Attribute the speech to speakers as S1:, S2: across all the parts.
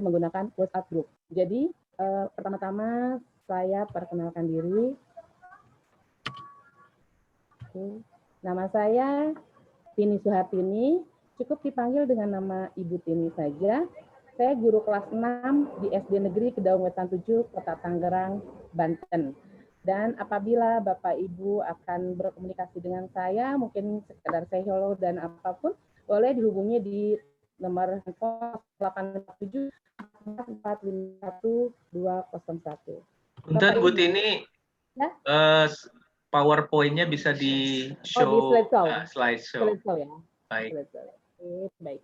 S1: menggunakan WhatsApp group. Jadi pertama-tama saya perkenalkan diri. Nama saya Tini Suhartini, cukup dipanggil dengan nama Ibu Tini saja. Saya guru kelas 6 di SD Negeri Kedaung Wetan 7, Kota Tangerang, Banten. Dan apabila Bapak Ibu akan berkomunikasi dengan saya, mungkin sekedar say hello dan apapun, boleh dihubungi di nomor handphone 857 451 201.
S2: Bentar Bu Tini, ya? PowerPoint-nya bisa di show,
S1: di
S2: slideshow.
S1: Ya.
S2: Baik.
S1: Oke, baik.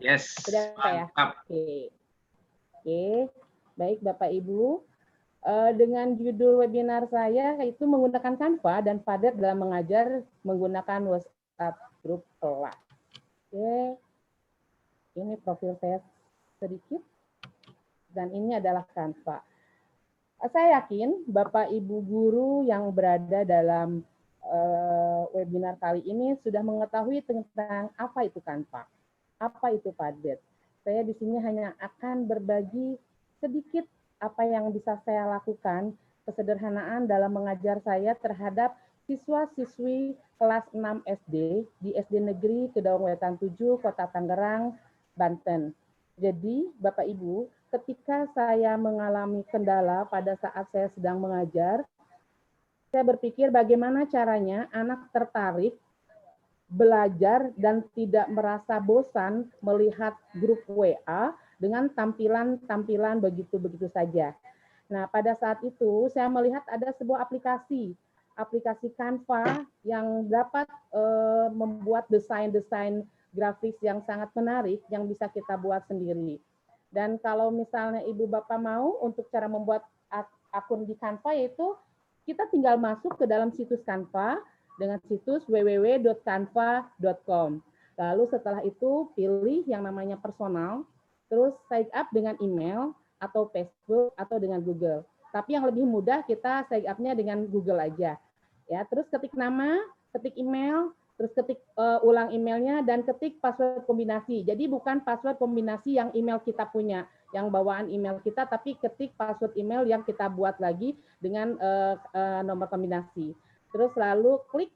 S2: Yes,
S1: sudah
S2: mantap.
S1: Ya? Oke, baik Bapak Ibu. Dengan judul webinar saya itu menggunakan Canva dan padat dalam mengajar menggunakan WhatsApp grup kelas. Oke, ini profil saya sedikit dan ini adalah Canva. Saya yakin Bapak Ibu guru yang berada dalam webinar kali ini sudah mengetahui tentang apa itu Canva, apa itu padat. Saya di sini hanya akan berbagi sedikit apa yang bisa saya lakukan, kesederhanaan dalam mengajar saya terhadap siswa-siswi kelas 6 SD di SD Negeri Kedaung Wetan 7, Kota Tangerang, Banten. Jadi, Bapak Ibu, ketika saya mengalami kendala pada saat saya sedang mengajar, saya berpikir bagaimana caranya anak tertarik belajar dan tidak merasa bosan melihat grup WA dengan tampilan-tampilan begitu-begitu saja. Nah, pada saat itu saya melihat ada sebuah aplikasi Canva yang dapat membuat desain-desain grafis yang sangat menarik yang bisa kita buat sendiri. Dan kalau misalnya Ibu Bapak mau untuk cara membuat akun di Canva, yaitu kita tinggal masuk ke dalam situs Canva dengan situs www.canva.com. Lalu setelah itu pilih yang namanya personal, terus sign up dengan email atau Facebook atau dengan Google. Tapi yang lebih mudah kita sign up-nya dengan Google aja. Ya, terus ketik nama, ketik email, terus ketik ulang emailnya dan ketik password kombinasi. Jadi bukan password kombinasi yang email kita punya, yang bawaan email kita, tapi ketik password email yang kita buat lagi dengan nomor kombinasi. Terus lalu klik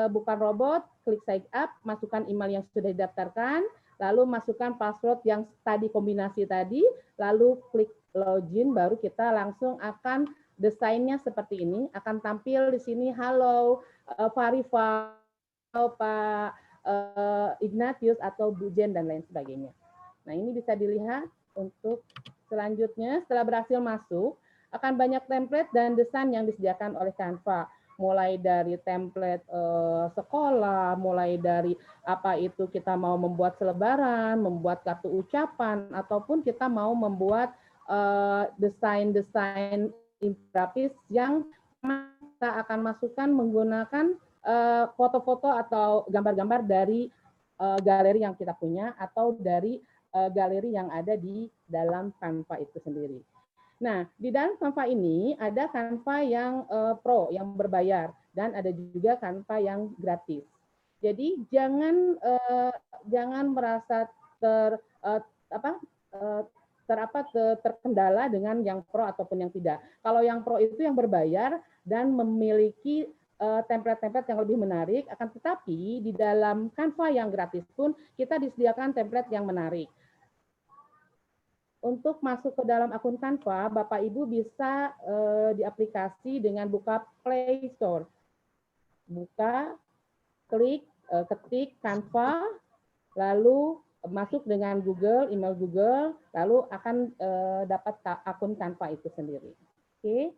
S1: bukan robot, klik sign up, masukkan email yang sudah didaftarkan, lalu masukkan password yang tadi kombinasi tadi, lalu klik login, baru kita langsung akan desainnya seperti ini, akan tampil di sini halo Farifa, Pak Ignatius atau Bu Jen dan lain sebagainya. Nah, ini bisa dilihat untuk selanjutnya setelah berhasil masuk akan banyak template dan desain yang disediakan oleh Canva. Mulai dari template sekolah, mulai dari apa itu kita mau membuat selebaran, membuat kartu ucapan, ataupun kita mau membuat desain-desain infografis yang kita akan masukkan menggunakan foto-foto atau gambar-gambar dari galeri yang kita punya atau dari galeri yang ada di dalam Canva itu sendiri. Nah, di dalam Canva ini ada Canva yang pro, yang berbayar, dan ada juga Canva yang gratis. Jadi jangan merasa terkendala dengan yang pro ataupun yang tidak. Kalau yang pro itu yang berbayar dan memiliki template-template yang lebih menarik, akan tetapi di dalam Canva yang gratis pun kita disediakan template yang menarik. Untuk masuk ke dalam akun Canva, Bapak Ibu bisa di aplikasi dengan buka Play Store. Buka, klik, ketik Canva, lalu masuk dengan Google, email Google, lalu akan dapat akun Canva itu sendiri. Oke.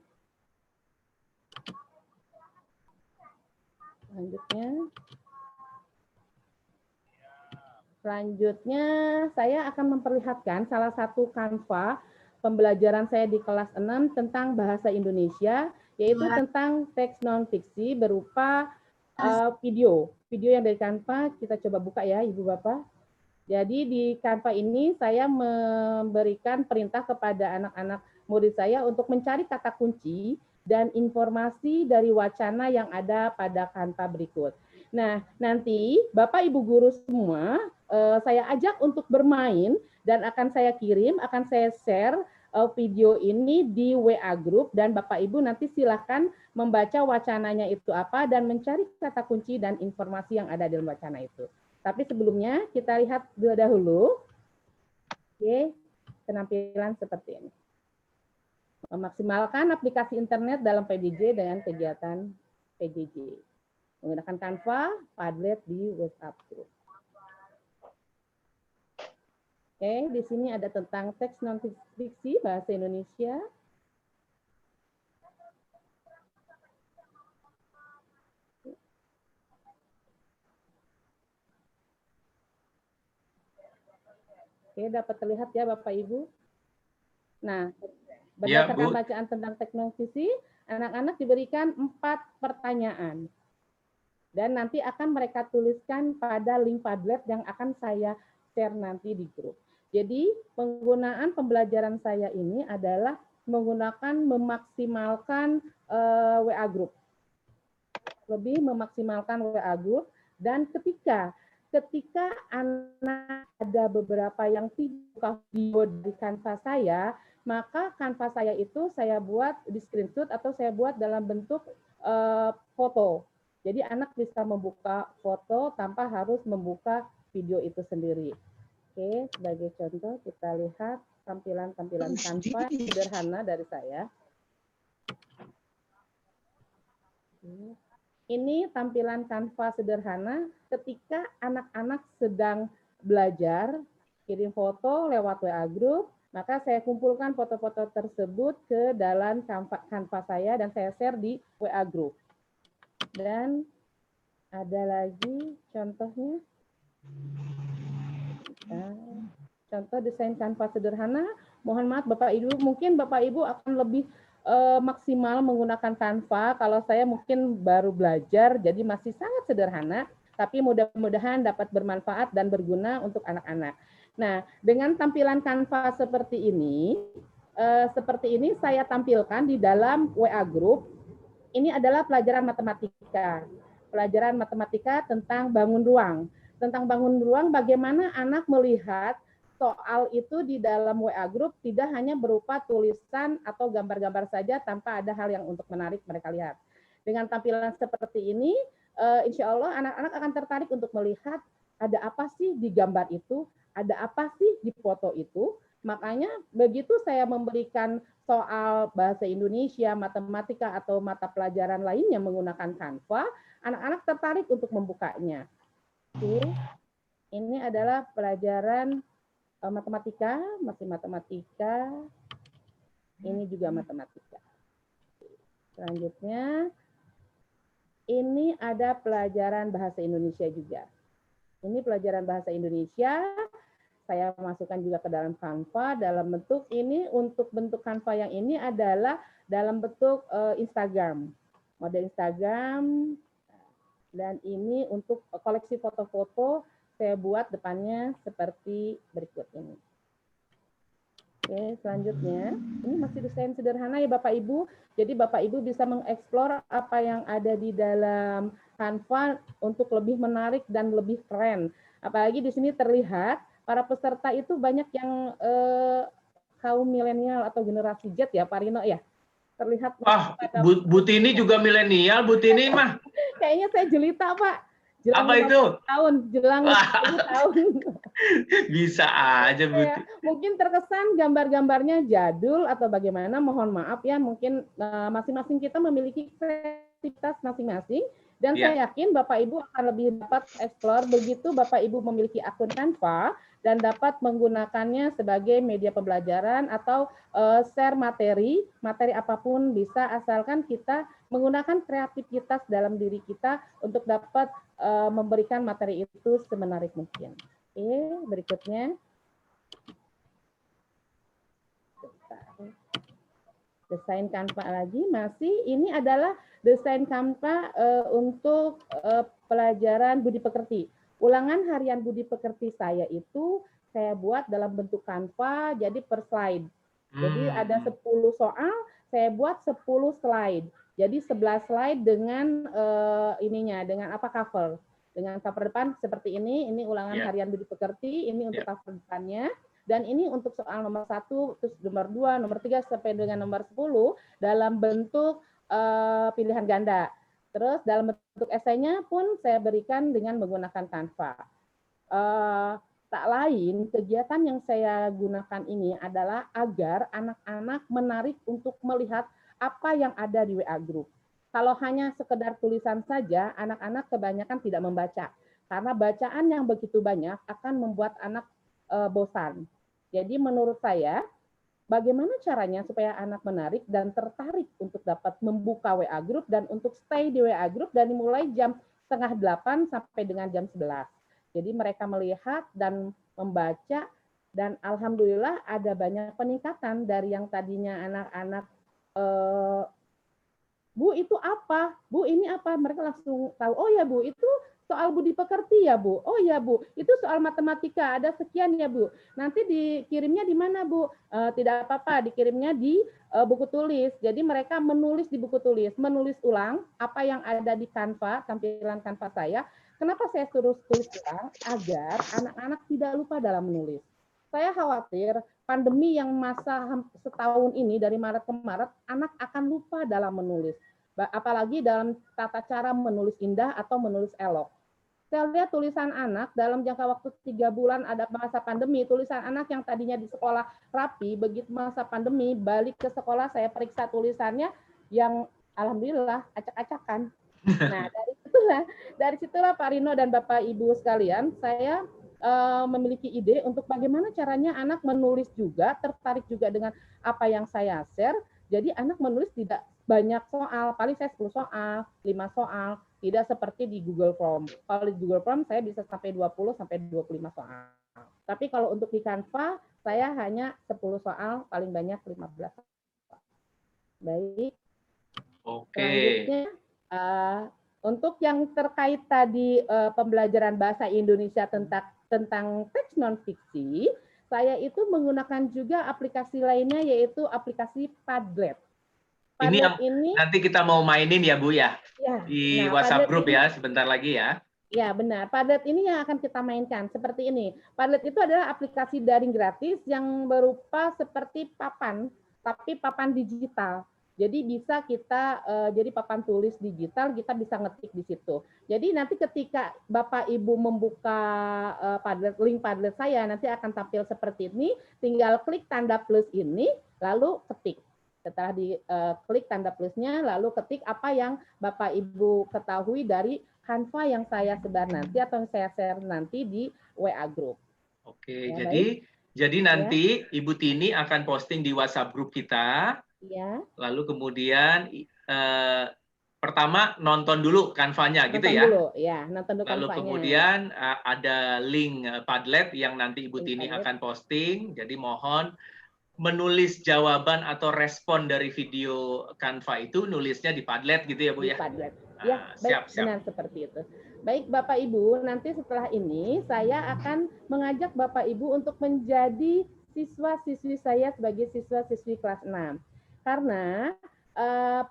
S1: Selanjutnya, saya akan memperlihatkan salah satu Canva pembelajaran saya di kelas 6 tentang bahasa Indonesia, yaitu tentang teks non-fiksi berupa video. Video yang dari Canva, kita coba buka ya, Ibu Bapak. Jadi di Canva ini saya memberikan perintah kepada anak-anak murid saya untuk mencari kata kunci dan informasi dari wacana yang ada pada Canva berikut. Nah, nanti Bapak Ibu guru semua saya ajak untuk bermain dan akan saya kirim, akan saya share video ini di WA Group dan Bapak Ibu nanti silakan membaca wacananya itu apa dan mencari kata kunci dan informasi yang ada dalam wacana itu. Tapi sebelumnya kita lihat dahulu. Oke, penampilan seperti ini. Memaksimalkan aplikasi internet dalam PJJ dengan kegiatan PJJ. Menggunakan Canva, Padlet di WhatsApp Group. Oke, di sini ada tentang teks non fiksi bahasa Indonesia. Oke, dapat terlihat ya Bapak Ibu. Nah, berdasarkan bacaan tentang teks non fiksi, anak-anak diberikan 4 pertanyaan. Dan nanti akan mereka tuliskan pada link Padlet yang akan saya share nanti di grup. Jadi penggunaan pembelajaran saya ini adalah menggunakan memaksimalkan WA Group. Lebih memaksimalkan WA Group dan ketika anak ada beberapa yang tidak video di Canva saya, maka Canva saya itu saya buat di screenshot atau saya buat dalam bentuk foto. Jadi anak bisa membuka foto tanpa harus membuka video itu sendiri. Oke, sebagai contoh kita lihat tampilan-tampilan Canva sederhana dari saya. Ini tampilan Canva sederhana ketika anak-anak sedang belajar, kirim foto lewat WA Group, maka saya kumpulkan foto-foto tersebut ke dalam Canva saya dan saya share di WA Group. Dan ada lagi contohnya. Contoh desain Canva sederhana. Mohon maaf Bapak Ibu, mungkin Bapak Ibu akan lebih maksimal menggunakan Canva. Kalau saya mungkin baru belajar, jadi masih sangat sederhana. Tapi mudah-mudahan dapat bermanfaat dan berguna untuk anak-anak. Nah, dengan tampilan Canva seperti ini saya tampilkan di dalam WA Group. Ini adalah pelajaran matematika. Pelajaran matematika tentang bangun ruang. Tentang bangun ruang, bagaimana anak melihat soal itu di dalam WA Group tidak hanya berupa tulisan atau gambar-gambar saja tanpa ada hal yang untuk menarik mereka lihat. Dengan tampilan seperti ini, insya Allah anak-anak akan tertarik untuk melihat ada apa sih di gambar itu, ada apa sih di foto itu. Makanya begitu saya memberikan soal bahasa Indonesia, matematika, atau mata pelajaran lainnya menggunakan Canva, anak-anak tertarik untuk membukanya. Oke. Ini adalah pelajaran matematika, masih matematika. Ini juga matematika. Selanjutnya, ini ada pelajaran bahasa Indonesia juga. Ini pelajaran bahasa Indonesia. Saya masukkan juga ke dalam Canva dalam bentuk ini. Untuk bentuk Canva yang ini adalah dalam bentuk Instagram, model Instagram. Dan ini untuk koleksi foto-foto saya buat depannya seperti berikut ini. Oke, selanjutnya ini masih desain sederhana ya Bapak Ibu. Jadi Bapak Ibu bisa mengeksplor apa yang ada di dalam Canva untuk lebih menarik dan lebih keren. Apalagi di sini terlihat para peserta itu banyak yang kaum milenial atau generasi Z ya, Pak Rino ya. Terlihat.
S2: Bu Tini juga milenial, Bu Tini mah.
S1: Kayaknya saya jelita, Pak. Jelang
S2: apa itu?
S1: Tahun, jelang 10 tahun.
S2: Bisa aja, Bu.
S1: Ya, mungkin terkesan gambar-gambarnya jadul atau bagaimana, mohon maaf ya, mungkin masing-masing kita memiliki kreativitas masing-masing. Dan saya yakin Bapak Ibu akan lebih dapat explore begitu Bapak Ibu memiliki akun Canva dan dapat menggunakannya sebagai media pembelajaran atau share materi apapun bisa, asalkan kita menggunakan kreativitas dalam diri kita untuk dapat memberikan materi itu semenarik mungkin. Oke, berikutnya. Desain Canva lagi, masih ini adalah desain Canva untuk pelajaran budi pekerti. Ulangan harian budi pekerti saya itu saya buat dalam bentuk Canva, jadi per slide. Jadi ada 10 soal, saya buat 10 slide. Jadi 11 slide dengan ininya, dengan apa cover. dengan cover depan seperti ini ulangan harian Budi Pekerti, ini untuk cover depannya, dan ini untuk soal nomor 1, terus nomor 2, nomor 3 sampai dengan nomor 10 dalam bentuk pilihan ganda. Terus dalam bentuk esainya pun saya berikan dengan menggunakan Canva. Tak lain, kegiatan yang saya gunakan ini adalah agar anak-anak menarik untuk melihat apa yang ada di WA Group. Kalau hanya sekedar tulisan saja, anak-anak kebanyakan tidak membaca. Karena bacaan yang begitu banyak akan membuat anak bosan. Jadi menurut saya, bagaimana caranya supaya anak menarik dan tertarik untuk dapat membuka WA Group dan untuk stay di WA Group dari mulai jam 7:30 sampai dengan jam 11. Jadi mereka melihat dan membaca, dan alhamdulillah ada banyak peningkatan dari yang tadinya anak-anak Bu itu apa? Bu ini apa? Mereka langsung tahu, oh ya Bu, itu soal Budi Pekerti ya Bu. Oh ya Bu, itu soal matematika, ada sekian ya Bu. Nanti dikirimnya di mana Bu? Tidak apa-apa, dikirimnya di buku tulis. Jadi mereka menulis di buku tulis, menulis ulang apa yang ada di Canva, tampilan Canva saya. Kenapa saya suruh tulis ulang? Agar anak-anak tidak lupa dalam menulis. Saya khawatir pandemi yang masa setahun ini dari Maret ke Maret, anak akan lupa dalam menulis. Apalagi dalam tata cara menulis indah atau menulis elok. Saya lihat tulisan anak dalam jangka waktu 3 bulan ada masa pandemi, tulisan anak yang tadinya di sekolah rapi, begitu masa pandemi, balik ke sekolah saya periksa tulisannya yang alhamdulillah acak-acakan. Nah, dari situlah Pak Rino dan Bapak Ibu sekalian, saya memiliki ide untuk bagaimana caranya anak menulis juga, tertarik juga dengan apa yang saya share. Jadi anak menulis tidak banyak soal, paling saya 10 soal, 5 soal, tidak seperti di Google Form. Kalau di Google Form saya bisa sampai 20 sampai 25 soal. Tapi kalau untuk di Canva saya hanya 10 soal, paling banyak 15 soal. Baik.
S2: Oke.
S1: Selanjutnya untuk yang terkait tadi pembelajaran bahasa Indonesia tentang teks non fiksi, saya itu menggunakan juga aplikasi lainnya yaitu aplikasi Padlet.
S2: Padlet ini nanti kita mau mainin ya Bu ya, di WhatsApp Group ya sebentar lagi ya.
S1: Ya benar, Padlet ini yang akan kita mainkan seperti ini. Padlet itu adalah aplikasi daring gratis yang berupa seperti papan, tapi papan digital. Jadi bisa kita jadi papan tulis digital, kita bisa ngetik di situ. Jadi nanti ketika Bapak Ibu membuka Padlet, link Padlet saya nanti akan tampil seperti ini, tinggal klik tanda plus ini lalu ketik. Setelah diklik tanda plusnya lalu ketik apa yang Bapak Ibu ketahui dari Canva yang saya sebar nanti atau yang saya share nanti di WA Group.
S2: Oke, ya, jadi nanti Ibu Tini akan posting di WhatsApp Group kita. Ya. Lalu kemudian pertama nonton dulu Canva-nya gitu ya.
S1: Dulu, ya, nonton dulu
S2: Lalu
S1: Canva-nya.
S2: kemudian ada link Padlet yang nanti Ibu Tini akan posting. Jadi mohon menulis jawaban atau respon dari video Canva itu nulisnya di Padlet gitu ya Bu ya.
S1: Padlet. Ya, baik, siap. Benar seperti itu. Baik Bapak Ibu, nanti setelah ini saya akan mengajak Bapak Ibu untuk menjadi siswa-siswi saya sebagai siswa-siswi kelas 6. Karena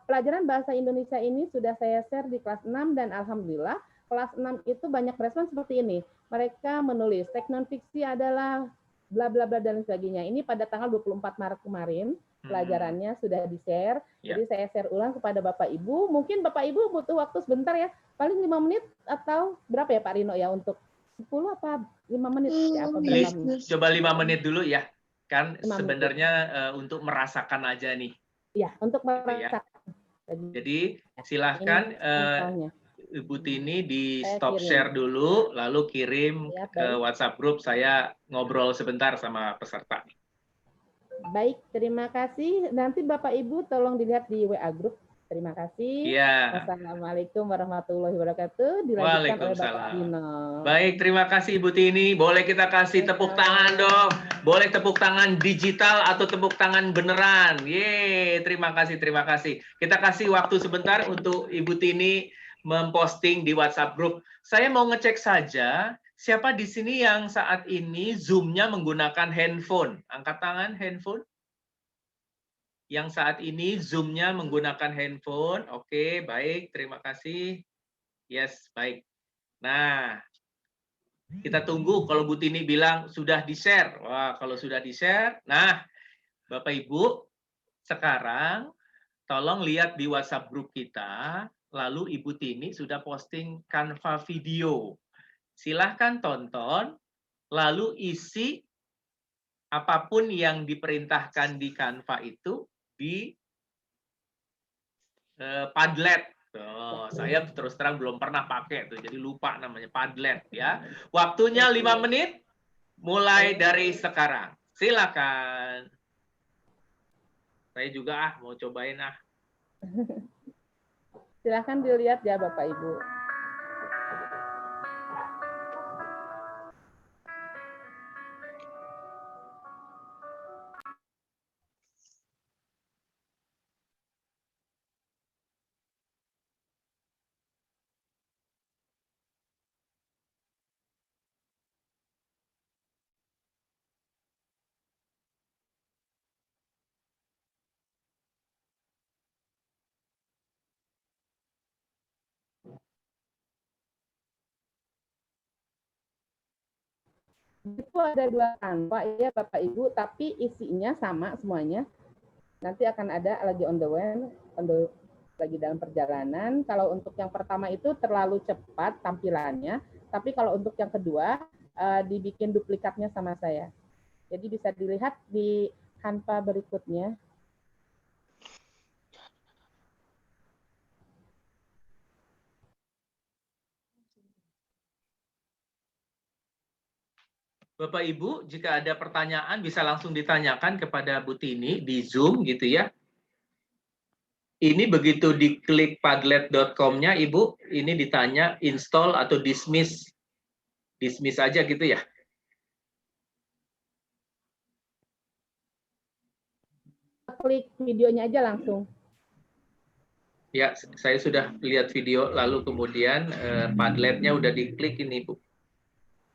S1: pelajaran bahasa Indonesia ini sudah saya share di kelas 6 dan alhamdulillah kelas 6 itu banyak respon seperti ini. Mereka menulis teks non fiksi adalah bla bla bla dan sebagainya. Ini pada tanggal 24 Maret kemarin pelajarannya sudah di-share. Jadi saya share ulang kepada Bapak Ibu. Mungkin Bapak Ibu butuh waktu sebentar ya. Paling 5 menit atau berapa ya Pak Rino ya untuk 10 apa 5 menit ya apa berapa menit?
S2: Coba 5 menit dulu ya. Kan sebenarnya untuk merasakan aja nih.
S1: Ya, untuk
S2: merasakan. Jadi silahkan Ibu Tini di stop share dulu, lalu kirim ke WhatsApp Group. Saya ngobrol sebentar sama peserta.
S1: Baik, terima kasih. Nanti Bapak Ibu tolong dilihat di WA Group. Terima kasih.
S2: Ya.
S1: Wassalamualaikum warahmatullahi wabarakatuh. Dilanjutkan oleh Bapak Dino.
S2: Baik, terima kasih Ibu Tini. Boleh kita kasih tepuk tangan dong. Boleh tepuk tangan digital atau tepuk tangan beneran. Yeay, terima kasih, terima kasih. Kita kasih waktu sebentar untuk Ibu Tini memposting di WhatsApp Group. Saya mau ngecek saja, siapa di sini yang saat ini Zoom-nya menggunakan handphone? Angkat tangan, handphone. Yang saat ini Zoom-nya menggunakan handphone. Oke, baik. Terima kasih. Yes, baik. Nah, kita tunggu kalau Bu Tini bilang sudah di-share. Wah, kalau sudah di-share, nah Bapak Ibu, sekarang tolong lihat di WhatsApp grup kita, lalu Ibu Tini sudah posting Canva video. Silahkan tonton, lalu isi apapun yang diperintahkan di Canva itu di Padlet. Oh, saya terus terang belum pernah pakai tuh, jadi lupa namanya Padlet ya. Waktunya 5 menit, mulai dari sekarang. Silakan. Saya juga mau cobain
S1: Silakan dilihat ya Bapak Ibu. Itu ada 2 Canva ya Bapak Ibu, tapi isinya sama semuanya. Nanti akan ada lagi on the way, lagi dalam perjalanan. Kalau untuk yang pertama itu terlalu cepat tampilannya, tapi kalau untuk yang kedua dibikin duplikatnya sama saya. Jadi bisa dilihat di Canva berikutnya.
S2: Bapak Ibu, jika ada pertanyaan bisa langsung ditanyakan kepada Bu Tini di Zoom gitu ya. Ini begitu diklik padlet.com-nya Ibu, ini ditanya install atau dismiss. Dismiss aja gitu ya.
S1: Klik videonya aja langsung.
S2: Ya, saya sudah lihat video lalu kemudian Padlet-nya udah diklik ini Bu.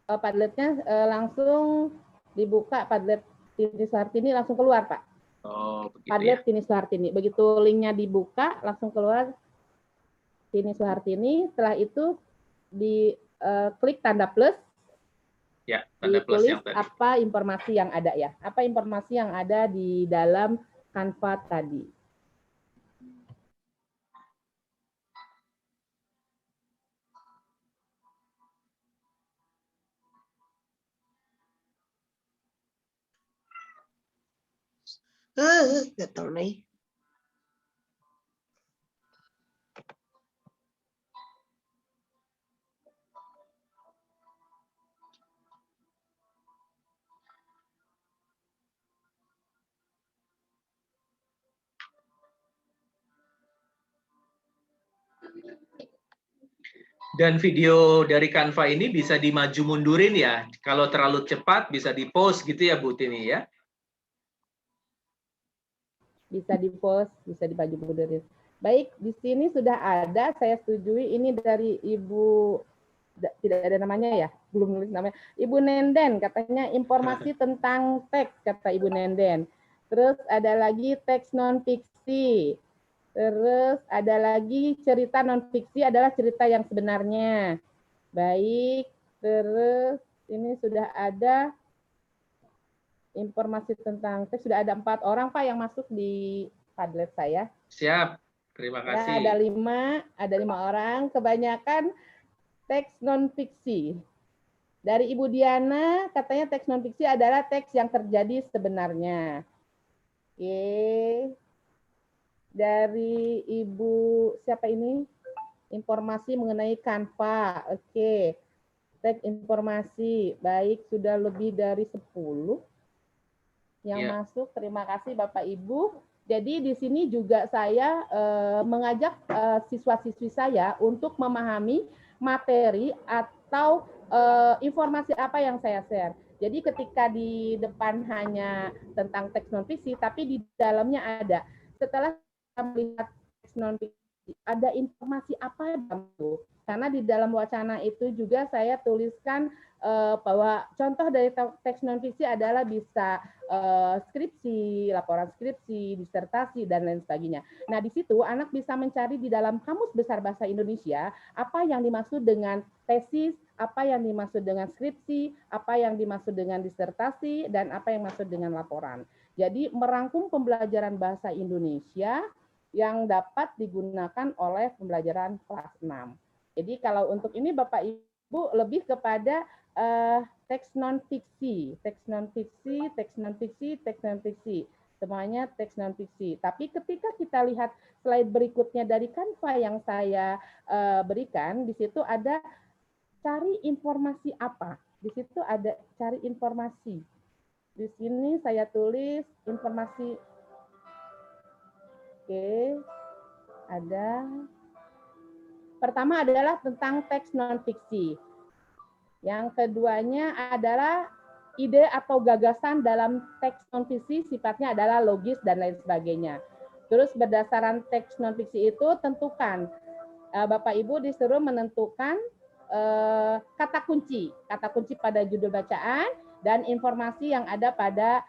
S1: Padletnya langsung dibuka, Padlet Tini Soehartini langsung keluar Pak.
S2: Oh, begitu
S1: Padlet
S2: ya.
S1: Tini Soehartini. Begitu linknya dibuka, langsung keluar Tini Soehartini. Setelah itu di klik tanda plus.
S2: Ya, tanda plus
S1: ditulis
S2: yang tadi.
S1: apa informasi yang ada ya. Apa informasi yang ada di dalam Canva tadi.
S3: Nggak tahu nih.
S2: Dan video dari Canva ini bisa dimaju mundurin ya. Kalau terlalu cepat bisa di-pause gitu ya Bu Tini ya.
S1: Bisa di-post, bisa dibagi mundurin. Baik, di sini sudah ada, saya setujui ini dari Ibu, tidak ada namanya ya, belum nulis namanya. Ibu Nenden, katanya informasi tentang teks, kata Ibu Nenden. Terus ada lagi teks non-fiksi. Terus ada lagi cerita non-fiksi adalah cerita yang sebenarnya. Baik, terus ini sudah ada informasi tentang teks, sudah ada 4 orang Pak yang masuk di Padlet saya.
S2: Siap, terima kasih.
S1: Ya, ada 5 orang, kebanyakan teks non-fiksi. Dari Ibu Diana, katanya teks non-fiksi adalah teks yang terjadi sebenarnya. Oke. Dari Ibu, siapa ini? Informasi mengenai Canva. Oke. Teks informasi. Baik, sudah lebih dari 10 yang masuk. Terima kasih Bapak Ibu. Jadi di sini juga saya mengajak siswa-siswi saya untuk memahami materi atau informasi apa yang saya share. Jadi ketika di depan hanya tentang teks non-fiksi, tapi di dalamnya ada. Setelah melihat teks non-fiksi, ada informasi apa itu? Karena di dalam wacana itu juga saya tuliskan bahwa contoh dari teks non fiksi adalah bisa skripsi, laporan skripsi, disertasi, dan lain sebagainya. Nah, di situ anak bisa mencari di dalam Kamus Besar Bahasa Indonesia apa yang dimaksud dengan tesis, apa yang dimaksud dengan skripsi, apa yang dimaksud dengan disertasi, dan apa yang dimaksud dengan laporan. Jadi merangkum pembelajaran bahasa Indonesia yang dapat digunakan oleh pembelajaran kelas 6. Jadi kalau untuk ini Bapak Ibu lebih kepada teks non fiksi, semuanya teks non fiksi. Tapi ketika kita lihat slide berikutnya dari Canva yang saya berikan, di situ ada cari informasi apa. Di situ ada cari informasi. Di sini saya tulis informasi. Oke, ada. Pertama adalah tentang teks non fiksi. Yang keduanya adalah ide atau gagasan dalam teks non fiksi sifatnya adalah logis dan lain sebagainya. Terus berdasarkan teks non fiksi itu tentukan, Bapak Ibu disuruh menentukan kata kunci pada judul bacaan dan informasi yang ada pada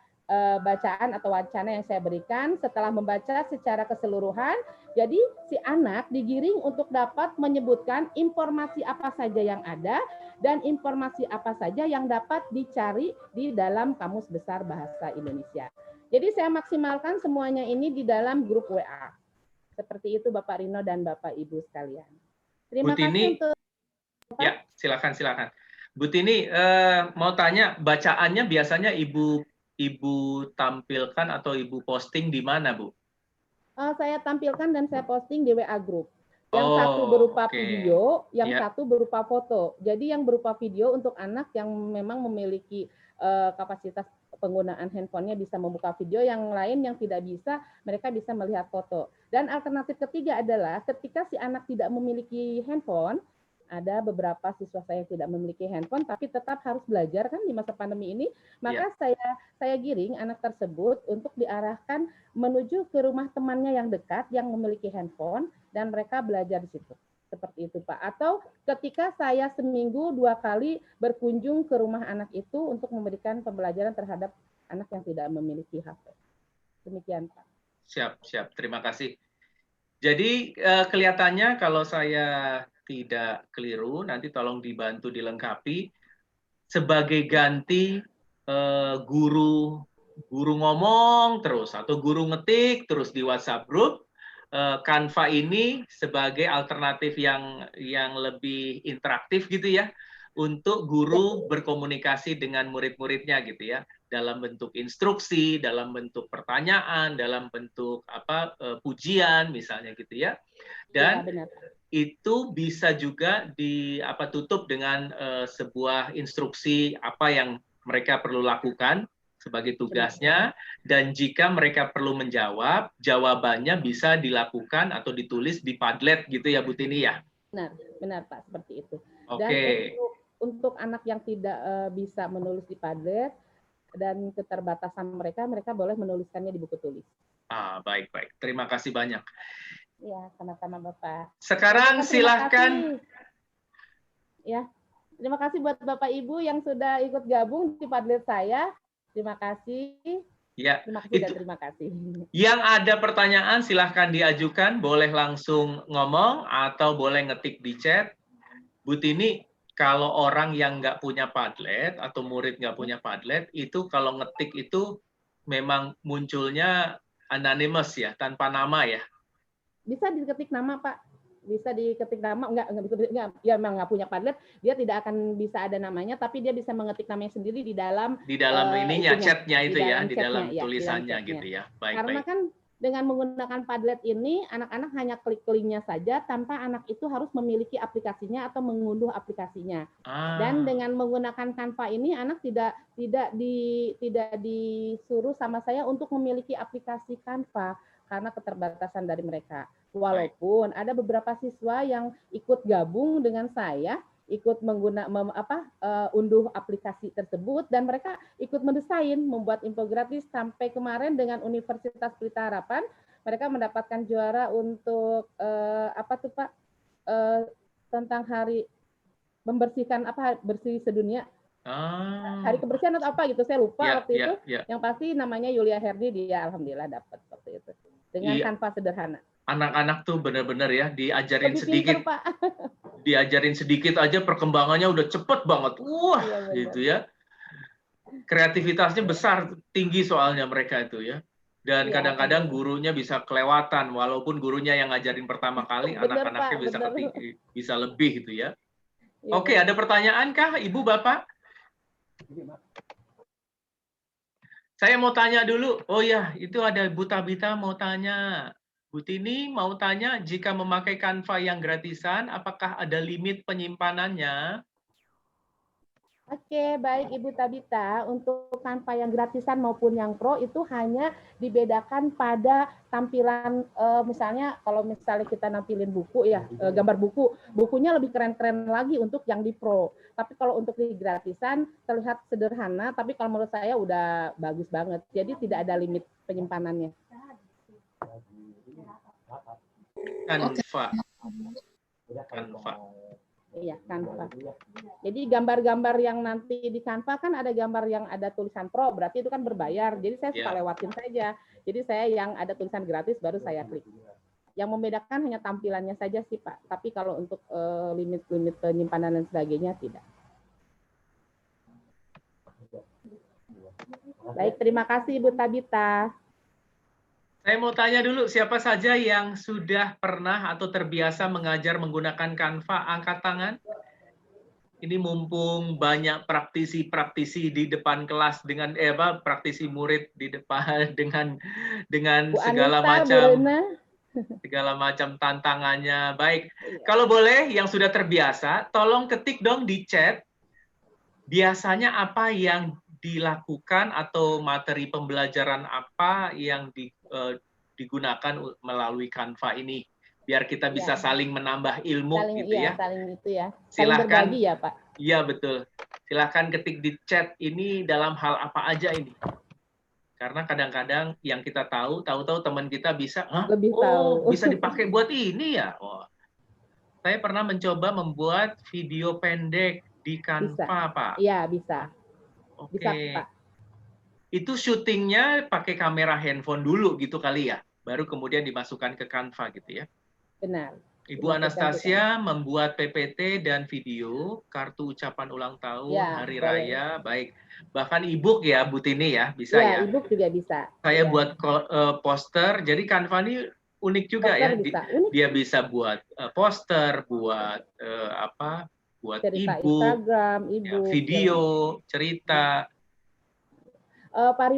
S1: bacaan atau wacana yang saya berikan. Setelah membaca secara keseluruhan, jadi si anak digiring untuk dapat menyebutkan informasi apa saja yang ada dan informasi apa saja yang dapat dicari di dalam Kamus Besar Bahasa Indonesia. Jadi saya maksimalkan semuanya ini di dalam grup WA. Seperti itu Bapak Rino dan Bapak Ibu sekalian. Terima kasih untuk...
S2: Ya, silakan. Bu Tini, mau tanya, bacaannya biasanya Ibu tampilkan atau Ibu posting di mana, Bu?
S1: Saya tampilkan dan saya posting di WA Group. Yang satu berupa video, yang satu berupa foto. Jadi yang berupa video untuk anak yang memang memiliki kapasitas penggunaan handphonenya bisa membuka video, yang lain yang tidak bisa, mereka bisa melihat foto. Dan alternatif ketiga adalah ketika si anak tidak memiliki handphone, ada beberapa siswa saya yang tidak memiliki handphone tapi tetap harus belajar kan di masa pandemi ini, maka saya giring anak tersebut untuk diarahkan menuju ke rumah temannya yang dekat yang memiliki handphone dan mereka belajar di situ. Seperti itu Pak. Atau ketika saya seminggu 2 kali berkunjung ke rumah anak itu untuk memberikan pembelajaran terhadap anak yang tidak memiliki HP. Demikian Pak.
S2: Siap. Terima kasih. Jadi kelihatannya kalau saya tidak keliru, nanti tolong dibantu dilengkapi. Sebagai ganti guru ngomong terus atau guru ngetik terus di WhatsApp group, Canva ini sebagai alternatif yang lebih interaktif gitu ya, untuk guru berkomunikasi dengan murid-muridnya gitu ya, dalam bentuk instruksi, dalam bentuk pertanyaan, dalam bentuk pujian misalnya gitu ya. Dan itu bisa juga tutup dengan sebuah instruksi apa yang mereka perlu lakukan sebagai tugasnya, dan jika mereka perlu menjawab, jawabannya bisa dilakukan atau ditulis di Padlet gitu ya Bu Tini ya?
S1: Benar Pak, seperti itu.
S2: Oke.
S1: Dan untuk anak yang tidak bisa menulis di Padlet dan keterbatasan mereka boleh menuliskannya di buku tulis.
S2: Baik. Terima kasih banyak.
S1: Ya, sama-sama Bapak.
S2: Sekarang silahkan.
S1: Ya, terima kasih buat Bapak Ibu yang sudah ikut gabung di Padlet saya. Terima kasih.
S2: Ya,
S1: terima kasih.
S2: Yang ada pertanyaan silahkan diajukan, boleh langsung ngomong atau boleh ngetik di chat. Bu Tini, kalau orang yang nggak punya Padlet atau murid nggak punya Padlet, itu kalau ngetik itu memang munculnya anonymous ya, tanpa nama ya?
S1: Bisa diketik nama Pak, bisa diketik nama, ya memang nggak punya Padlet, dia tidak akan bisa ada namanya, tapi dia bisa mengetik namanya sendiri di dalam
S2: chatnya itu ya, di dalam tulisannya gitu ya.
S1: Karena kan dengan menggunakan Padlet ini, anak-anak hanya klik linknya saja tanpa anak itu harus memiliki aplikasinya atau mengunduh aplikasinya. Dan dengan menggunakan Canva ini, anak tidak disuruh sama saya untuk memiliki aplikasi Canva karena keterbatasan dari mereka. Walaupun ada beberapa siswa yang ikut gabung dengan saya, ikut unduh aplikasi tersebut, dan mereka ikut mendesain, membuat infografis. Sampai kemarin dengan Universitas Pelita Harapan, mereka mendapatkan juara untuk tentang hari membersihkan apa bersih sedunia.
S2: Ah,
S1: Hari kebersihan atau apa gitu, saya lupa
S2: ya,
S1: waktu
S2: ya,
S1: itu.
S2: ya.
S1: Yang pasti namanya Yulia Herdi, dia alhamdulillah dapat waktu itu. Dengan
S2: Iya,
S1: kanvas sederhana.
S2: anak-anak tuh benar-benar ya diajarin
S1: Lebih
S2: sedikit,
S1: pinter, Pak.
S2: diajarin sedikit aja perkembangannya udah cepet banget. Wah,
S1: Iya benar.
S2: gitu ya. Kreativitasnya besar, tinggi soalnya mereka itu ya. Dan
S1: Iya,
S2: kadang-kadang
S1: alhamdulillah.
S2: gurunya bisa kelewatan, walaupun gurunya yang ngajarin pertama kali,
S1: Bener, Pak,
S2: anak-anaknya bisa
S1: bener.
S2: bisa lebih gitu ya.
S1: Iya
S2: Oke,
S1: benar.
S2: ada pertanyaan kah, Ibu Bapak? Saya mau tanya dulu. Oh ya, itu ada Bu Tabita mau tanya. Bu Tini mau tanya, jika memakai Canva yang gratisan, apakah ada limit penyimpanannya?
S1: Oke, baik Ibu Tabita. Untuk Canva yang gratisan maupun yang pro itu hanya dibedakan pada tampilan, misalnya kalau misalnya kita nampilin buku ya, gambar buku, bukunya lebih keren-keren lagi untuk yang di pro. Tapi kalau untuk di gratisan terlihat sederhana, tapi kalau menurut saya udah bagus banget. Jadi tidak ada limit penyimpanannya.
S2: Canva. Canva.
S1: Iya, Canva. Jadi gambar-gambar yang nanti di Canva kan ada gambar yang ada tulisan pro, berarti itu kan berbayar. Jadi saya suka lewatin saja. Jadi saya yang ada tulisan gratis baru saya klik. Yang membedakan hanya tampilannya saja sih, Pak. Tapi kalau untuk limit-limit penyimpanan dan sebagainya tidak. Baik, terima kasih Ibu Tabita.
S2: Saya mau tanya dulu, siapa saja yang sudah pernah atau terbiasa mengajar menggunakan Canva, angkat tangan? Ini mumpung banyak praktisi-praktisi di depan kelas dengan praktisi murid di depan dengan
S1: Bu
S2: segala
S1: Anita, Bu Rena.
S2: segala macam tantangannya. Baik, kalau boleh yang sudah terbiasa, tolong ketik dong di chat biasanya apa yang dilakukan atau materi pembelajaran apa yang digunakan melalui Canva ini, biar kita bisa saling menambah ilmu gitu ya.
S1: Saling itu ya. Saling
S2: Silahkan,
S1: berbagi ya Pak.
S2: Iya betul. Silahkan ketik di chat ini dalam hal apa aja ini. Karena kadang-kadang yang kita tahu-tahu teman kita bisa,
S1: lebih tahu.
S2: bisa dipakai buat ini ya. Oh. Saya pernah mencoba membuat video pendek di Canva, Pak.
S1: Iya, bisa.
S2: Oke.
S1: Bisa, Pak.
S2: Itu syutingnya pakai kamera handphone dulu gitu kali ya, baru kemudian dimasukkan ke Canva gitu ya.
S1: Benar.
S2: Ibu Anastasia membuat PPT dan video, kartu ucapan ulang tahun, hari raya, baik. Bahkan e-book ya, Bu Tini ya, bisa ya.
S1: E-book juga bisa.
S2: Saya buat poster, jadi Canva ini unik juga ya. Dia bisa buat poster, buat buat e-book, video, cerita.
S1: Pak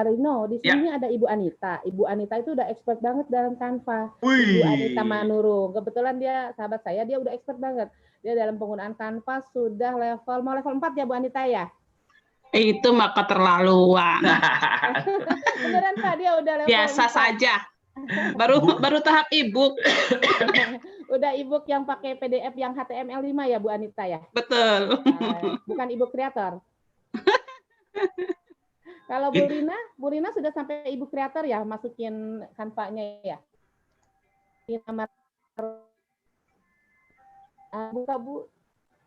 S1: Rino, di sini ada Ibu Anita. Ibu Anita itu udah expert banget dalam Canva. Ibu Anita Manurung. Kebetulan dia sahabat saya, dia udah expert banget. Dia dalam penggunaan Canva sudah mau level 4 ya Bu Anita ya?
S3: Itu maka terlaluan.
S1: Beneran Pak, dia udah level
S3: biasa 4. Saja. Baru tahap e-book.
S1: Udah e-book yang pakai PDF yang HTML5 ya Bu Anita ya?
S3: Betul.
S1: Bukan e-book kreator. Kalau Bu Rina sudah sampai ibu kreator ya, masukin Canva-nya ya. Ini nama buka Bu,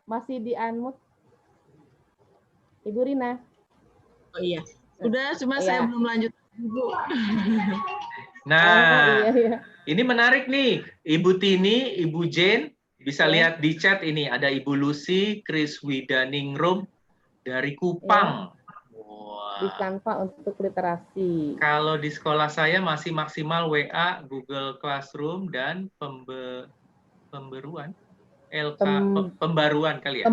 S1: masih di unmute. Ibu Rina.
S3: Oh iya, udah cuma saya belum lanjut Bu.
S2: Nah, ini menarik nih, Ibu Tini, Ibu Jane bisa lihat di chat ini ada Ibu Lucy, Chris Widaningrum dari Kupang.
S1: Di Canva untuk literasi.
S2: Kalau di sekolah saya masih maksimal WA, Google Classroom, dan pembaruan kali ya?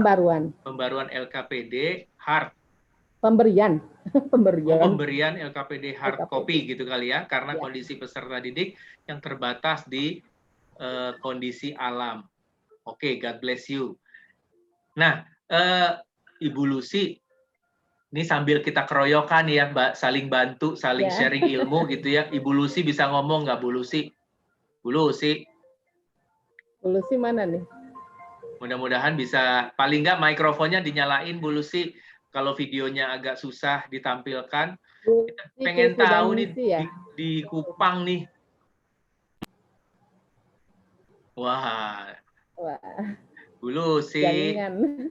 S2: Pembaruan LKPD hard.
S1: Pemberian
S2: LKPD hard copy gitu kali ya, karena kondisi peserta didik yang terbatas di kondisi alam. Oke, God bless you. Nah, Ibu Lucy, ini sambil kita keroyokan ya, Mbak, saling bantu, saling sharing ilmu gitu ya. Ibu Lucy bisa ngomong nggak, Bu Lucy? Bu Lucy?
S1: Bu Lucy mana nih?
S2: Mudah-mudahan bisa, paling nggak mikrofonnya dinyalain, Bu Lucy. Kalau videonya agak susah ditampilkan, kita pengen tahu nih di Kupang nih. Wah,
S1: Wah,
S2: Bu Lucy.
S1: jaringan.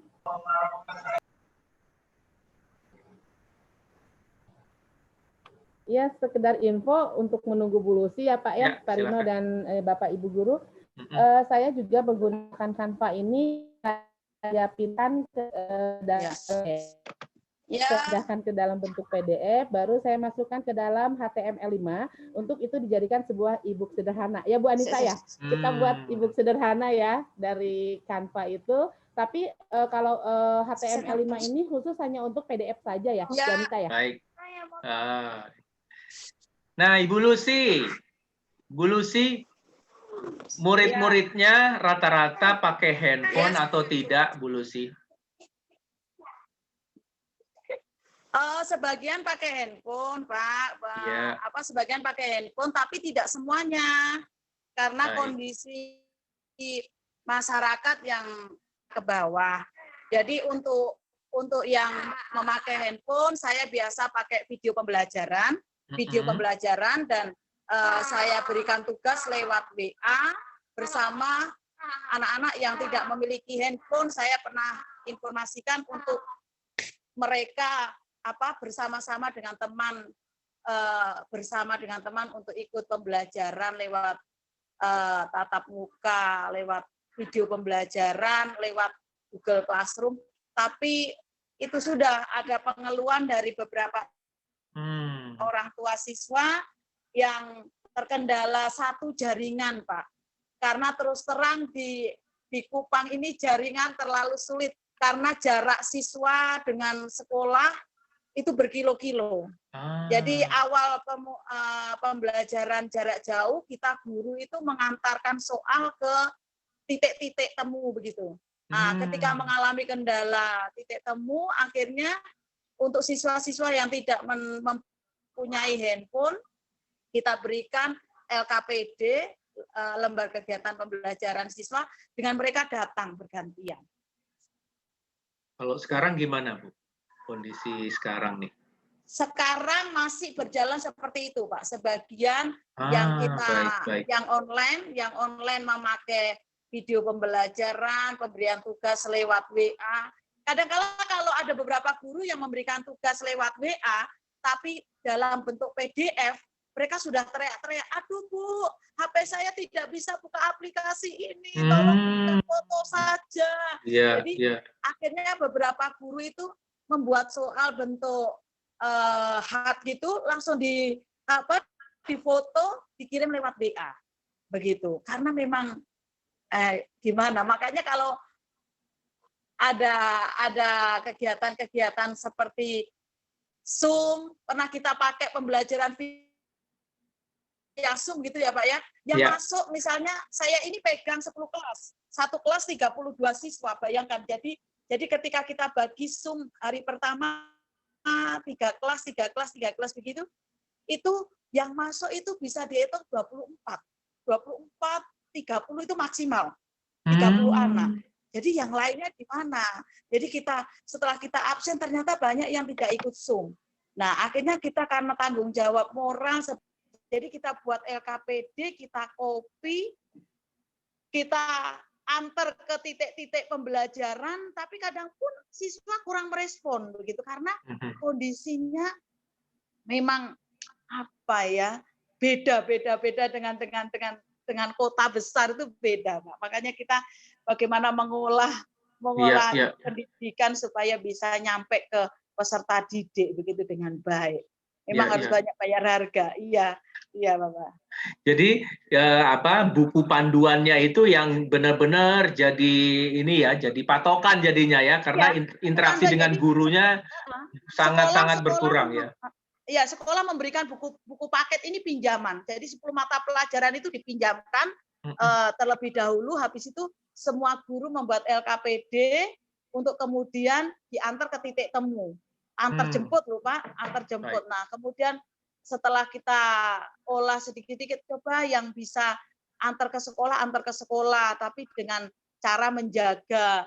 S1: Ya, sekedar info untuk menunggu Bu Lucy ya Pak ya, Pak Rino dan Bapak Ibu Guru. Saya juga menggunakan Canva ini saya pindah ke dalam bentuk PDF, baru saya masukkan ke dalam HTML5 untuk itu dijadikan sebuah e-book sederhana. Ya Bu Anissa ya, kita buat e-book sederhana ya dari Canva itu. Tapi kalau HTML5 ini khusus hanya untuk PDF saja ya, Bu Anissa ya.
S2: Baik. Nah, Ibu Lucy, murid-muridnya rata-rata pakai handphone atau tidak, Bu Lucy?
S4: Sebagian pakai handphone, Pak.
S2: Ya.
S4: Sebagian pakai handphone, tapi tidak semuanya, karena
S2: Baik.
S4: kondisi masyarakat yang ke bawah. Jadi untuk yang memakai handphone, saya biasa pakai video pembelajaran, dan saya berikan tugas lewat WA bersama anak-anak yang tidak memiliki handphone. Saya pernah informasikan untuk mereka bersama-sama dengan teman untuk ikut pembelajaran lewat tatap muka, lewat video pembelajaran, lewat Google Classroom. Tapi itu sudah ada pengeluhan dari beberapa orang tua siswa yang terkendala satu jaringan, Pak. Karena terus terang di Kupang ini jaringan terlalu sulit karena jarak siswa dengan sekolah itu berkilo-kilo. Jadi awal pembelajaran jarak jauh, kita guru itu mengantarkan soal ke titik-titik temu begitu. Nah, ketika mengalami kendala titik temu, akhirnya untuk siswa-siswa yang tidak mempunyai handphone, kita berikan LKPD, lembar kegiatan pembelajaran siswa, dengan mereka datang bergantian.
S2: Kalau sekarang gimana, Bu? Kondisi sekarang nih?
S4: Sekarang masih berjalan seperti itu, Pak. Sebagian yang online memakai video pembelajaran, pemberian tugas lewat WA. Kadang-kala kalau ada beberapa guru yang memberikan tugas lewat WA, tapi dalam bentuk PDF, mereka sudah teriak-teriak, aduh Bu, HP saya tidak bisa buka aplikasi ini, tolong buka foto saja. Jadi akhirnya beberapa guru itu membuat soal bentuk hard gitu, langsung di foto, dikirim lewat WA. Begitu. Karena memang gimana? Makanya kalau ada kegiatan-kegiatan seperti Zoom, pernah kita pakai pembelajaran via Zoom gitu ya Pak ya, yang masuk misalnya saya ini pegang 10 kelas, satu kelas 32 siswa, bayangkan. Jadi ketika kita bagi Zoom hari pertama 3 kelas begitu, itu yang masuk itu bisa dihitung 30 itu maksimal 30 anak. Jadi yang lainnya di mana? Jadi setelah kita absen ternyata banyak yang tidak ikut Zoom. Nah, akhirnya kita karena tanggung jawab moral, jadi kita buat LKPD, kita copy, kita antar ke titik-titik pembelajaran, tapi kadang pun siswa kurang merespon begitu karena kondisinya memang beda dengan kota besar itu beda, Pak. Makanya kita bagaimana mengolah pendidikan supaya bisa nyampe ke peserta didik begitu dengan baik. Memang harus banyak bayar harga. Iya, Bapak.
S2: Jadi buku panduannya itu yang benar-benar jadi jadi patokan jadinya ya, karena interaksi dengan gurunya sangat-sangat berkurang ya.
S4: Iya, sekolah memberikan buku paket ini pinjaman. Jadi 10 mata pelajaran itu dipinjamkan terlebih dahulu, habis itu semua guru membuat LKPD untuk kemudian diantar ke titik temu. Antar jemput loh Pak, antar jemput. Nah, kemudian setelah kita olah sedikit-sedikit, coba yang bisa antar ke sekolah, tapi dengan cara menjaga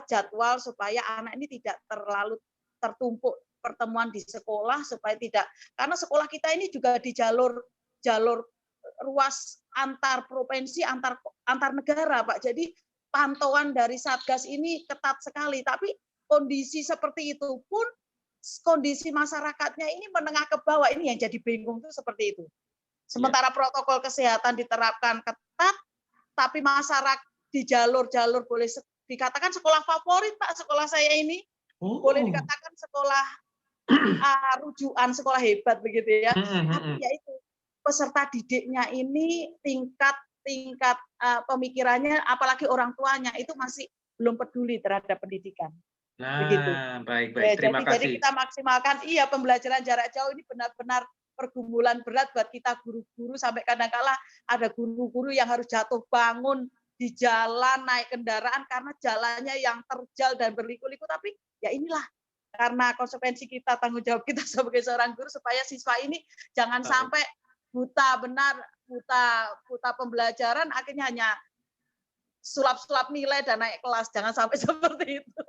S4: jadwal supaya anak ini tidak terlalu tertumpuk pertemuan di sekolah, supaya tidak, karena sekolah kita ini juga di jalur ruas antar provinsi, antar negara, Pak. Jadi pantauan dari Satgas ini ketat sekali, tapi kondisi seperti itu pun kondisi masyarakatnya ini menengah ke bawah, ini yang jadi bingung tuh seperti itu. Sementara protokol kesehatan diterapkan ketat, tapi masyarakat di jalur-jalur boleh dikatakan sekolah favorit, Pak, sekolah saya ini. Boleh dikatakan sekolah rujukan, sekolah hebat begitu ya. Tapi ya itu, peserta didiknya ini tingkat pemikirannya, apalagi orang tuanya itu masih belum peduli terhadap pendidikan. Begitu.
S2: Baik.
S4: Ya,
S2: Terima kasih.
S4: Jadi kita maksimalkan, pembelajaran jarak jauh ini benar-benar pergumulan berat buat kita guru-guru, sampai kadang-kala ada guru-guru yang harus jatuh bangun di jalan, naik kendaraan karena jalannya yang terjal dan berliku-liku. Tapi ya inilah, karena konsekuensi kita, tanggung jawab kita sebagai seorang guru, supaya siswa ini jangan sampai buta pembelajaran, akhirnya hanya sulap-sulap nilai dan naik kelas. Jangan sampai seperti itu.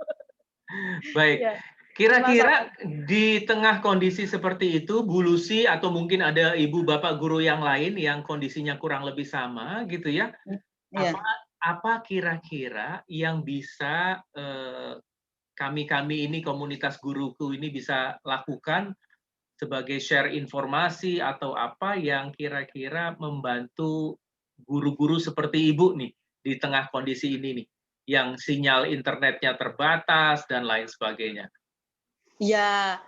S2: Baik. Kira-kira di tengah kondisi seperti itu, Bu Lucy atau mungkin ada ibu bapak guru yang lain yang kondisinya kurang lebih sama gitu ya, apa kira-kira yang bisa kami ini, komunitas guruku ini bisa lakukan sebagai share informasi atau apa yang kira-kira membantu guru-guru seperti ibu nih di tengah kondisi ini nih, yang sinyal internetnya terbatas dan lain sebagainya?
S4: Ya,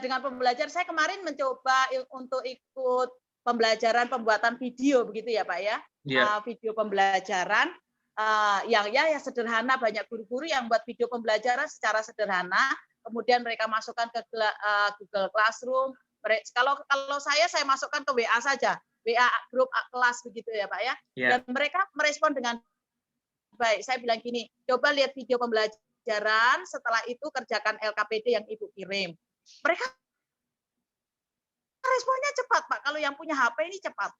S4: dengan pembelajaran, saya kemarin mencoba untuk ikut pembelajaran pembuatan video begitu ya Pak ya. Video pembelajaran yang sederhana, banyak guru-guru yang buat video pembelajaran secara sederhana, kemudian mereka masukkan ke Google Classroom. Kalau saya masukkan ke WA saja, WA grup kelas begitu ya Pak ya. Dan mereka merespon dengan baik. Saya bilang gini, coba lihat video pembelajaran, setelah itu kerjakan LKPD yang Ibu kirim. Mereka responnya cepat, Pak. Kalau yang punya HP ini cepat.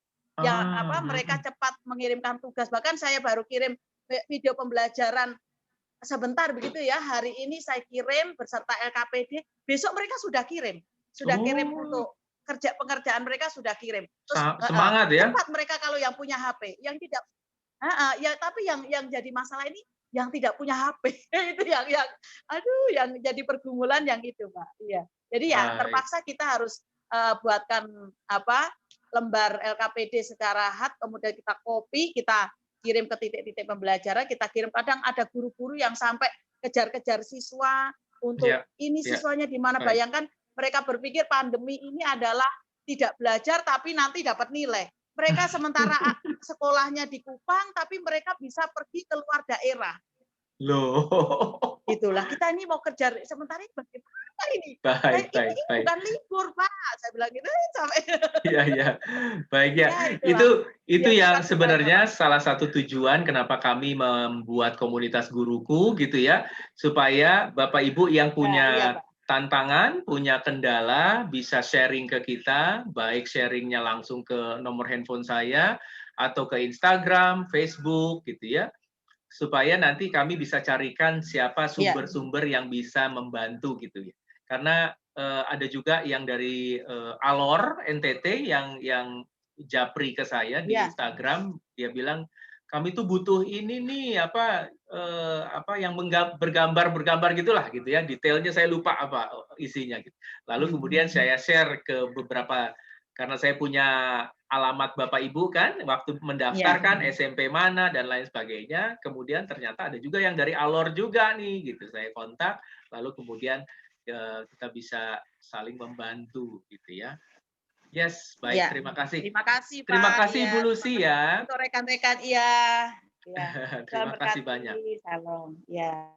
S4: Mereka cepat mengirimkan tugas. Bahkan saya baru kirim video pembelajaran sebentar begitu ya. Hari ini saya kirim beserta LKPD. Besok mereka sudah kirim. Kirim untuk pengerjaan mereka sudah kirim. Terus
S2: semangat ya.
S4: Cepat mereka kalau yang punya HP. Yang tidak tapi yang jadi masalah ini yang tidak punya HP itu yang jadi pergumulan yang itu, Pak. Iya. Jadi terpaksa kita harus buatkan lembar LKPD secara hard, kemudian kita copy, kita kirim ke titik-titik pembelajaran, kita kirim. Kadang ada guru-guru yang sampai kejar-kejar siswa untuk siswanya di mana. Bayangkan mereka berpikir pandemi ini adalah tidak belajar tapi nanti dapat nilai. Mereka sementara sekolahnya di Kupang, tapi mereka bisa pergi ke luar daerah.
S2: Loh.
S4: Itulah, kita ini mau kejar, sementara ini bagaimana ini?
S2: Baik.
S4: Bukan libur, Pak. Saya bilang gitu.
S2: Iya. Baik ya. Itu yang sebenarnya salah satu tujuan kenapa kami membuat komunitas guruku gitu ya, supaya Bapak Ibu yang punya tantangan, punya kendala, bisa sharing ke kita, baik sharingnya langsung ke nomor handphone saya, atau ke Instagram, Facebook, gitu ya, supaya nanti kami bisa carikan siapa sumber-sumber yang bisa membantu, gitu ya. Karena ada juga yang dari Alor, NTT, yang japri ke saya di Instagram, dia bilang, kami tuh butuh ini nih yang bergambar gitulah gitu ya, detailnya saya lupa apa isinya gitu. Lalu kemudian saya share ke beberapa, karena saya punya alamat Bapak Ibu kan waktu mendaftarkan SMP mana dan lain sebagainya. Kemudian ternyata ada juga yang dari Alor juga nih gitu. Saya kontak, lalu kemudian kita bisa saling membantu gitu ya. Yes, baik. Terima kasih.
S4: Terima kasih, Pak.
S2: Terima kasih, Bu Lucy ya.
S4: Untuk rekan-rekan,
S2: Terima kasih banyak.
S4: Salam. Ya.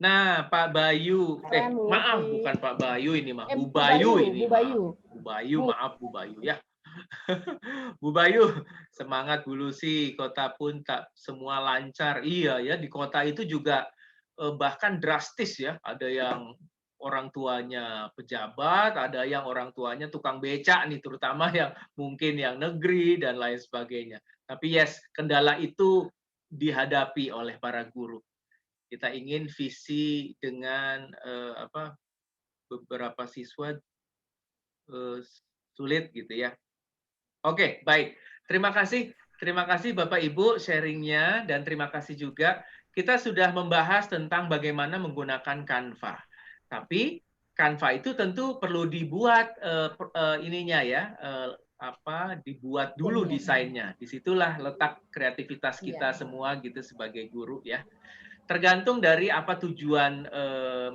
S2: Nah, Pak Bayu, maaf bukan Pak Bayu ini mah, Bu Bayu ini. Bu Bayu, maaf Bu Bayu ya. Bu Bayu, semangat Bu Lucy. Kota pun tak semua lancar. Iya ya, di kota itu juga bahkan drastis ya. Ada yang orang tuanya pejabat, ada yang orang tuanya tukang becak nih, terutama yang mungkin yang negeri dan lain sebagainya. Tapi kendala itu dihadapi oleh para guru. Kita ingin visi dengan beberapa siswa sulit gitu ya. Oke, baik. Terima kasih. Terima kasih Bapak Ibu sharingnya, dan terima kasih juga kita sudah membahas tentang bagaimana menggunakan Canva. Tapi Canva itu tentu perlu dibuat ininya ya, dibuat dulu desainnya. Disitulah letak kreativitas kita semua gitu sebagai guru ya. Tergantung dari apa tujuan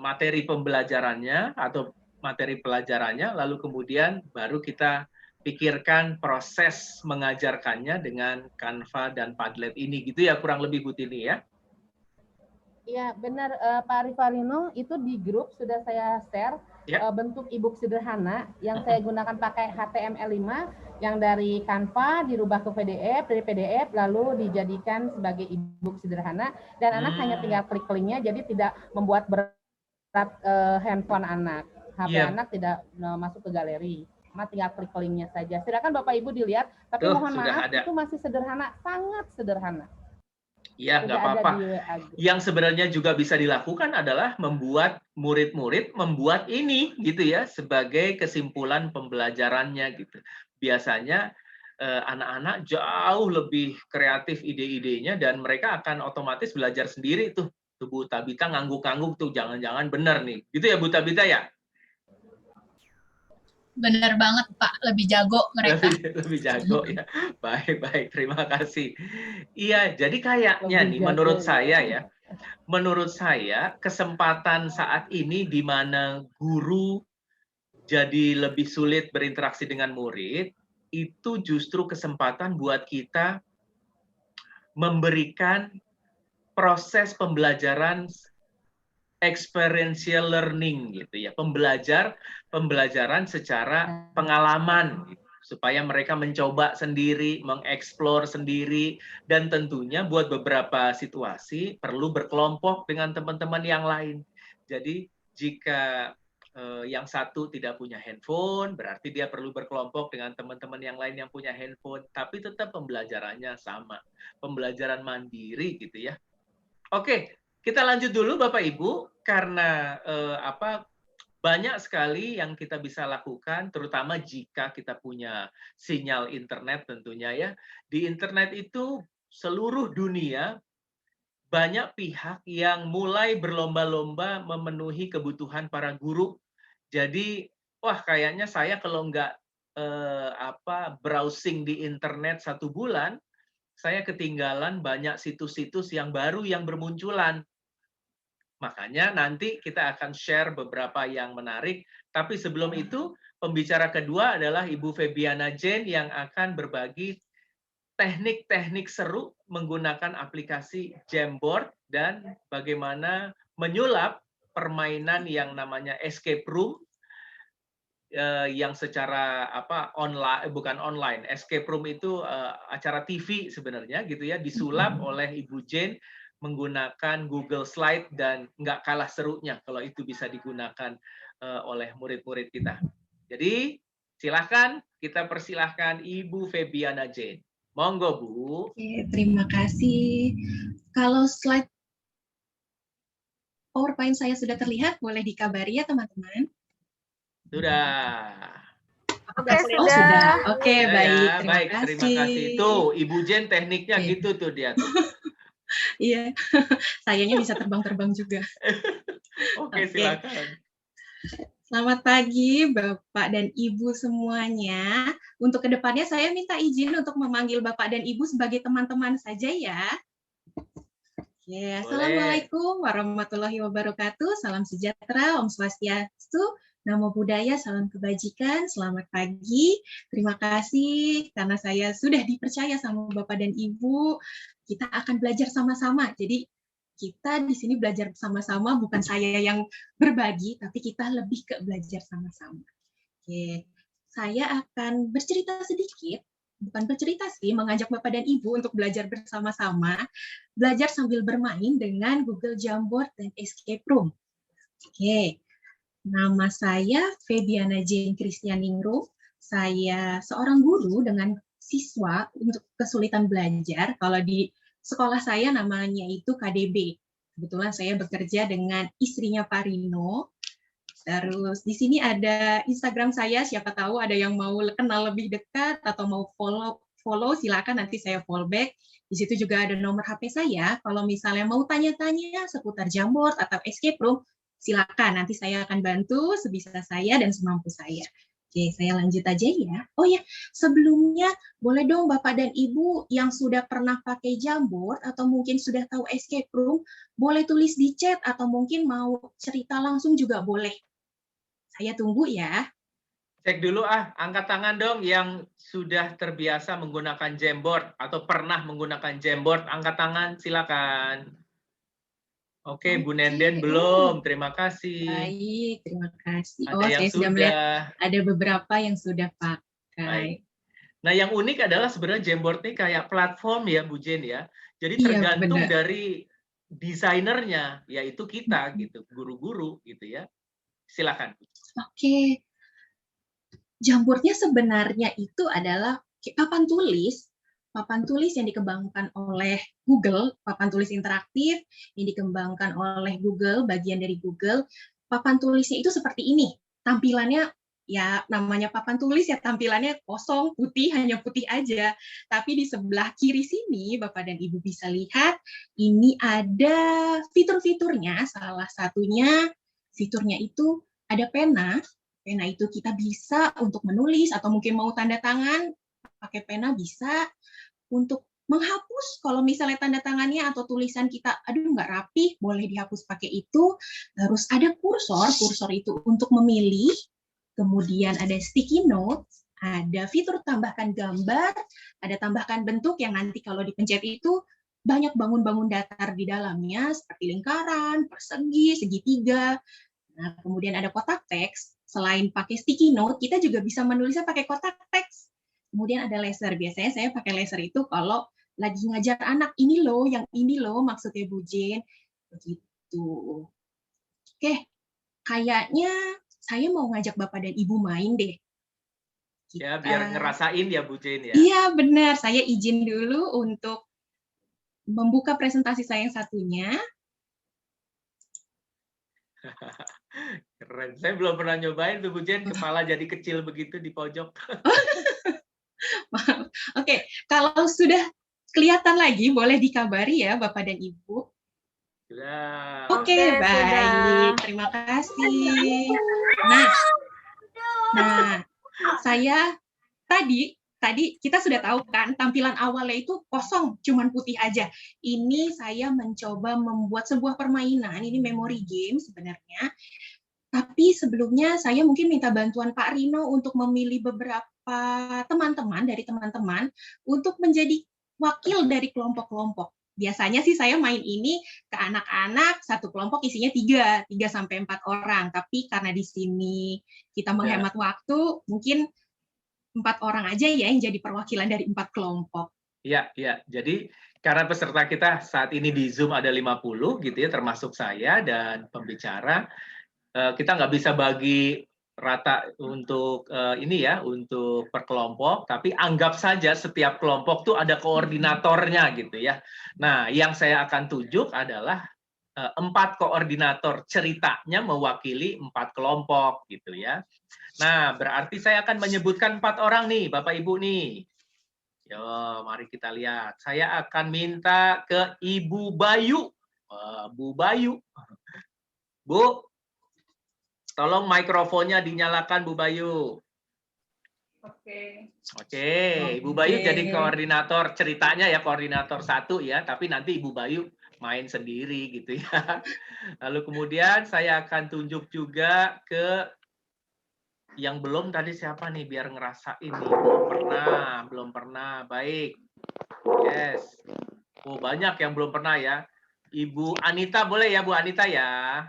S2: materi pembelajarannya atau materi pelajarannya, lalu kemudian baru kita pikirkan proses mengajarkannya dengan Canva dan Padlet ini gitu ya, kurang lebih Bu Tini ya.
S1: Iya benar Pak Rivalino, itu di grup sudah saya share bentuk e-book sederhana yang saya gunakan pakai HTML5 yang dari Canva dirubah ke PDF, dari PDF lalu dijadikan sebagai e-book sederhana, dan anak hanya tinggal klik linknya, jadi tidak membuat berat handphone anak, HP anak tidak masuk ke galeri. Tinggal klik linknya saja. Silakan Bapak Ibu dilihat, tapi mohon maaf itu masih sederhana, sangat sederhana.
S2: Ya, nggak apa-apa. Yang sebenarnya juga bisa dilakukan adalah membuat murid-murid membuat ini gitu ya sebagai kesimpulan pembelajarannya gitu. Biasanya anak-anak jauh lebih kreatif ide-idenya dan mereka akan otomatis belajar sendiri tuh. Bu Tabita ngangguk-ngangguk tuh, jangan-jangan benar nih. Gitu ya Bu Tabita ya?
S5: Benar banget Pak, lebih jago mereka.
S2: Lebih jago ya. Baik, terima kasih. Iya, jadi kayaknya nih menurut saya kesempatan saat ini di mana guru jadi lebih sulit berinteraksi dengan murid, itu justru kesempatan buat kita memberikan proses pembelajaran experiential learning gitu ya, pembelajaran secara pengalaman gitu, supaya mereka mencoba sendiri, mengeksplor sendiri, dan tentunya buat beberapa situasi perlu berkelompok dengan teman-teman yang lain. Jadi jika yang satu tidak punya handphone, berarti dia perlu berkelompok dengan teman-teman yang lain yang punya handphone, tapi tetap pembelajarannya sama, pembelajaran mandiri gitu ya. Oke. Kita lanjut dulu Bapak Ibu, karena banyak sekali yang kita bisa lakukan, terutama jika kita punya sinyal internet tentunya ya. Di internet itu seluruh dunia banyak pihak yang mulai berlomba-lomba memenuhi kebutuhan para guru. Jadi, wah kayaknya saya kalau nggak browsing di internet 1 bulan, saya ketinggalan banyak situs-situs yang baru yang bermunculan. Makanya nanti kita akan share beberapa yang menarik. Tapi sebelum itu, pembicara kedua adalah Ibu Febiana Jane yang akan berbagi teknik-teknik seru menggunakan aplikasi Jamboard dan bagaimana menyulap permainan yang namanya escape room yang secara online. Escape room itu acara TV sebenarnya gitu ya, disulap oleh Ibu Jane menggunakan Google Slide, dan nggak kalah serunya kalau itu bisa digunakan oleh murid-murid kita. Jadi silahkan, kita persilahkan Ibu Febiana Jane. Monggo Bu.
S6: Oke, terima kasih. Kalau slide PowerPoint saya sudah terlihat, boleh dikabari ya teman-teman?
S2: Sudah.
S6: Oke, sudah. Oke, baik.
S2: Terima kasih. Tuh, Ibu Jane tekniknya gitu tuh dia tuh.
S6: Iya, sayangnya bisa terbang-terbang juga.
S2: Oke, silakan.
S6: Selamat pagi Bapak dan Ibu semuanya. Untuk kedepannya saya minta izin untuk memanggil Bapak dan Ibu sebagai teman-teman saja ya. Oke, Assalamualaikum warahmatullahi wabarakatuh. Salam sejahtera, Om Swastiastu, Namo Buddhaya, salam kebajikan, selamat pagi. Terima kasih karena saya sudah dipercaya sama Bapak dan Ibu. Kita akan belajar sama-sama. Jadi kita di sini belajar sama-sama, bukan saya yang berbagi, tapi kita lebih ke belajar sama-sama. Oke, saya akan bercerita sedikit, bukan bercerita sih, mengajak Bapak dan Ibu untuk belajar bersama-sama, belajar sambil bermain dengan Google Jamboard dan Escape Room. Oke, nama saya Febiana Jane Kristianingrum. Saya seorang guru dengan siswa untuk kesulitan belajar. Kalau di sekolah saya namanya itu KDB. Kebetulan saya bekerja dengan istrinya Pak Rino. Terus di sini ada Instagram saya, siapa tahu ada yang mau kenal lebih dekat atau mau follow follow, silakan nanti saya follow back. Di situ juga ada nomor HP saya. Kalau misalnya mau tanya-tanya seputar Jamboard atau escape room, silakan. Nanti saya akan bantu sebisa saya dan semampu saya. Oke, saya lanjut aja ya. Oh ya, sebelumnya boleh dong Bapak dan Ibu yang sudah pernah pakai Jamboard atau mungkin sudah tahu escape room, boleh tulis di chat atau mungkin mau cerita langsung juga boleh. Saya tunggu ya.
S2: Cek dulu angkat tangan dong yang sudah terbiasa menggunakan Jamboard atau pernah menggunakan Jamboard, angkat tangan silakan. Oke, Bu Nenden belum, terima kasih.
S6: Baik, terima kasih.
S2: Ada
S6: Oh,
S2: yang
S6: saya sudah melihat ada beberapa yang sudah pakai.
S2: Baik. Nah, yang unik adalah sebenarnya Jamboard ini kayak platform ya, Bu Jen ya. Jadi
S6: Iya,
S2: tergantung
S6: benar.
S2: dari desainernya, yaitu kita gitu, guru-guru gitu ya. Silakan.
S6: Oke. Jamboardnya sebenarnya itu adalah papan tulis yang dikembangkan oleh Google, papan tulis interaktif yang dikembangkan oleh Google, bagian dari Google. Papan tulisnya itu seperti ini. Tampilannya ya namanya papan tulis ya tampilannya kosong, putih, hanya putih aja. Tapi di sebelah kiri sini Bapak dan Ibu bisa lihat ini ada fitur-fiturnya. Salah satunya fiturnya itu ada pena. Pena itu kita bisa untuk menulis atau mungkin mau tanda tangan pakai pena bisa, untuk menghapus kalau misalnya tanda tangannya atau tulisan kita aduh nggak rapi boleh dihapus pakai itu. Terus ada kursor itu untuk memilih, kemudian ada sticky note, ada fitur tambahkan gambar, ada tambahkan bentuk yang nanti kalau dipencet itu banyak bangun-bangun datar di dalamnya seperti lingkaran, persegi, segitiga. Nah, kemudian ada kotak teks. Selain pakai sticky note, kita juga bisa menulisnya pakai kotak teks. Kemudian ada laser. Biasanya saya pakai laser itu kalau lagi ngajar anak, ini loh, yang ini loh, maksudnya Bu Jen. Begitu. Oke, kayaknya saya mau ngajak Bapak dan Ibu main deh.
S2: Ya, biar ngerasain ya Bu Jen ya.
S6: Iya, benar. Saya izin dulu untuk membuka presentasi saya yang satunya.
S2: Keren. Saya belum pernah nyobain tuh Bu Jen, kepala jadi kecil begitu di pojok.
S6: Oke, kalau sudah kelihatan lagi, boleh dikabari ya Bapak dan Ibu.
S2: Sudah.
S6: Oke, baik. Terima kasih. Nah, saya tadi kita sudah tahu kan tampilan awalnya itu kosong, cuman putih aja. Ini saya mencoba membuat sebuah permainan, ini memory game sebenarnya. Tapi sebelumnya saya mungkin minta bantuan Pak Rino untuk memilih beberapa teman-teman untuk menjadi wakil dari kelompok-kelompok. Biasanya sih saya main ini ke anak-anak, satu kelompok isinya 3 sampai 4 orang. Tapi karena di sini kita menghemat waktu, mungkin 4 orang aja ya yang jadi perwakilan dari 4 kelompok.
S2: Iya. Jadi karena peserta kita saat ini di Zoom ada 50 gitu ya, termasuk saya dan pembicara. Kita nggak bisa bagi rata untuk ini ya, untuk per kelompok, tapi anggap saja setiap kelompok tuh ada koordinatornya gitu ya. Nah, yang saya akan tunjuk adalah 4 koordinator ceritanya mewakili 4 kelompok gitu ya. Nah, berarti saya akan menyebutkan 4 orang nih, Bapak Ibu nih. Yo, mari kita lihat. Saya akan minta ke Ibu Bayu. Bu Bayu. Bu, tolong mikrofonnya dinyalakan Bu Bayu. Oke, Ibu Bayu jadi koordinator ceritanya ya, koordinator 1 ya, tapi nanti Ibu Bayu main sendiri gitu ya. Lalu kemudian saya akan tunjuk juga ke yang belum tadi siapa nih biar ngerasain nih. Belum pernah. Baik. Yes. Oh, banyak yang belum pernah ya. Ibu Anita boleh ya Bu Anita ya?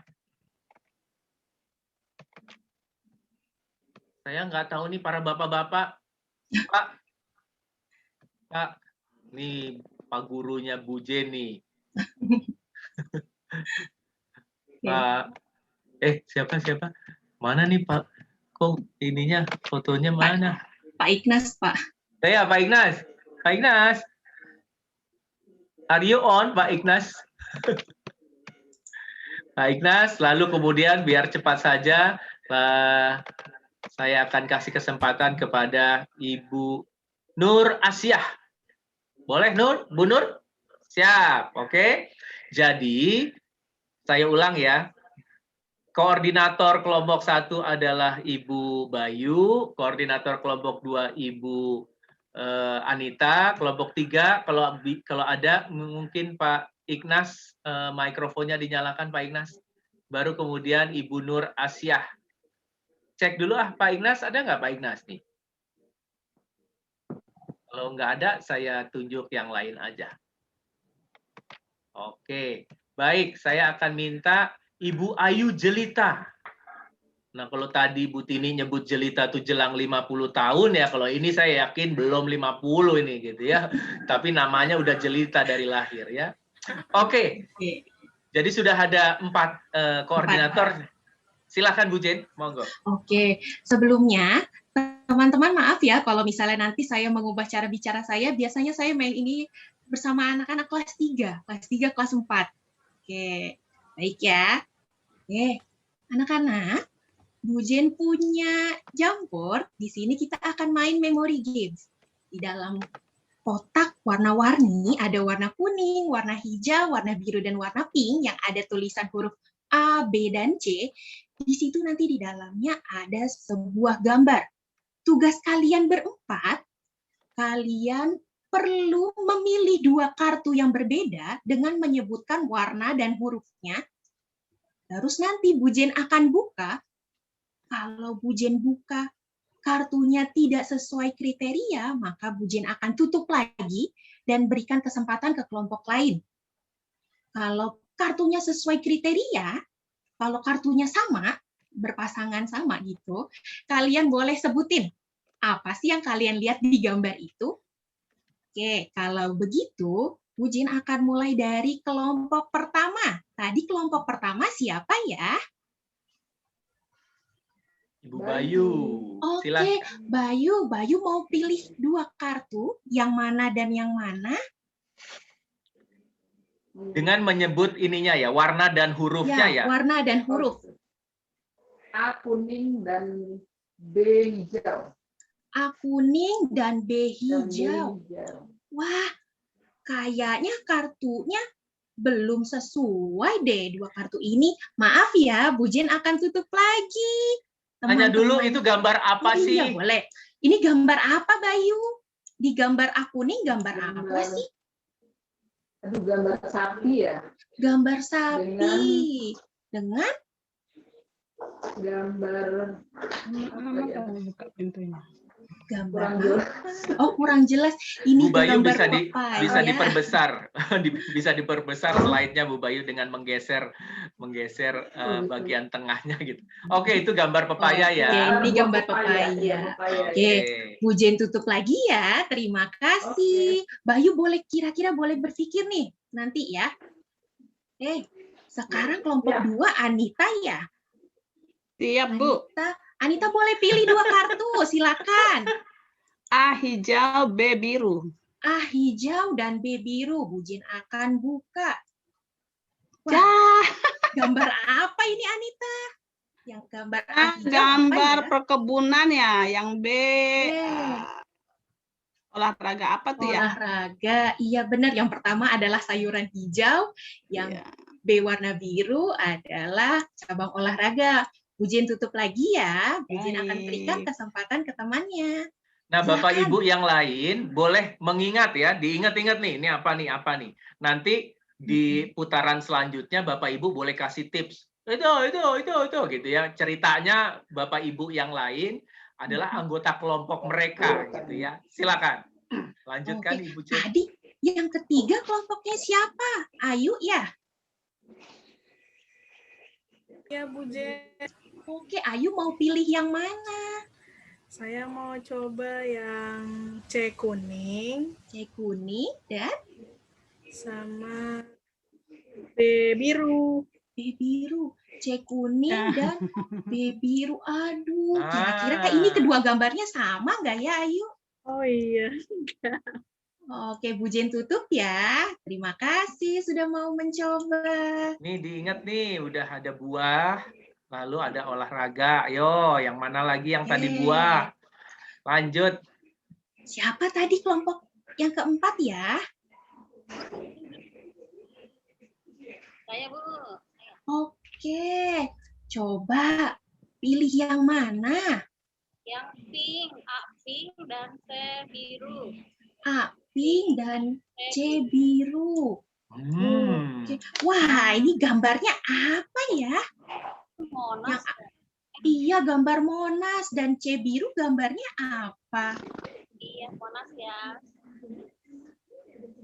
S2: Saya nggak tahu nih para bapak-bapak. Pak, nih Pak gurunya Bu Jenny. Pak, siapa? Mana nih Pak? Kok ininya fotonya mana?
S6: Pak Ignas, Pak.
S2: Saya Pak Ignas. Pak Ignas. Are you on, Pak Ignas? Pak Ignas, lalu kemudian biar cepat saja, saya akan kasih kesempatan kepada Ibu Nur Asyah. Boleh Nur? Bu Nur? Siap, oke. Jadi, saya ulang ya. Koordinator kelompok 1 adalah Ibu Bayu, koordinator kelompok 2 Ibu Anita, kelompok 3 kalau ada mungkin Pak Ignas, mikrofonnya dinyalakan Pak Ignas. Baru kemudian Ibu Nur Asyah. Cek dulu Pak Ignas, ada nggak Pak Ignas nih? Kalau nggak ada, saya tunjuk yang lain aja. Oke, baik. Saya akan minta Ibu Ayu Jelita. Nah, kalau tadi Bu Tini nyebut Jelita tuh jelang 50 tahun ya, kalau ini saya yakin belum 50 ini gitu ya. Tapi namanya udah Jelita dari lahir ya. Oke. Jadi sudah ada 4 koordinator. Silakan Bu Jen, monggo.
S6: Oke, sebelumnya teman-teman maaf ya kalau misalnya nanti saya mengubah cara bicara saya, biasanya saya main ini bersama anak-anak kelas 3, kelas 4. Oke, baik ya. Oke, anak-anak, Bu Jen punya jamboard. Di sini kita akan main memory games. Di dalam kotak warna-warni, ada warna kuning, warna hijau, warna biru, dan warna pink yang ada tulisan huruf A, B, dan C. Di situ nanti di dalamnya ada sebuah gambar. Tugas kalian berempat, kalian perlu memilih 2 kartu yang berbeda dengan menyebutkan warna dan hurufnya. Terus nanti Bu Jen akan buka. Kalau Bu Jen buka kartunya tidak sesuai kriteria, maka Bu Jen akan tutup lagi dan berikan kesempatan ke kelompok lain. Kalau kartunya sesuai kriteria, kalau kartunya sama, berpasangan sama gitu, kalian boleh sebutin apa sih yang kalian lihat di gambar itu. Oke, kalau begitu, Bu Jen akan mulai dari kelompok pertama. Tadi kelompok pertama siapa ya?
S2: Ibu Bayu.
S6: Oke,
S2: Silakan.
S6: Bayu mau pilih 2 kartu, yang mana dan yang mana?
S2: Dengan menyebut ininya ya, warna dan hurufnya ya.
S6: Warna dan huruf.
S1: A kuning dan B hijau.
S6: A kuning dan B hijau. Wah, kayaknya kartunya belum sesuai deh 2 kartu ini. Maaf ya, Bu Jen akan tutup lagi.
S2: Tanya dulu itu gambar apa sih?
S6: Iya, boleh. Ini gambar apa, Bayu? Di gambar A kuning gambar apa sih?
S1: Aduh, gambar sapi ya.
S6: Gambar sapi. Dengan
S1: Gambar
S3: buka pintunya.
S6: gambar apa? Oh, kurang jelas. Ini
S2: Bu Bayu
S6: gambar
S2: bisa
S6: ya.
S2: diperbesar, bisa diperbesar slide-nya Bu Bayu dengan menggeser bagian tengahnya gitu. Oke, itu gambar pepaya ya.
S6: Oke, ini gambar pepaya. Oke, Bu Jen tutup lagi ya. Terima kasih. Bayu kira-kira boleh berpikir nih nanti ya. Sekarang kelompok 2 Anita ya.
S3: Siap, Bu.
S6: Anita boleh pilih 2 kartu, silakan.
S3: A hijau, B biru.
S6: A hijau dan B biru. Bu Jen akan buka.
S3: Wah,
S6: gambar apa ini Anita? Yang gambar A hijau
S3: gambar
S6: apa ya?
S3: perkebunan ya. Yang B olahraga apa tuh ya?
S6: Olahraga, iya benar. Yang pertama adalah sayuran hijau, yang B warna biru adalah cabang olahraga. Bu Jen tutup lagi ya. Bu Jen akan berikan kesempatan ke temannya.
S2: Nah, Bapak Ibu yang lain boleh mengingat ya, diingat-ingat nih, ini apa nih. Nanti di putaran selanjutnya Bapak Ibu boleh kasih tips. Itu gitu ya. Ceritanya Bapak Ibu yang lain adalah anggota kelompok mereka gitu ya. Silakan. Lanjutkan Ibu Jen.
S6: Tadi yang ketiga kelompoknya siapa? Ayu ya?
S7: Ya, Bu Jen.
S6: Oke, Ayu mau pilih yang mana?
S7: Saya mau coba yang C kuning.
S6: C kuning dan?
S7: Sama B biru.
S6: B biru. C kuning dan B biru. Aduh, kira-kira ini kedua gambarnya sama nggak ya, Ayu?
S7: Oh iya.
S6: Oke, Bu Jen tutup ya. Terima kasih sudah mau mencoba.
S2: Nih diingat nih, udah ada buah, lalu ada olahraga. Ayo, yang mana lagi yang tadi buah? Lanjut.
S6: Siapa tadi kelompok yang keempat ya?
S4: Saya, Bu.
S6: Oke, coba pilih yang mana?
S4: Yang pink, A pink dan C biru.
S6: A pink dan C biru.
S2: Hmm.
S6: Oke. Wah, ini gambarnya apa ya?
S4: Monas.
S6: Iya, gambar Monas dan C biru gambarnya apa?
S4: Iya, Monas ya.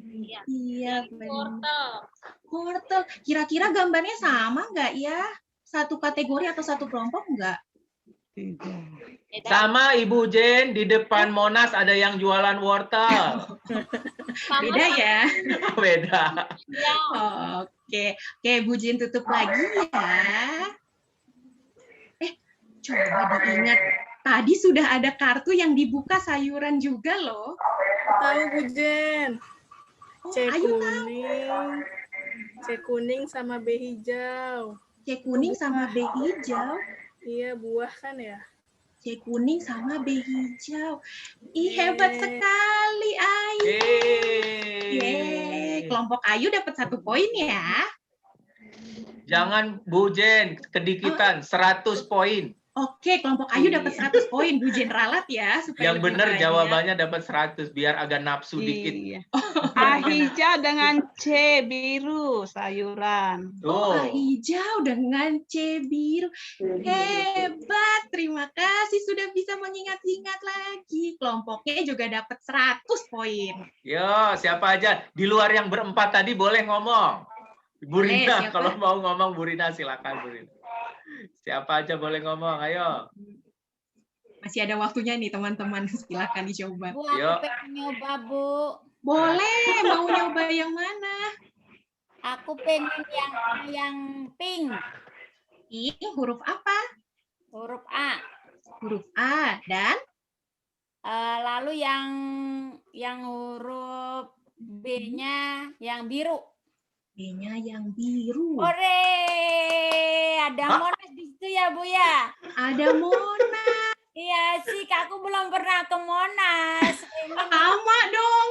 S4: Iya.
S6: Iya,
S4: Portal.
S6: portal. Kira-kira gambarnya sama nggak ya? Satu kategori atau satu kelompok nggak?
S2: Sama Ibu Jen, di depan Monas ada yang jualan wortel.
S6: Beda ya?
S2: Beda.
S4: Ya.
S6: Oke, oke, Bu Jin tutup lagi ya. Coba diingat. Tadi sudah ada kartu yang dibuka sayuran juga loh.
S7: Tahu Bu Jen.
S6: Oh,
S7: C
S6: ayo
S7: kuning. C kuning sama B hijau.
S6: C kuning sama B hijau.
S7: Iya, buah kan ya?
S6: C kuning sama B hijau. Ih, hebat sekali, Ayu. Yeay, kelompok Ayu dapat 1 poin ya.
S2: Jangan Bu Jen, kedikitan 100 poin.
S6: Oke, kelompok Ayu dapat 100 poin. Bu Jen ralat ya. Supaya
S2: Yang
S6: lebih
S2: benar
S6: banyak.
S2: jawabannya dapat 100 biar agak nafsu dikit.
S8: Iya. A hijau dengan C biru sayuran.
S6: Oh, A
S2: Tuh.
S6: hijau dengan C biru. Hebat, terima kasih sudah bisa mengingat-ingat lagi. Kelompoknya juga dapat 100 poin.
S2: Yo, siapa aja di luar yang berempat tadi boleh ngomong. Bu
S6: Boleh,
S2: Rina,
S6: siapa?
S2: kalau mau ngomong Bu Rina silakan Bu Rina. Siapa aja boleh ngomong, ayo.
S6: Masih ada waktunya nih teman-teman, silakan dicoba.
S9: Bu, aku
S2: Yuk.
S9: pengen nyoba, Bu.
S6: Boleh, mau nyoba yang mana?
S9: Aku pengen yang pink,
S6: Ini huruf apa?
S9: huruf A.
S6: Huruf A dan
S9: Lalu yang huruf B-nya yang biru.
S6: B-nya yang biru.
S9: Ore, ada
S2: Hah?
S9: Monas di situ ya, Bu ya?
S6: Ada Monas.
S9: Iya sih, aku belum pernah ke Monas.
S6: Sama dong.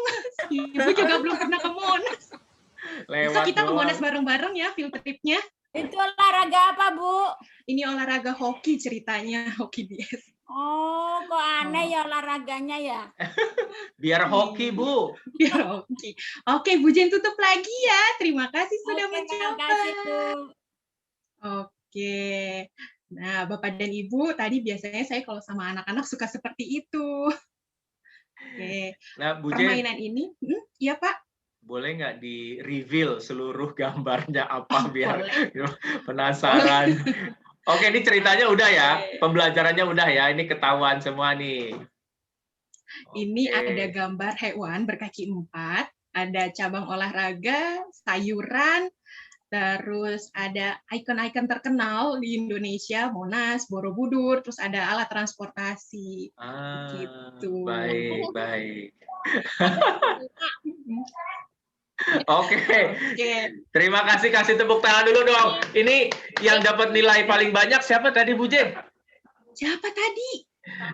S6: Ibu juga belum pernah ke Monas. Besok
S2: Lewat
S6: kita ke
S2: doang.
S6: Monas bareng-bareng ya field trip-nya.
S9: Itu olahraga apa, Bu?
S6: Ini olahraga hoki ceritanya, hoki DS.
S9: Oh, kok aneh ya olahraganya ya?
S2: Biar hoki, Bu.
S6: Biar hoki. Oke, Bu Jen tutup lagi ya. Terima kasih sudah
S9: Oke, terima
S6: mencoba.
S9: kasih, Bu.
S6: Oke. Nah, Bapak dan Ibu, tadi biasanya saya kalau sama anak-anak suka seperti itu. Oke.
S2: Nah, Bu Jen,
S6: Permainan ini, iya Pak.
S2: boleh nggak di reveal seluruh gambarnya apa biar
S6: Boleh.
S2: penasaran. Oke, ini ceritanya udah ya,
S6: Oke.
S2: pembelajarannya udah ya, ini ketahuan semua nih.
S6: Ini
S2: Oke.
S6: ada gambar hewan berkaki 4, ada cabang olahraga, sayuran, terus ada ikon-ikon terkenal di Indonesia, Monas, Borobudur, terus ada alat transportasi. Gitu.
S2: Baik, baik. Oke,
S6: Oke.
S2: terima kasih, kasih tepuk tangan dulu dong. Ini yang dapat nilai paling banyak siapa tadi, Bu Jen?
S6: Siapa tadi?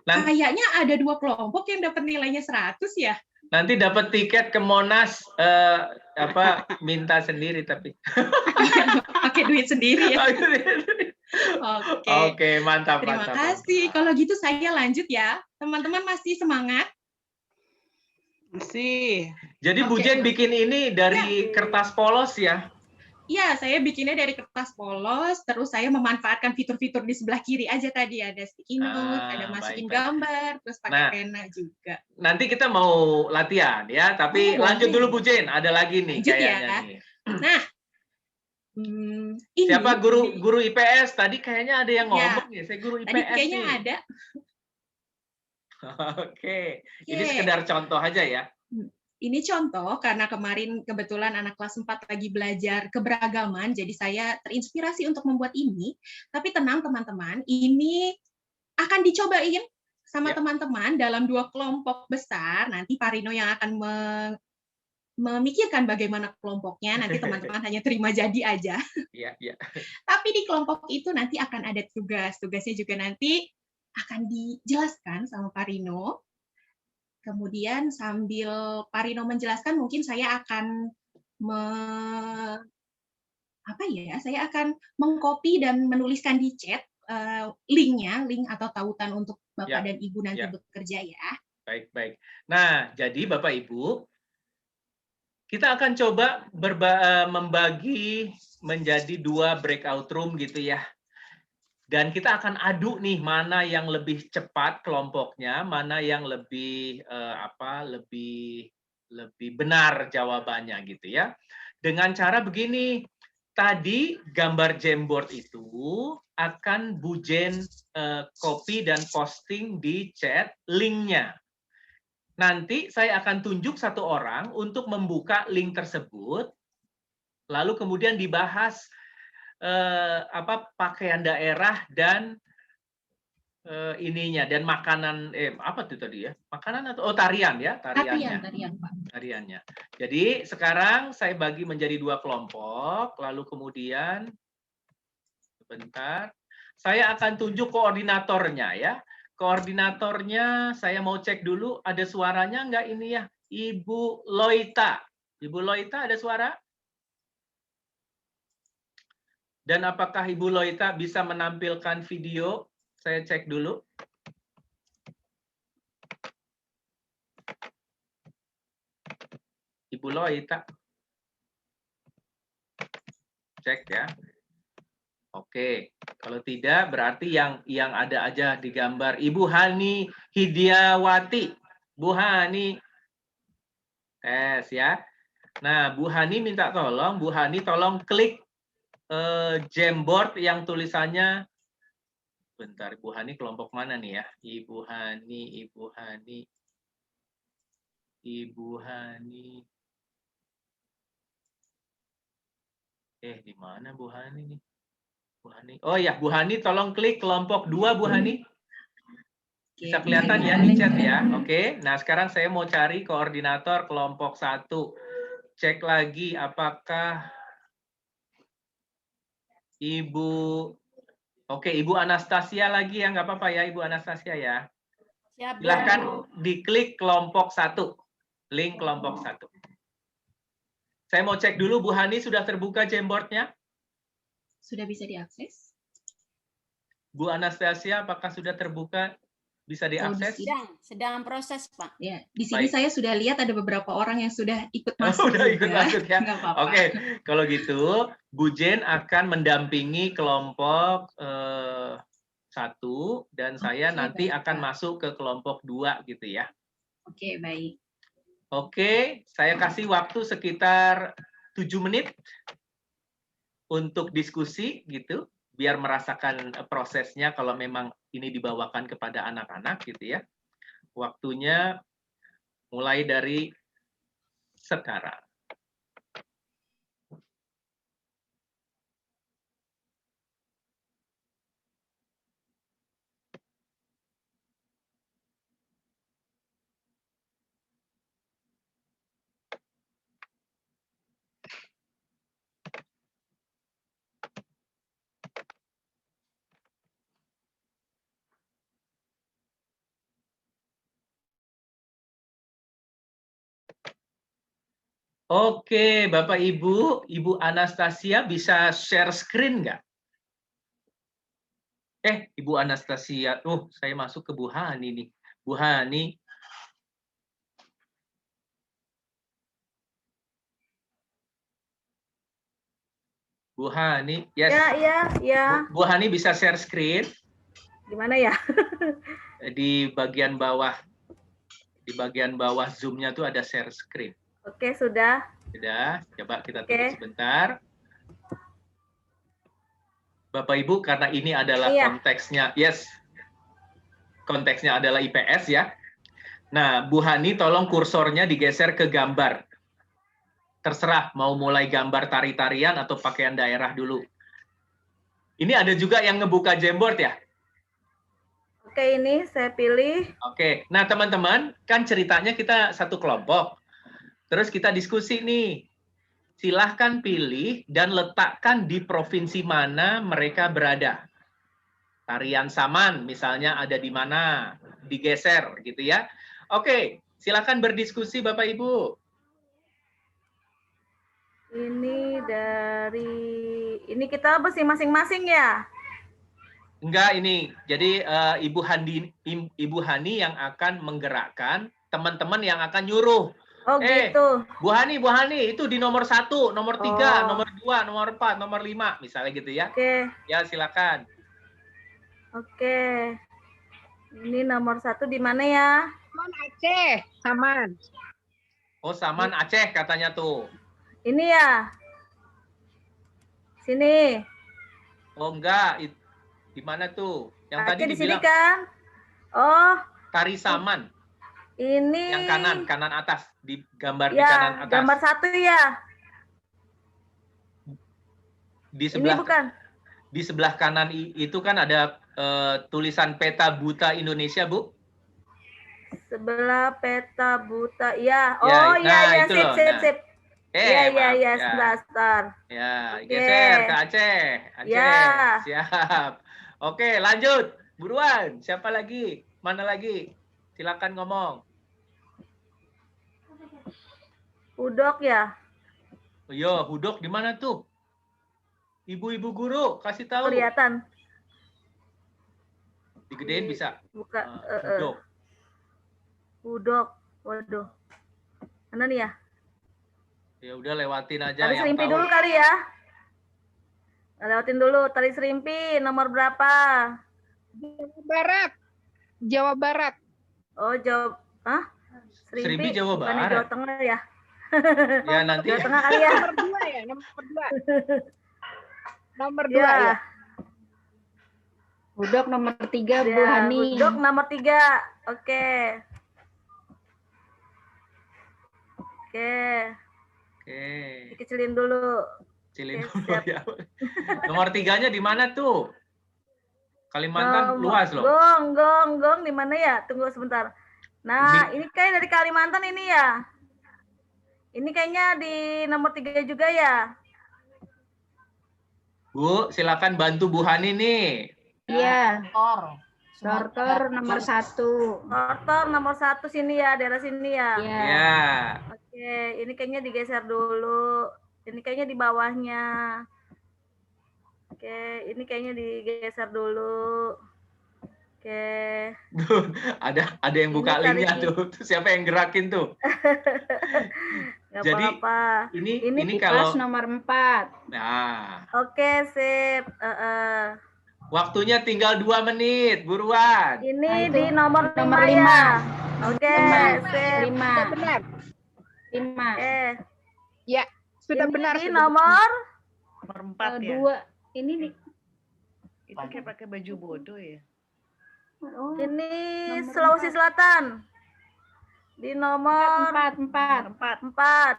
S2: Nanti,
S6: Kayaknya ada 2 kelompok yang dapat nilainya 100 ya.
S2: nanti dapat tiket ke Monas, minta sendiri tapi.
S6: Pakai duit sendiri ya. Oke.
S2: Oke, mantap,
S6: Terima
S2: mantap.
S6: kasih. Kalau gitu saya lanjut ya. Teman-teman masih semangat?
S8: Masih.
S2: Jadi Bu
S6: Oke.
S2: Jen bikin ini dari kertas polos ya?
S6: Iya, saya bikinnya dari kertas polos, terus saya memanfaatkan fitur-fitur di sebelah kiri aja tadi. Ada sticky note, ada masukin
S2: baik, baik.
S6: gambar, terus pakai
S2: Nah.
S6: pena juga.
S2: Nanti kita mau latihan ya, tapi
S6: Oh,
S2: lanjut
S6: boleh.
S2: dulu Bu Jen, ada lagi nih
S6: Lanjut ya.
S2: kayaknya nih.
S6: Nah, ini
S2: Siapa guru IPS? Tadi kayaknya ada yang
S6: Ya.
S2: ngomong ya, saya guru IPS
S6: tadi kayaknya
S2: nih.
S6: ada.
S2: Oke, ini
S6: Oke.
S2: sekedar contoh aja ya.
S6: Ini contoh karena kemarin kebetulan anak kelas 4 lagi belajar keberagaman, jadi saya terinspirasi untuk membuat ini. Tapi tenang teman-teman, ini akan dicobain sama
S2: Ya.
S6: teman-teman dalam 2 kelompok besar. Nanti Pak Rino yang akan memikirkan bagaimana kelompoknya, nanti teman-teman hanya terima jadi aja.
S2: Iya, iya.
S6: Tapi di kelompok itu nanti akan ada tugas. Tugasnya juga nanti akan dijelaskan sama Pak Rino. Kemudian sambil Pak Rino menjelaskan, mungkin saya akan saya akan mengcopy dan menuliskan di chat link-nya, link atau tautan untuk Bapak dan Ibu nanti bekerja ya.
S2: Baik. Nah, jadi Bapak Ibu, kita akan coba membagi menjadi 2 breakout room gitu ya. Dan kita akan adu nih mana yang lebih cepat kelompoknya, mana yang lebih lebih benar jawabannya gitu ya. Dengan cara begini, tadi gambar Jamboard itu akan Bu Jen copy dan posting di chat linknya. Nanti saya akan tunjuk satu orang untuk membuka link tersebut, lalu kemudian dibahas pakaian daerah dan ininya dan makanan apa tuh tadi ya, makanan atau tarian ya, tariannya. Jadi sekarang saya bagi menjadi 2 kelompok, lalu kemudian sebentar saya akan tunjuk koordinatornya ya. Koordinatornya saya mau cek dulu ada suaranya enggak ini ya, Ibu Loita. Ibu Loita ada suara? Dan apakah Ibu Loita bisa menampilkan video? Saya cek dulu. Ibu Loita. Cek ya. Oke, kalau tidak berarti yang ada aja di gambar Ibu Hani Hidiawati. Bu Hani. Tes ya. Nah, Bu Hani minta tolong, Bu Hani tolong klik Jamboard yang tulisannya, bentar, Ibu Hani kelompok mana nih ya? Ibu Hani. Di mana Bu Hani nih? Bu Hani. Oh ya, Bu Hani tolong klik kelompok 2, Bu Hani. Bisa kelihatan ya di chat ya. Oke, nah sekarang saya mau cari koordinator kelompok 1. Cek lagi apakah Ibu Anastasia lagi ya, nggak apa-apa ya Ibu Anastasia ya. Silahkan diklik kelompok 1, link kelompok 1. Saya mau cek dulu Bu Hani sudah terbuka Jamboard-nya?
S6: Sudah bisa diakses?
S2: Bu Anastasia apakah sudah terbuka? Bisa diakses?
S9: Sedang proses, Pak.
S6: Ya, di sini saya sudah lihat ada beberapa orang yang sudah ikut masuk.
S2: Sudah ikut masuk ya.
S6: Nggak apa-apa.
S2: Oke, kalau gitu Bu Jen akan mendampingi kelompok 1 dan saya nanti akan masuk ke kelompok 2 gitu ya.
S6: Oke, baik.
S2: Oke, saya kasih waktu sekitar 7 menit untuk diskusi gitu, biar merasakan prosesnya kalau memang ini dibawakan kepada anak-anak gitu ya. Waktunya mulai dari sekarang. Oke, Bapak Ibu, Ibu Anastasia bisa share screen nggak? Ibu Anastasia, saya masuk ke Bu Hani nih. Bu Hani. Bu Hani, yes.
S7: Ya.
S2: Bu Hani bisa share screen?
S7: Gimana ya?
S2: Di bagian bawah Zoom-nya tuh ada share screen.
S7: Oke, sudah.
S2: Sudah, coba kita tunggu sebentar. Bapak Ibu, karena ini adalah konteksnya, konteksnya adalah IPS ya. Nah, Bu Hani tolong kursornya digeser ke gambar. Terserah mau mulai gambar tari-tarian atau pakaian daerah dulu. Ini ada juga yang ngebuka Jamboard ya?
S7: Oke, ini saya pilih.
S2: Oke, nah teman-teman, kan ceritanya kita satu kelompok. Terus kita diskusi nih. Silahkan pilih dan letakkan di provinsi mana mereka berada. Tarian Saman misalnya ada di mana, digeser gitu ya. Oke, Silakan berdiskusi Bapak Ibu.
S7: Ini dari ini kita apa sih masing-masing ya?
S2: Enggak ini. Jadi Ibu Hani yang akan menggerakkan, teman-teman yang akan nyuruh.
S7: Oh gitu.
S2: Bu Hani, itu di nomor 1, nomor 3,
S7: Oh.
S2: nomor 2, nomor 4, nomor 5, misalnya gitu ya.
S7: Oke.
S2: Ya, silakan.
S7: Oke. Ini nomor 1 di mana ya?
S8: Saman Aceh, Saman.
S2: Oh, Saman Aceh katanya tuh.
S7: Ini ya. Sini.
S2: Oh, enggak. Di mana tuh? Yang
S7: Aceh
S2: tadi
S7: di sini
S2: dibilang
S7: kan? Oh,
S2: Tari Saman.
S7: ini.
S2: Yang kanan atas. Di gambar di
S7: Ya,
S2: kanan atas.
S7: gambar 1 ya.
S2: Di
S7: Ini
S2: sebelah
S7: bukan.
S2: di sebelah kanan itu kan ada tulisan peta buta Indonesia, Bu.
S7: Sebelah peta buta. Ya.
S2: Ya,
S7: Oh,
S2: nah,
S7: ya,
S2: itu
S7: sip,
S2: loh,
S7: sip,
S2: nah.
S7: sip. Iya, iya,
S2: Maaf,
S7: iya,
S2: ya.
S7: sebentar.
S2: Ya,
S7: Oke.
S2: geser ke Aceh. Aceh.
S7: Ya.
S2: Siap. Oke, lanjut. Buruan. Siapa lagi? Mana lagi? Silakan ngomong.
S7: Udok ya.
S2: Yo, Hudok di mana tuh? Ibu-ibu guru, kasih tahu.
S7: Kelihatan.
S2: Digedein bisa.
S7: Buka.
S2: Hudok.
S7: Udok. Waduh. Mana nih ya?
S2: Ya udah lewatin aja
S7: Tali
S2: yang
S7: serimpi
S2: tahu.
S7: dulu kali ya. Nah, lewatin dulu tali serimpi nomor berapa?
S8: Jawa Barat. Jawa Barat.
S7: Oh, Jawa. Hah?
S2: Serimpi Jawa
S7: bukannya
S2: Barat.
S7: Jawa Tengah ya?
S2: Ya nanti.
S7: Jawa Tengah kali ya.
S8: Nomor 2 ya, nomor 2. Nomor 2 ya.
S10: Budok nomor 3, Bu
S7: Ya,
S10: Hani.
S7: Budok nomor 3. Oke. Oke.
S2: Oke.
S7: Dikecilin dulu.
S2: Cilin
S7: Oke,
S2: dulu
S7: siap.
S2: ya. Nomor 3-nya di mana tuh? Kalimantan luas loh.
S7: Gong di mana ya? Tunggu sebentar. Nah, ini kayak dari Kalimantan ini ya. Ini kayaknya di nomor 3 juga ya.
S2: Bu, silakan bantu Bu Hani nih.
S10: Iya. Sortor nomor 1.
S7: Sortor nomor 1 sini ya, daerah sini ya.
S10: Iya.
S2: Ya.
S7: Oke, ini kayaknya digeser dulu. Ini kayaknya di bawahnya. Oke, ini kayaknya digeser dulu. Oke.
S2: Tuh, ada yang buka
S7: Ini
S2: linknya
S7: tadi-
S2: tuh. Siapa yang gerakin tuh?
S7: Nggak
S2: Jadi,
S7: apa-apa.
S2: Ini
S10: Kipas
S2: kalau
S10: nomor 4.
S2: nah,
S7: Oke, sip.
S2: waktunya tinggal 2 menit, buruan.
S7: Ini
S10: itu
S7: di nomor 5
S10: nomor
S7: ya.
S10: 5.
S7: Oke, sip.
S10: 5.
S8: Sudah benar.
S10: 5.
S8: Ya, sudah
S7: Ini
S8: benar.
S7: di
S8: sudah
S7: nomor
S11: Nomor 4 ya.
S10: 2. Ini nih.
S11: Itu kayak pakai baju bodoh ya.
S10: Oh,
S7: ini
S10: nomor
S7: Sulawesi
S10: 4.
S7: Selatan. Di nomor
S10: 4.
S11: Nomor 4.
S7: 4.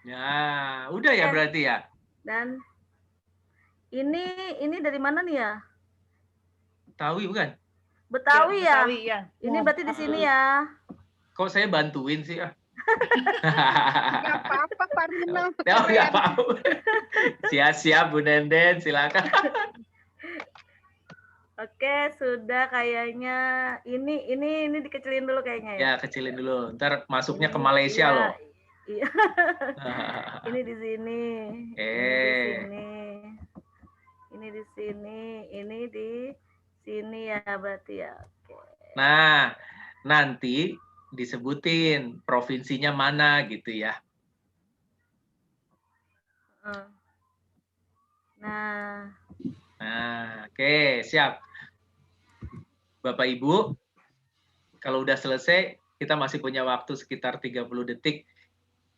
S2: Ya, udah ya berarti ya.
S7: Dan ini dari mana nih ya?
S2: Tahu bukan?
S7: Betawi ya.
S11: Betawi ya.
S7: Ini berarti di sini ya.
S2: Kok saya bantuin sih? Ah?
S8: Nggak apa-apa, Pak Rino.
S2: Ya, nggak apa-apa. Siap-siap Bu Nenden, silakan.
S7: Oke, sudah kayaknya. Ini dikecilin dulu kayaknya ya.
S2: Ya, kecilin dulu. Ntar masuknya ke Malaysia
S7: Iya,
S2: loh.
S7: Iya. Ini di sini. Ini di sini. Ini di sini ya berarti ya. Oke.
S2: Nah, nanti disebutin provinsinya mana gitu ya.
S7: Nah,
S2: Oke, siap. Bapak Ibu, kalau udah selesai, kita masih punya waktu sekitar 30 detik.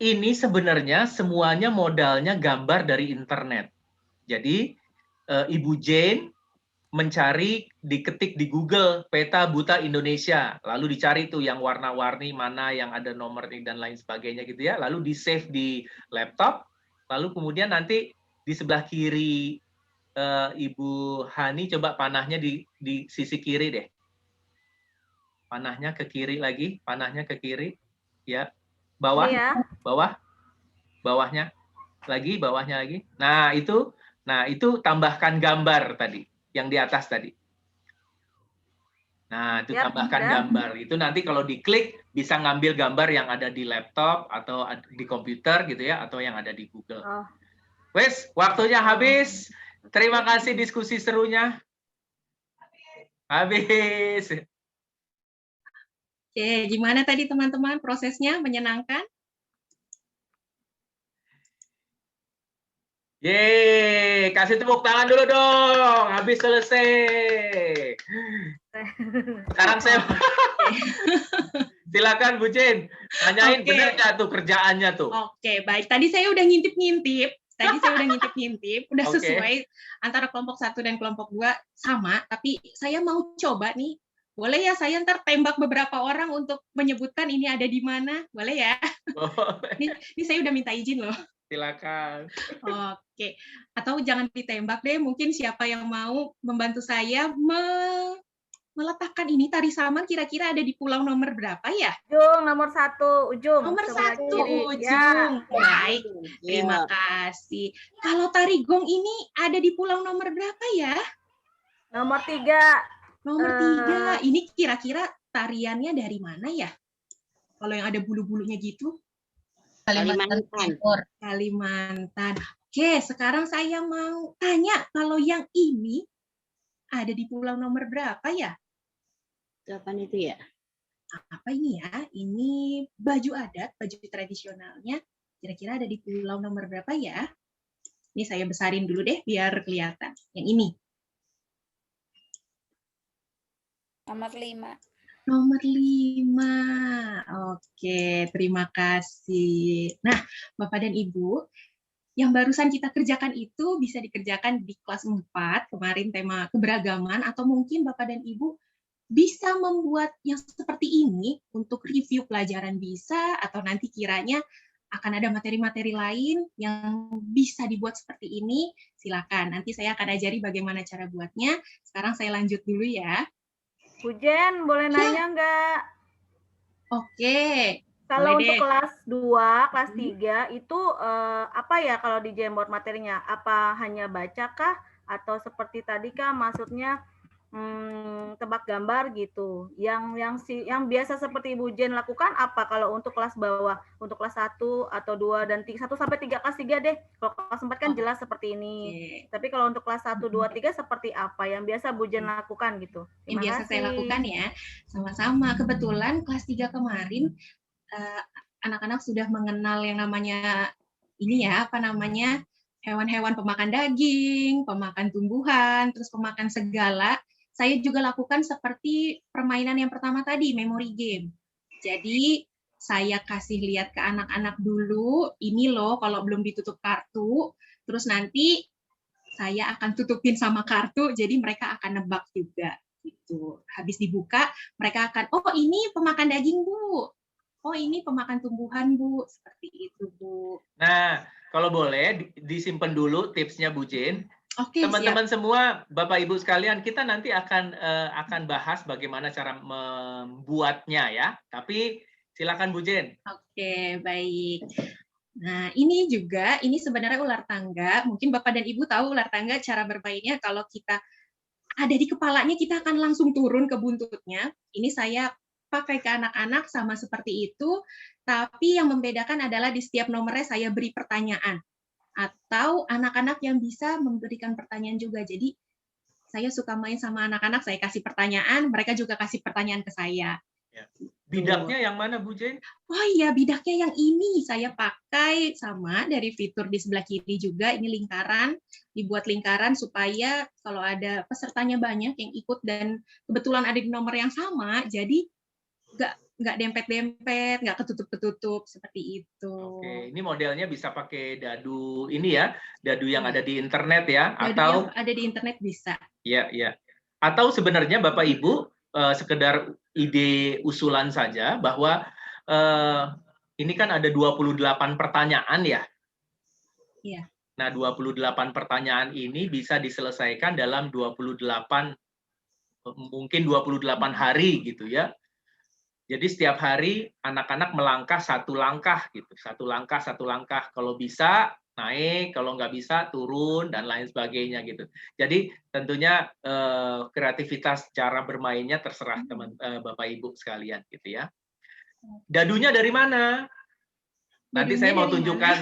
S2: Ini sebenarnya semuanya modalnya gambar dari internet. Jadi, Ibu Jane mencari, diketik di Google peta buta Indonesia, lalu dicari tuh yang warna-warni mana yang ada nomor dan lain sebagainya gitu ya, lalu di save di laptop, lalu kemudian nanti di sebelah kiri Ibu Hani coba panahnya di sisi kiri deh, panahnya ke kiri lagi, panahnya ke kiri ya, bawah,
S7: ini ya.
S2: bawahnya lagi, nah itu tambahkan gambar tadi yang di atas tadi. Nah, itu
S7: Ya,
S2: tambahkan
S7: bisa.
S2: gambar. Itu nanti kalau diklik bisa ngambil gambar yang ada di laptop atau di komputer gitu ya, atau yang ada di Google.
S7: Oh.
S2: Wes, waktunya habis. Terima kasih diskusi serunya. Habis.
S6: Oke, gimana tadi teman-teman prosesnya menyenangkan?
S2: Yeay, kasih tepuk tangan dulu dong. Habis selesai. Sekarang saya silakan Bu Jin, tanyain
S6: Oke.
S2: bener nggak tuh kerjaannya tuh?
S6: Oke, baik. Tadi saya udah ngintip-ngintip. Udah
S2: Oke.
S6: sesuai antara kelompok 1 dan kelompok 2 sama, tapi saya mau coba nih. Boleh ya saya ntar tembak beberapa orang untuk menyebutkan ini ada di mana? Boleh ya?
S2: Boleh.
S6: Ini saya udah minta izin loh.
S2: Silakan.
S6: Oke. Atau jangan ditembak deh, mungkin siapa yang mau membantu saya meletakkan ini tari saman kira-kira ada di pulau nomor berapa ya?
S7: Ujung nomor 1, ujung.
S6: Nomor
S7: sebelah
S6: 1,
S7: kiri.
S6: ujung.
S7: Ya.
S6: Baik, terima kasih. Kalau tari gong ini ada di pulau nomor berapa ya?
S7: Nomor 3.
S6: Nomor 3. Ini kira-kira tariannya dari mana ya? Kalau yang ada bulu-bulunya gitu?
S5: Kalimantan Timur.
S6: Kalimantan. Oke, sekarang saya mau tanya, kalau yang ini ada di pulau nomor berapa ya?
S10: Kapan itu ya?
S6: Apa ini ya? Ini baju adat, baju tradisionalnya. Kira-kira ada di pulau nomor berapa ya? Ini saya besarin dulu deh, biar kelihatan. Yang ini.
S9: Nomor 5.
S6: Nomor 5. Oke, terima kasih. Nah, Bapak dan Ibu, yang barusan kita kerjakan itu bisa dikerjakan di kelas 4, kemarin tema keberagaman, atau mungkin Bapak dan Ibu bisa membuat yang seperti ini untuk review pelajaran bisa, atau nanti kiranya akan ada materi-materi lain yang bisa dibuat seperti ini, silakan. Nanti saya akan ajari bagaimana cara buatnya. Sekarang saya lanjut dulu ya.
S7: Bu Jen, boleh nanya nggak?
S6: Oke.
S7: Kalau
S6: boleh
S7: untuk
S6: deh.
S7: kelas 2, kelas 3 itu apa ya kalau di Jamboard materinya? Apa hanya baca kah? Atau seperti tadi kah maksudnya tebak gambar gitu? Yang biasa seperti Ibu Jen lakukan apa kalau untuk kelas bawah? Untuk kelas 1 atau 2 dan 1 sampai 3 kelas 3 deh. Kalau kelas 4 kan jelas seperti ini. Tapi kalau untuk kelas 1, 2, 3 seperti apa yang biasa Bu Jen lakukan gitu?
S6: Yang
S7: Terima
S6: biasa saya
S7: kasih.
S6: lakukan ya. Sama-sama. Kebetulan kelas 3 kemarin anak-anak sudah mengenal yang namanya ini ya, apa namanya, hewan-hewan pemakan daging, pemakan tumbuhan, terus pemakan segala. Saya juga lakukan seperti permainan yang pertama tadi, memory game. Jadi saya kasih lihat ke anak-anak dulu, ini loh kalau belum ditutup kartu, terus nanti saya akan tutupin sama kartu, jadi mereka akan nebak juga. Gitu. Habis dibuka, mereka akan, oh ini pemakan daging Bu, oh ini pemakan tumbuhan Bu, seperti itu Bu.
S2: Nah, kalau boleh disimpan dulu tipsnya Bu Jin.
S6: Oke,
S2: teman-teman semua, Bapak Ibu sekalian, kita nanti akan bahas bagaimana cara membuatnya ya. Tapi silakan Bu Jin.
S6: Oke, baik. Nah, ini juga, ini sebenarnya ular tangga. Mungkin Bapak dan Ibu tahu ular tangga cara bermainnya kalau kita ada di kepalanya, kita akan langsung turun ke buntutnya. Ini saya pakai ke anak-anak sama seperti itu, tapi yang membedakan adalah di setiap nomornya saya beri pertanyaan. Atau anak-anak yang bisa memberikan pertanyaan juga. Jadi saya suka main sama anak-anak, saya kasih pertanyaan, mereka juga kasih pertanyaan ke saya.
S2: Ya. Bidaknya yang mana Bu Jin?
S6: Oh iya, bidaknya yang ini saya pakai sama dari fitur di sebelah kiri juga, ini lingkaran, dibuat lingkaran supaya kalau ada pesertanya banyak yang ikut dan kebetulan ada di nomor yang sama, jadi nggak dempet-dempet, nggak ketutup-ketutup seperti itu.
S2: Oke, ini modelnya bisa pakai dadu ini ya, dadu yang ada di internet ya,
S6: Dadu
S2: atau
S6: yang ada di internet bisa.
S2: Ya, ya. Atau sebenarnya Bapak Ibu sekedar ide usulan saja bahwa ini kan ada 28 pertanyaan ya.
S6: Iya.
S2: Nah, 28 pertanyaan ini bisa diselesaikan dalam 28 mungkin 28 hari gitu ya. Jadi setiap hari anak-anak melangkah satu langkah gitu, satu langkah. Kalau bisa naik, kalau nggak bisa turun dan lain sebagainya gitu. Jadi tentunya kreativitas cara bermainnya terserah teman Bapak Ibu sekalian gitu ya. Dadunya dari mana? Nanti saya mau tunjukkan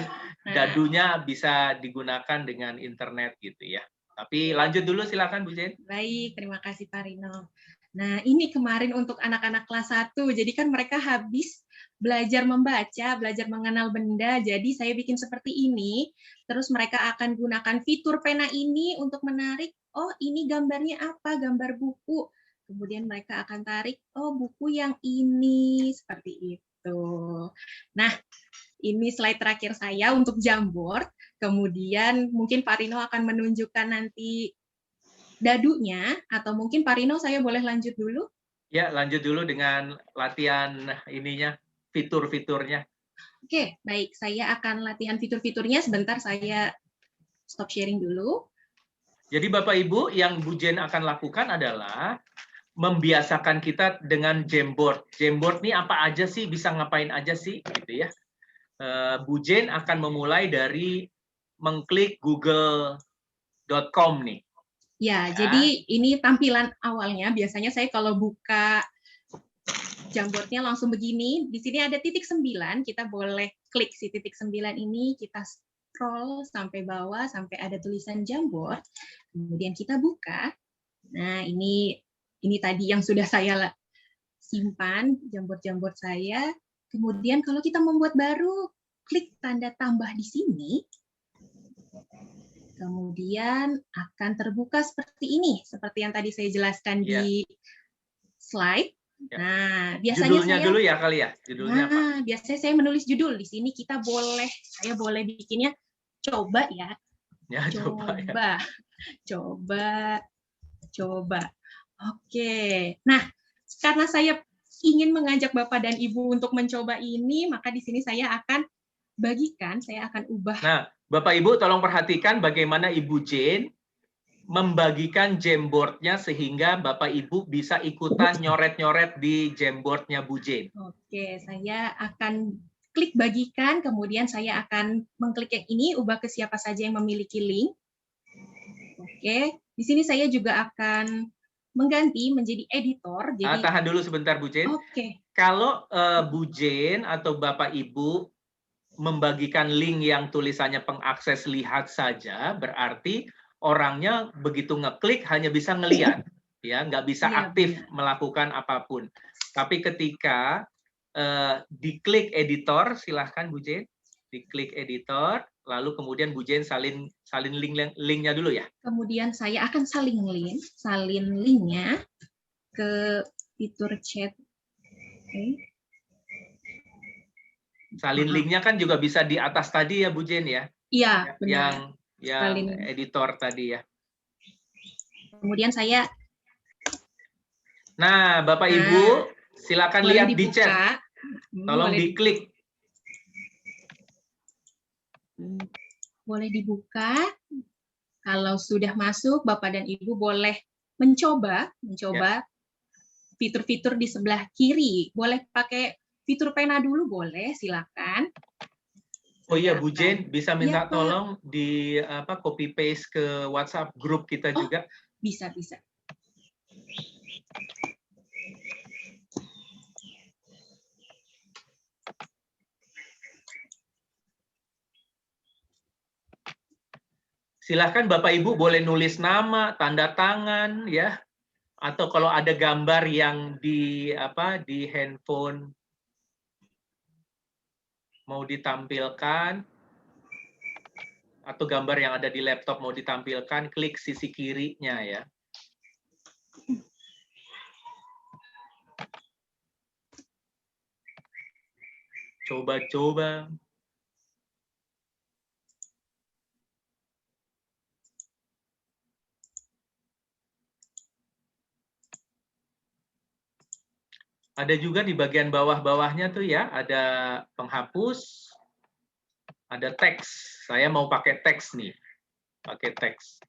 S2: dadunya bisa digunakan dengan internet gitu ya. Tapi lanjut dulu silakan Bu Jen.
S6: Baik, terima kasih Pak Rino. Nah, ini kemarin untuk anak-anak kelas 1, jadi kan mereka habis belajar membaca, belajar mengenal benda, jadi saya bikin seperti ini, terus mereka akan gunakan fitur pena ini untuk menarik, oh ini gambarnya apa, gambar buku, kemudian mereka akan tarik, oh buku yang ini, seperti itu. Nah, ini slide terakhir saya untuk Jamboard, kemudian mungkin Pak Rino akan menunjukkan nanti dadunya, atau mungkin Pak Rino saya boleh lanjut dulu?
S2: Ya, lanjut dulu dengan latihan ininya, fitur-fiturnya.
S6: Oke, baik. Saya akan latihan fitur-fiturnya. Sebentar saya stop sharing dulu.
S2: Jadi Bapak Ibu, yang Bu Jen akan lakukan adalah membiasakan kita dengan Jamboard. Jamboard ini apa aja sih, bisa ngapain aja sih, gitu ya. Bu Jen akan memulai dari mengklik google.com nih.
S6: Ya, jadi ini tampilan awalnya. Biasanya saya kalau buka Jamboardnya langsung begini. Di sini ada titik 9. Kita boleh klik si titik 9 ini. Kita scroll sampai bawah sampai ada tulisan Jamboard. Kemudian kita buka. Nah, ini tadi yang sudah saya simpan Jamboard-Jamboard saya. Kemudian kalau kita membuat baru, klik tanda tambah di sini. Kemudian akan terbuka seperti ini, seperti yang tadi saya jelaskan di slide. Nah, biasanya
S2: judulnya dulu ya kali ya, judulnya apa?
S6: Biasanya saya menulis judul. Di sini saya boleh bikinnya coba ya.
S2: Ya,
S6: coba. Oke. Nah, karena saya ingin mengajak Bapak dan Ibu untuk mencoba ini, maka di sini saya akan bagikan, saya akan ubah.
S2: Nah, Bapak Ibu tolong perhatikan bagaimana Ibu Jen membagikan Jamboard-nya sehingga Bapak Ibu bisa ikutan nyoret-nyoret di Jamboard-nya Bu Jen.
S6: Oke, saya akan klik bagikan, kemudian saya akan mengklik yang ini, ubah ke siapa saja yang memiliki link. Oke, di sini saya juga akan mengganti menjadi editor. Jadi
S2: tahan dulu sebentar Bu Jen.
S6: Oke.
S2: Kalau Bu Jen atau Bapak Ibu membagikan link yang tulisannya pengakses lihat saja, berarti orangnya begitu ngeklik hanya bisa ngelihat, ya, nggak bisa aktif melakukan apapun. Tapi ketika diklik editor, silahkan Bu Jen, diklik editor, lalu kemudian Bu Jen salin linknya dulu ya.
S6: Kemudian saya akan salin linknya ke fitur chat. Okay.
S2: Salin linknya kan juga bisa di atas tadi ya Bu Jen ya?
S6: Iya, benar.
S2: Yang editor tadi ya.
S6: Kemudian saya.
S2: Nah, Bapak Ibu, silakan lihat di chat. Tolong diklik.
S6: Boleh dibuka. Kalau sudah masuk, Bapak dan Ibu boleh mencoba fitur-fitur di sebelah kiri. Boleh pakai fitur pena dulu, boleh, silakan.
S2: Oh iya, Bu Jen, bisa minta tolong di copy paste ke WhatsApp grup kita juga?
S6: Bisa.
S2: Silahkan Bapak Ibu boleh nulis nama, tanda tangan, ya, atau kalau ada gambar yang di handphone mau ditampilkan, atau gambar yang ada di laptop mau ditampilkan, klik sisi kirinya ya. Coba-coba. Ada juga di bagian bawah-bawahnya tuh ya, ada penghapus, ada teks. Saya mau pakai teks nih. Pakai teks.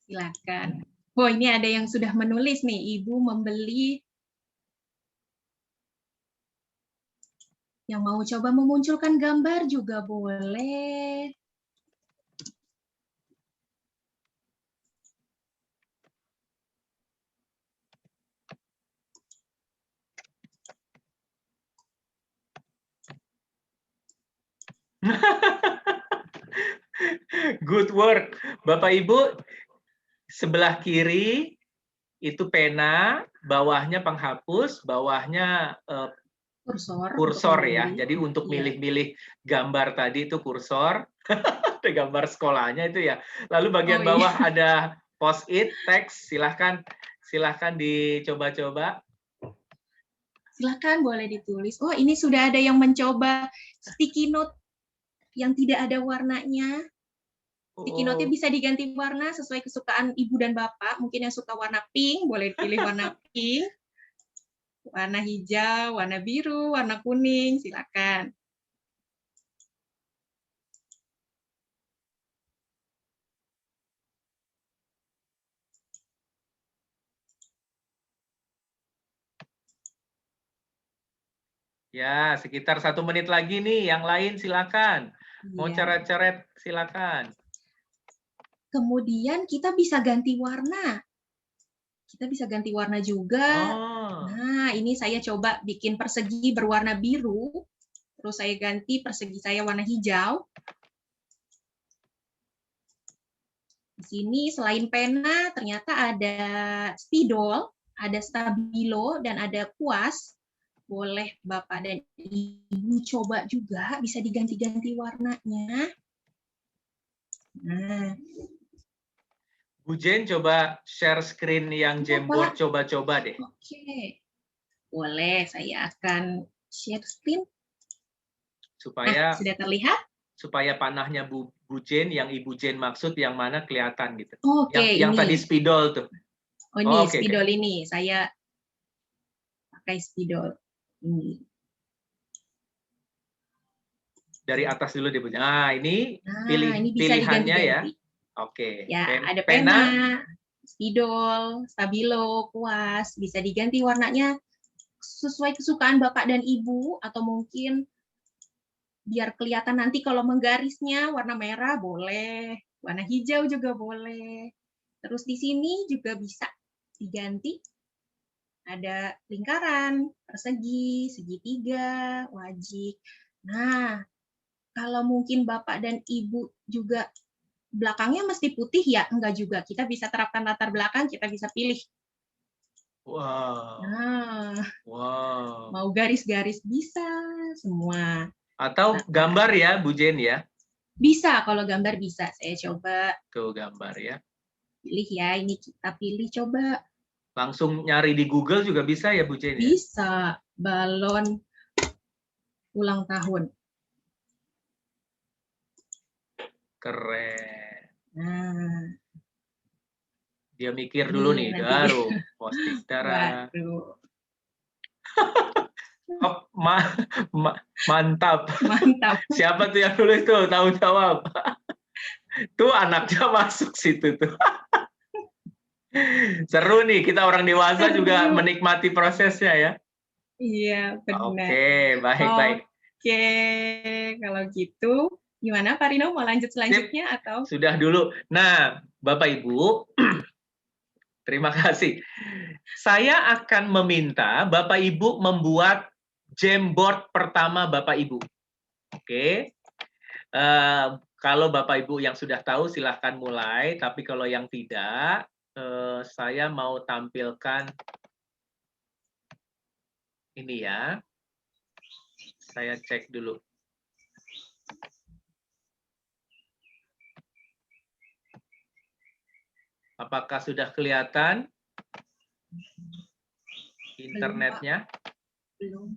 S6: Silakan. Oh, ini ada yang sudah menulis nih, Ibu membeli. Yang mau coba memunculkan gambar juga boleh.
S2: Good work. Bapak Ibu, sebelah kiri itu pena, bawahnya penghapus, bawahnya kursor ya. Jadi untuk milih-milih gambar tadi itu kursor, ada gambar sekolahnya itu ya. Lalu bagian bawah ada post-it, teks, silahkan dicoba-coba.
S6: Silahkan boleh ditulis. Oh, ini sudah ada yang mencoba sticky note yang tidak ada warnanya. Sticky note-nya bisa diganti warna sesuai kesukaan ibu dan bapak. Mungkin yang suka warna pink, boleh pilih warna pink. Warna hijau, warna biru, warna kuning, silakan.
S2: Ya, sekitar 1 menit lagi nih. Yang lain silakan. Mau coret-coret silakan.
S6: Kemudian kita bisa ganti warna. Kita bisa ganti warna juga. Nah, ini saya coba bikin persegi berwarna biru. Terus saya ganti persegi saya warna hijau. Di sini selain pena, ternyata ada spidol, ada stabilo, dan ada kuas. Boleh Bapak dan Ibu coba juga, bisa diganti-ganti warnanya. Nah.
S2: Bu Jen coba share screen yang Jamboard coba-coba deh.
S6: Oke. Boleh, saya akan share screen.
S2: Supaya
S6: sudah terlihat?
S2: Supaya panahnya Bu Jen yang Ibu Jen maksud yang mana kelihatan gitu.
S6: Oke,
S2: yang tadi spidol tuh.
S6: Oh, ini spidol ini. Saya pakai spidol. Ini.
S2: Dari atas dulu deh Bu. Nah, ini
S6: ini bisa
S2: pilihannya ya.
S6: diganti-ganti.
S2: Oke.
S6: Ya, ada pena, spidol, stabilo, kuas, bisa diganti warnanya sesuai kesukaan Bapak dan Ibu, atau mungkin biar kelihatan nanti kalau menggarisnya warna merah boleh, warna hijau juga boleh. Terus di sini juga bisa diganti. Ada lingkaran, persegi, segitiga, wajik. Nah, kalau mungkin Bapak dan Ibu juga belakangnya mesti putih ya? Enggak juga. Kita bisa terapkan latar belakang, kita bisa pilih.
S2: Wow.
S6: Nah,
S2: wow.
S6: Mau garis-garis bisa semua.
S2: Atau gambar ya, Bu Jen ya?
S6: Bisa, kalau gambar bisa. Saya coba.
S2: Tuh gambar ya.
S6: Pilih ya, ini kita pilih coba.
S2: Langsung nyari di Google juga bisa ya, Bu Jen?
S6: Bisa. Balon ulang tahun.
S2: Keren.
S6: Nah.
S2: Dia mikir dulu nih, baru posting. Mantap.
S6: Mantap.
S2: Siapa tuh yang nulis tuh? Tanggung jawab. Tuh anaknya masuk situ tuh. Seru nih, kita orang dewasa juga menikmati prosesnya ya.
S6: Iya, benar.
S2: Oke, baik-baik.
S6: Oke, kalau gitu gimana Pak Rino, mau lanjut selanjutnya atau?
S2: Sudah dulu. Nah, Bapak Ibu, terima kasih. Saya akan meminta Bapak Ibu membuat Jamboard pertama Bapak Ibu. Oke. Kalau Bapak Ibu yang sudah tahu silahkan mulai, tapi kalau yang tidak, saya mau tampilkan ini ya. Saya cek dulu. Apakah sudah kelihatan internetnya?
S6: Belum.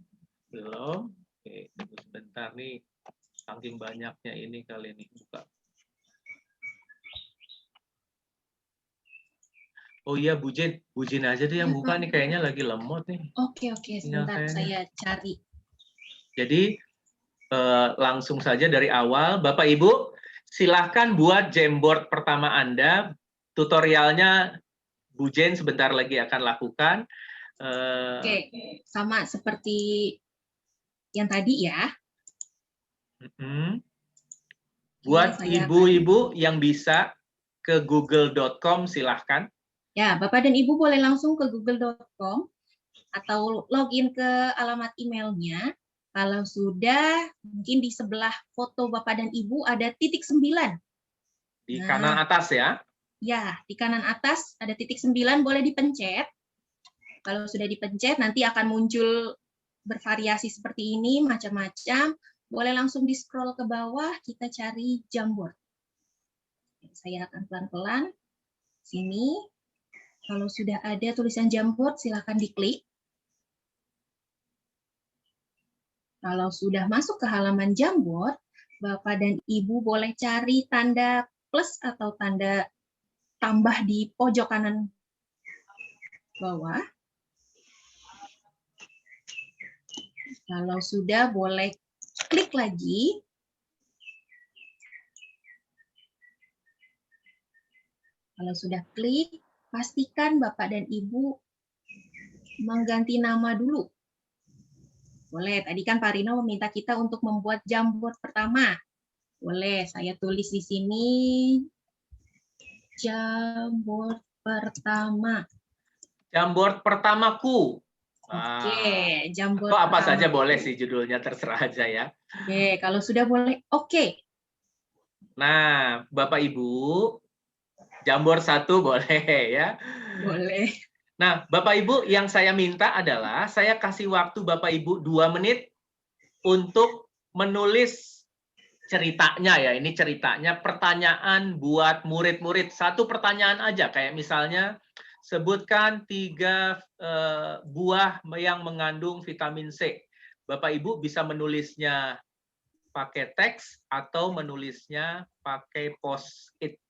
S2: Belum. Oke, tunggu sebentar nih. Saking banyaknya ini kali ini buka. Oh iya, Bu Jen aja deh yang buka nih, kayaknya lagi lemot nih.
S6: Oke, sebentar saya cari.
S2: Jadi langsung saja dari awal, Bapak Ibu silahkan buat Jamboard pertama Anda. Tutorialnya Bu Jen sebentar lagi akan lakukan.
S6: Oke, sama seperti yang tadi ya.
S2: Buat ibu-ibu yang bisa ke google.com silahkan.
S6: Ya, Bapak dan Ibu boleh langsung ke google.com atau login ke alamat emailnya. Kalau sudah, mungkin di sebelah foto Bapak dan Ibu ada titik 9.
S2: Di kanan atas ya.
S6: Ya, di kanan atas ada titik 9, boleh dipencet. Kalau sudah dipencet, nanti akan muncul bervariasi seperti ini, macam-macam. Boleh langsung di-scroll ke bawah, kita cari Jamboard. Saya akan pelan-pelan. Sini. Kalau sudah ada tulisan Jamboard, silakan diklik. Kalau sudah masuk ke halaman Jamboard, Bapak dan Ibu boleh cari tanda plus atau tanda tambah di pojok kanan bawah. Kalau sudah, boleh klik lagi. Kalau sudah klik, pastikan Bapak dan Ibu mengganti nama dulu. Boleh, tadi kan Pak Rino meminta kita untuk membuat Jamboard pertama. Boleh, saya tulis di sini Jamboard pertama.
S2: Jamboard pertamaku.
S6: Oke, Jamboard
S2: atau apa
S6: pertama.
S2: saja boleh sih, judulnya terserah aja ya.
S6: Oke, kalau sudah boleh, oke.
S2: Nah, Bapak Ibu, Jamboard 1 boleh ya.
S6: Boleh.
S2: Nah, Bapak Ibu, yang saya minta adalah saya kasih waktu Bapak Ibu 2 menit untuk menulis ceritanya ya. Ini ceritanya, pertanyaan buat murid-murid. 1 pertanyaan aja, kayak misalnya sebutkan 3 buah yang mengandung vitamin C. Bapak Ibu bisa menulisnya pakai teks atau menulisnya pakai post-it.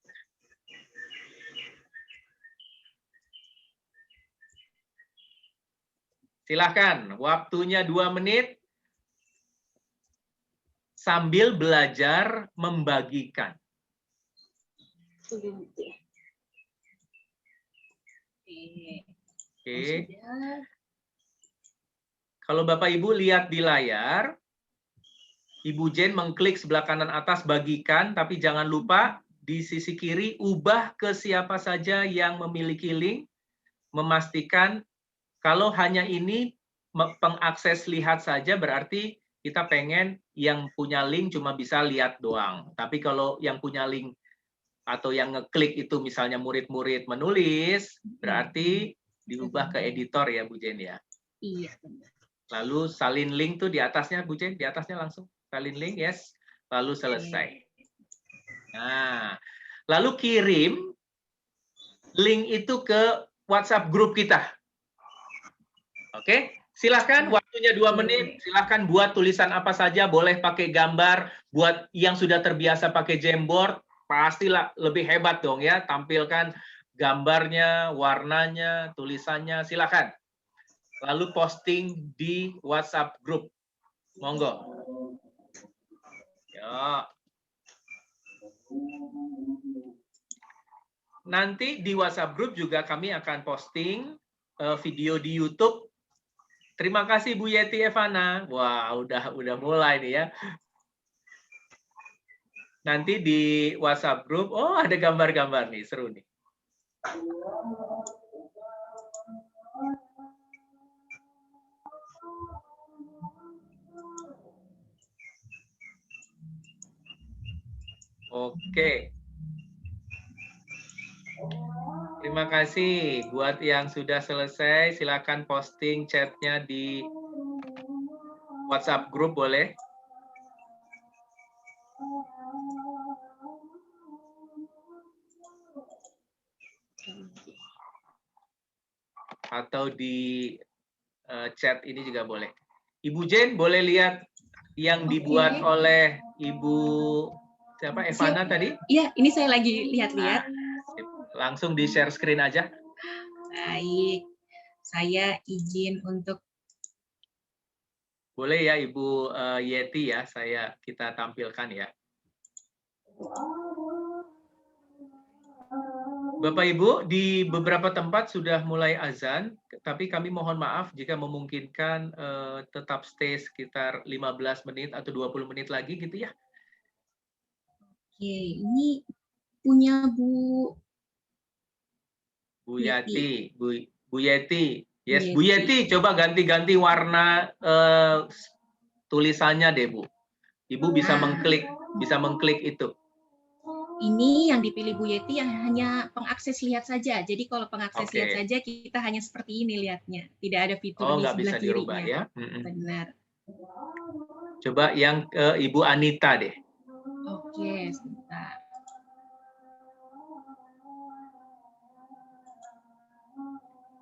S2: Silahkan, waktunya 2 menit sambil belajar membagikan. Oke. Kalau Bapak Ibu lihat di layar, Ibu Jen mengklik sebelah kanan atas bagikan, tapi jangan lupa di sisi kiri ubah ke siapa saja yang memiliki link, memastikan kalau hanya ini pengakses lihat saja berarti kita pengen yang punya link cuma bisa lihat doang. Tapi kalau yang punya link atau yang ngeklik itu misalnya murid-murid menulis, berarti diubah ke editor ya Bu Jen ya.
S6: Iya.
S2: Lalu salin link tuh di atasnya Bu Jen, di atasnya langsung salin link, yes. Lalu selesai. Nah, lalu kirim link itu ke WhatsApp grup kita. Oke, silakan waktunya 2 menit, silakan buat tulisan apa saja, boleh pakai gambar, buat yang sudah terbiasa pakai Jamboard, pastilah lebih hebat dong ya, tampilkan gambarnya, warnanya, tulisannya, silakan. Lalu posting di WhatsApp grup. Monggo. Ya. Nanti di WhatsApp grup juga kami akan posting video di YouTube. Terima kasih Bu Yeti Evana. Wah, udah mulai nih ya. Nanti di WhatsApp grup, oh ada gambar-gambar nih, seru nih. Oke. Terima kasih buat yang sudah selesai. Silakan posting chatnya di WhatsApp grup boleh. Atau di chat ini juga boleh. Ibu Jen boleh lihat yang dibuat oleh Ibu siapa Evana tadi?
S6: Iya, ini saya lagi lihat-lihat.
S2: Langsung di share screen aja.
S6: Baik, saya izin untuk.
S2: Boleh ya Ibu Yeti ya, kita tampilkan ya. Bapak Ibu, di beberapa tempat sudah mulai azan, tapi kami mohon maaf jika memungkinkan tetap stay sekitar 15 menit atau 20 menit lagi gitu ya.
S6: Oke, ini punya Bu
S2: Yati, Bu Yeti. Yes, Bu Yeti, coba ganti-ganti warna tulisannya deh, Bu. Ibu bisa mengklik itu.
S6: Ini yang dipilih Bu Yeti yang hanya pengakses lihat saja. Jadi kalau pengakses lihat saja kita hanya seperti ini lihatnya. Tidak ada fitur di
S2: nggak
S6: sebelah
S2: bisa dirubah
S6: kirinya.
S2: ya.
S6: Benar.
S2: Coba yang ke Ibu Anita deh.
S6: Oke, sebentar.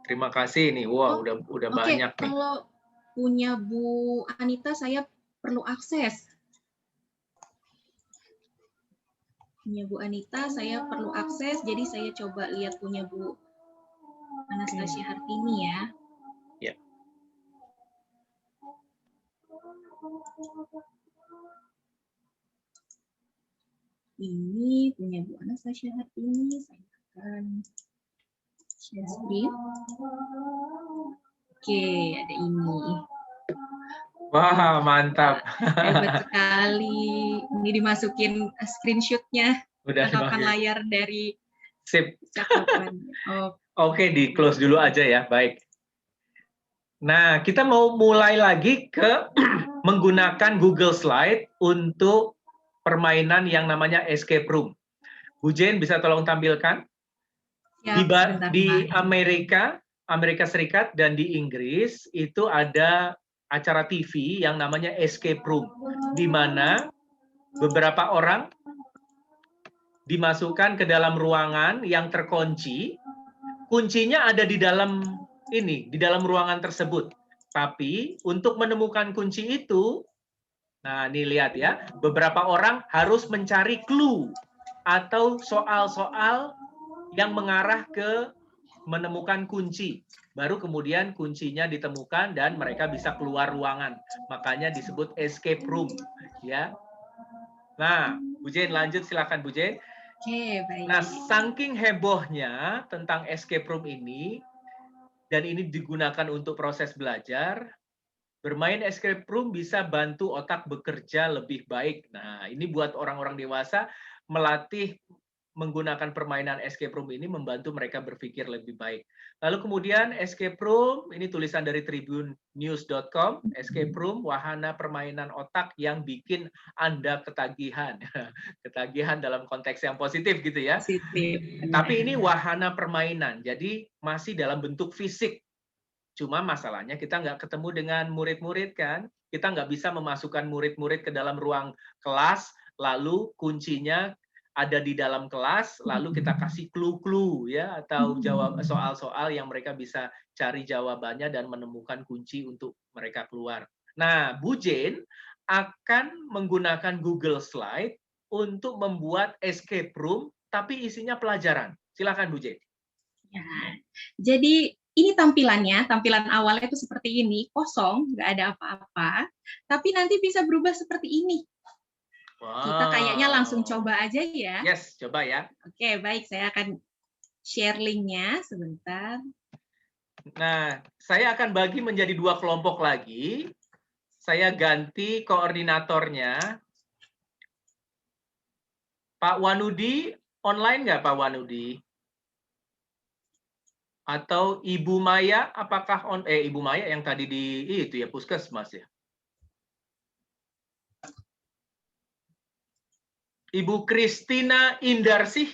S2: Terima kasih nih. Wow, udah banyak nih.
S6: Kalau punya Bu Anita saya perlu akses. Punya Bu Anita saya perlu akses, jadi saya coba lihat punya Bu Anastasia Hartini ya.
S2: Ya.
S6: Ini punya Bu Anastasia Hartini, saya akan share screen. Oke, ada ini.
S2: Wah, mantap.
S6: Hebat sekali. Ini dimasukin screenshot-nya.
S2: Udah
S6: Tatapan
S2: dimasukin.
S6: layar dari
S2: Sip.
S6: cakapan.
S2: Oke, di close dulu aja ya. Baik. Nah, kita mau mulai lagi ke menggunakan Google Slide untuk permainan yang namanya escape room. Bu Jane bisa tolong tampilkan? Di Amerika Serikat dan di Inggris itu ada acara TV yang namanya escape room, di mana beberapa orang dimasukkan ke dalam ruangan yang terkunci. Kuncinya ada di dalam ruangan tersebut. Tapi untuk menemukan kunci itu, nah ini lihat ya, beberapa orang harus mencari clue atau soal-soal yang mengarah ke menemukan kunci. Baru kemudian kuncinya ditemukan dan mereka bisa keluar ruangan. Makanya disebut escape room, ya. Nah, Bu Jane lanjut, silakan Bu Jane.
S6: Oke, baik.
S2: Nah, saking hebohnya tentang escape room ini, dan ini digunakan untuk proses belajar, bermain escape room bisa bantu otak bekerja lebih baik. Nah, ini buat orang-orang dewasa, melatih menggunakan permainan escape room ini membantu mereka berpikir lebih baik. Lalu kemudian escape room, ini tulisan dari tribunenews.com, escape room, wahana permainan otak yang bikin Anda ketagihan. Ketagihan dalam konteks yang positif gitu ya.
S6: Positif.
S2: Tapi ini wahana permainan, jadi masih dalam bentuk fisik. Cuma masalahnya kita nggak ketemu dengan murid-murid kan. Kita nggak bisa memasukkan murid-murid ke dalam ruang kelas, lalu kuncinya ada di dalam kelas, lalu kita kasih clue-clue ya, atau jawab soal-soal yang mereka bisa cari jawabannya dan menemukan kunci untuk mereka keluar. Nah, Bu Jane akan menggunakan Google Slide untuk membuat escape room, tapi isinya pelajaran. Silakan Bu Jane.
S6: Ya. Jadi ini tampilannya, tampilan awalnya itu seperti ini, kosong, nggak ada apa-apa, tapi nanti bisa berubah seperti ini.
S2: Wow.
S6: Kita kayaknya langsung coba aja ya.
S2: Yes, coba ya.
S6: Oke, baik. Saya akan share link-nya sebentar.
S2: Nah, saya akan bagi menjadi 2 kelompok lagi. Saya ganti koordinatornya. Pak Wanudi, online nggak Pak Wanudi? Atau Ibu Maya, apakah Ibu Maya yang tadi di itu ya, Puskesmas ya? Ibu Kristina Indarsih,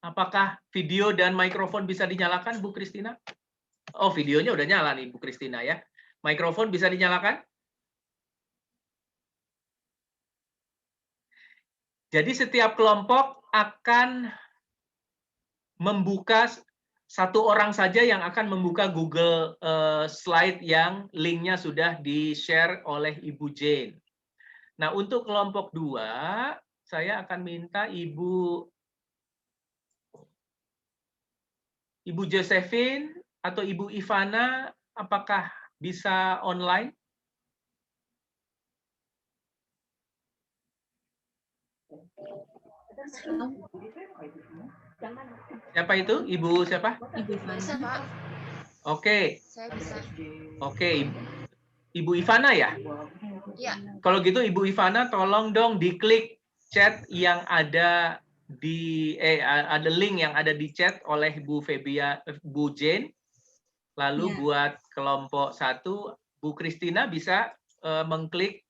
S2: apakah video dan mikrofon bisa dinyalakan, Bu Kristina? Oh, videonya udah nyala nih, Bu Kristina ya. Mikrofon bisa dinyalakan? Jadi setiap kelompok akan membuka, satu orang saja yang akan membuka Google Slide yang linknya sudah di-share oleh Ibu Jane. Nah, untuk kelompok 2, saya akan minta Ibu Josephine atau Ibu Ivana, apakah bisa online? Siapa itu? Ibu siapa?
S6: Ibu Ivana.
S2: Oke.
S12: Saya bisa.
S2: Oke, Ibu Ivana ya?
S12: Iya.
S2: Kalau gitu Ibu Ivana tolong dong diklik chat yang ada di ada link yang ada di chat oleh Bu Jane. Lalu buat kelompok 1 Bu Kristina bisa mengklik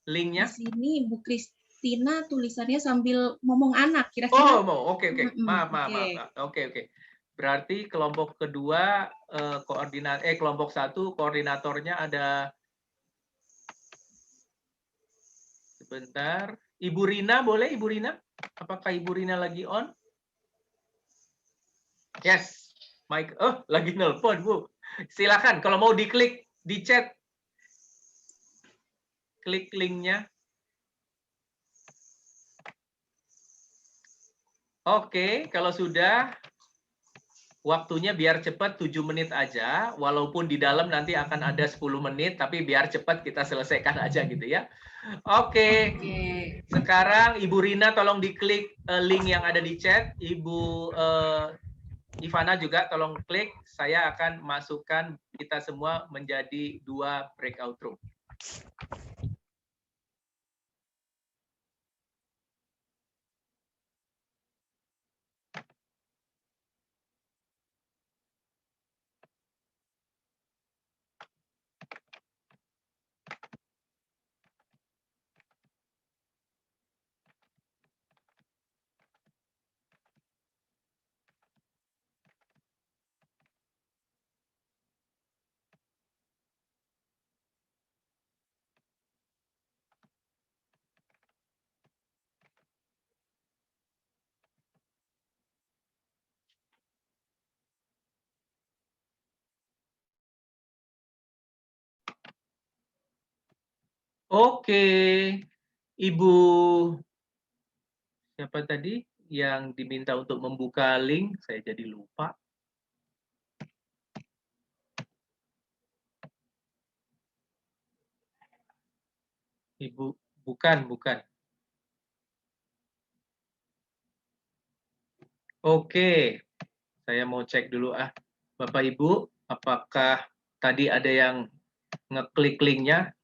S2: linknya?
S6: Di sini Bu Kristina tulisannya sambil ngomong anak, kira-kira.
S2: Oh, oke. Maaf. Oke. Berarti kelompok kedua kelompok 1 koordinatornya ada, sebentar. Ibu Rina, boleh Ibu Rina? Apakah Ibu Rina lagi on? Yes. Mike, lagi nelpon, Bu. Silakan kalau mau diklik di chat. Klik linknya. Oke, kalau sudah, waktunya biar cepat 7 menit aja, walaupun di dalam nanti akan ada 10 menit, tapi biar cepat kita selesaikan aja gitu ya. Oke. Sekarang Ibu Rina tolong diklik link yang ada di chat. Ibu Ivana juga tolong klik. Saya akan masukkan kita semua menjadi 2 breakout room. Oke, Ibu siapa tadi yang diminta untuk membuka link? Saya jadi lupa. Ibu, bukan. Oke, saya mau cek dulu Bapak Ibu, apakah tadi ada yang ngeklik linknya?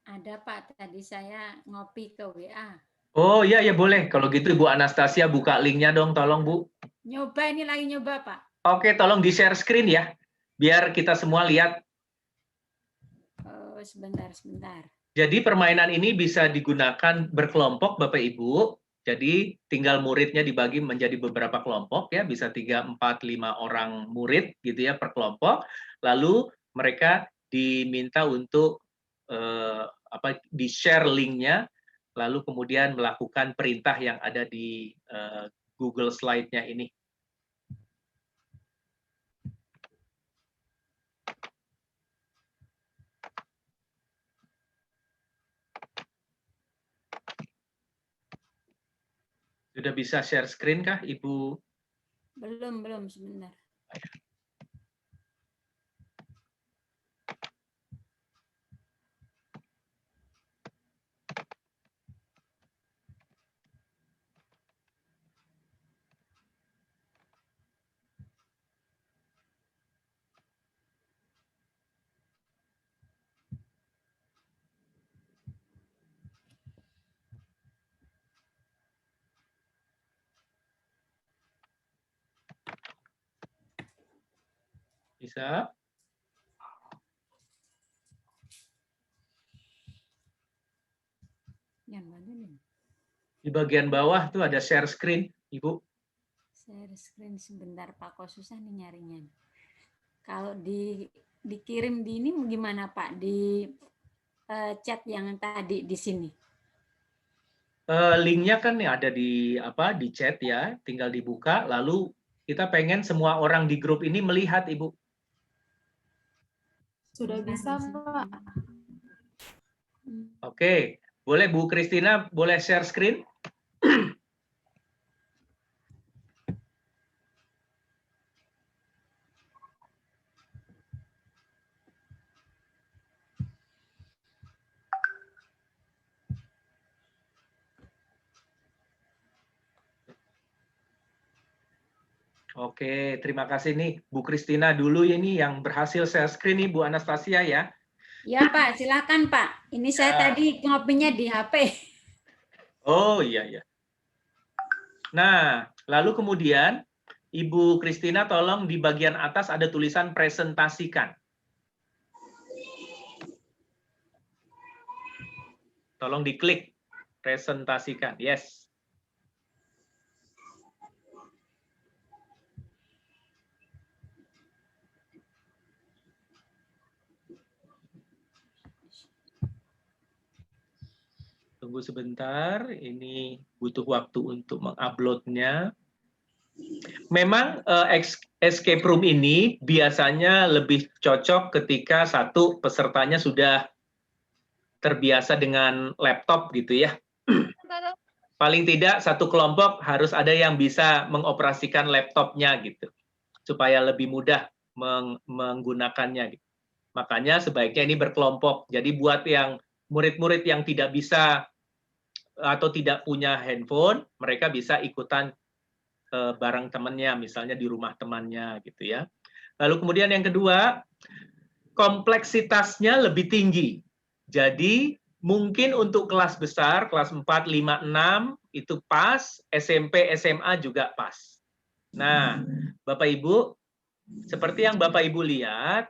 S9: Ada Pak, tadi saya ngopi ke WA.
S2: Oh iya boleh. Kalau gitu Ibu Anastasia buka linknya dong, tolong Bu.
S9: Nyoba, ini lagi nyoba Pak.
S2: Oke, tolong di share screen ya, biar kita semua lihat.
S9: Oh, sebentar.
S2: Jadi permainan ini bisa digunakan berkelompok Bapak Ibu. Jadi tinggal muridnya dibagi menjadi beberapa kelompok ya, bisa 3, 4, 5 orang murid gitu ya per kelompok. Lalu mereka diminta untuk di-share linknya, lalu kemudian melakukan perintah yang ada di Google Slide-nya ini. Sudah bisa share screen kah, Ibu?
S9: Belum, sebentar.
S2: Bisa? Di bagian bawah tuh ada share screen, Ibu.
S9: Share screen sebentar Pak, kok susah nih nyarinya. Kalau dikirim di ini gimana Pak? Di chat yang tadi di sini.
S2: Linknya kan ada di chat ya, tinggal dibuka. Lalu kita pengen semua orang di grup ini melihat, Ibu.
S12: Sudah bisa, Pak.
S2: Oke, boleh Bu Kristina, boleh share screen? Oke, terima kasih nih Bu Kristina dulu ini yang berhasil share screen nih Bu Anastasia ya.
S9: Ya Pak, silakan Pak. Ini saya tadi ngopinya di HP.
S2: Oh iya ya. Nah, lalu kemudian Ibu Christina tolong di bagian atas ada tulisan presentasikan. Tolong diklik presentasikan. Yes. Tunggu sebentar, ini butuh waktu untuk menguploadnya. Memang escape room ini biasanya lebih cocok ketika satu pesertanya sudah terbiasa dengan laptop gitu ya. Paling tidak satu kelompok harus ada yang bisa mengoperasikan laptopnya gitu, supaya lebih mudah menggunakannya. Gitu. Makanya sebaiknya ini berkelompok. Jadi buat yang murid-murid yang tidak bisa atau tidak punya handphone, mereka bisa ikutan bareng temannya, misalnya di rumah temannya gitu ya. Lalu kemudian yang kedua, kompleksitasnya lebih tinggi. Jadi mungkin untuk kelas besar, kelas 4, 5, 6 itu pas, SMP, SMA juga pas. Nah, Bapak Ibu, seperti yang Bapak Ibu lihat,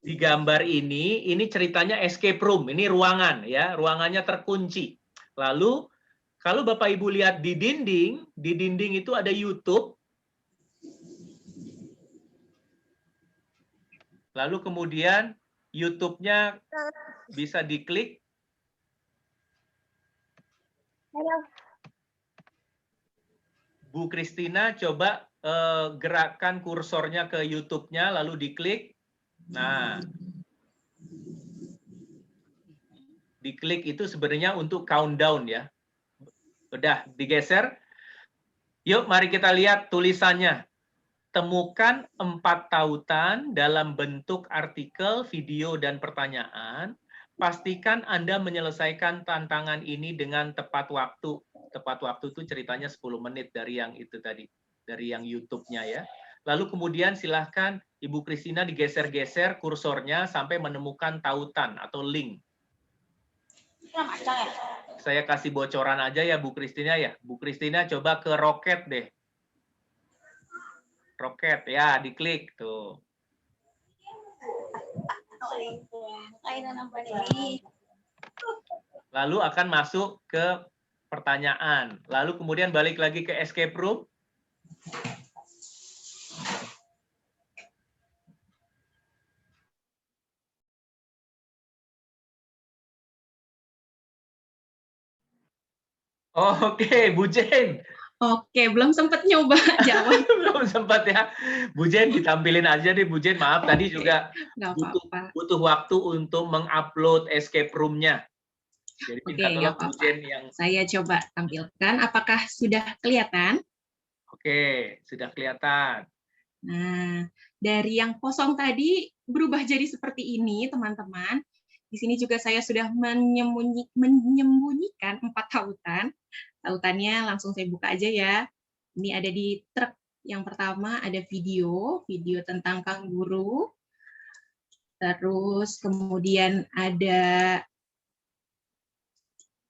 S2: di gambar ini ceritanya escape room, ini ruangan ya, ruangannya terkunci. Lalu kalau Bapak Ibu lihat di dinding itu ada YouTube. Lalu kemudian YouTube-nya bisa diklik. Bu Christina coba gerakkan kursornya ke YouTube-nya lalu diklik. Nah, diklik itu sebenarnya untuk countdown ya. Udah digeser. Yuk mari kita lihat tulisannya. Temukan 4 tautan dalam bentuk artikel, video, dan pertanyaan. Pastikan Anda menyelesaikan tantangan ini dengan tepat waktu. Tepat waktu itu ceritanya 10 menit dari yang itu tadi. Dari yang YouTube-nya ya. Lalu kemudian silahkan Ibu Christina digeser-geser kursornya sampai menemukan tautan atau link. Saya kasih bocoran aja ya Bu Christina ya. Bu Christina coba ke roket deh. Roket ya, diklik tuh. Lalu akan masuk ke pertanyaan. Lalu kemudian balik lagi ke escape room. Oke, Bu Jen.
S6: Oke, belum sempat nyoba jawab.
S2: Belum sempat ya. Bu Jen ditampilin aja deh Bu Jen. Maaf tadi juga butuh waktu untuk mengupload escape room-nya. Jadi minta tolong Bu Jen yang
S6: saya coba tampilkan. Apakah sudah kelihatan?
S2: Oke, sudah kelihatan.
S6: Nah, dari yang kosong tadi berubah jadi seperti ini, teman-teman. Di sini juga saya sudah menyembunyikan 4 tautan. Tautannya langsung saya buka aja ya. Ini ada di truk yang pertama, ada video tentang kanguru. Terus kemudian ada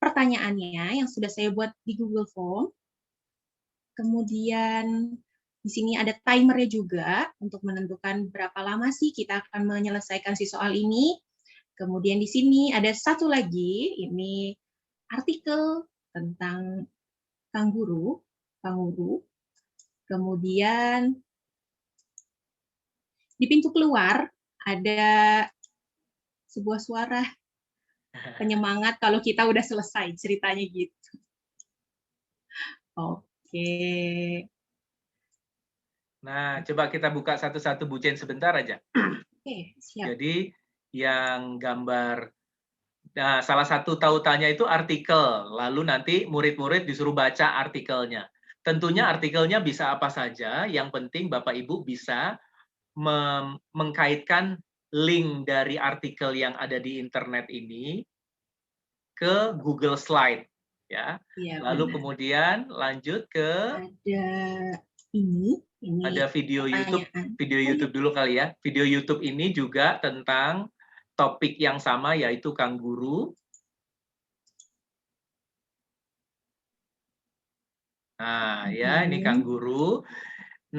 S6: pertanyaannya yang sudah saya buat di Google Form. Kemudian di sini ada timernya juga untuk menentukan berapa lama sih kita akan menyelesaikan si soal ini. Kemudian di sini ada satu lagi, ini artikel tentang kanguru. Kemudian di pintu keluar ada sebuah suara penyemangat kalau kita udah selesai ceritanya gitu. Oke.
S2: Nah, coba kita buka satu-satu Bu Jen sebentar aja.
S6: Oke, siap.
S2: Jadi yang gambar, nah salah satu tautannya itu artikel, lalu nanti murid-murid disuruh baca artikelnya. Tentunya artikelnya bisa apa saja, yang penting Bapak Ibu bisa mengkaitkan link dari artikel yang ada di internet ini ke Google Slide. Ya. Lalu benar. Kemudian lanjut ke
S6: ada ini
S2: ada video YouTube dulu kali ya. Video YouTube ini juga tentang topik yang sama yaitu kanguru. Nah, ya ini Kang Guru.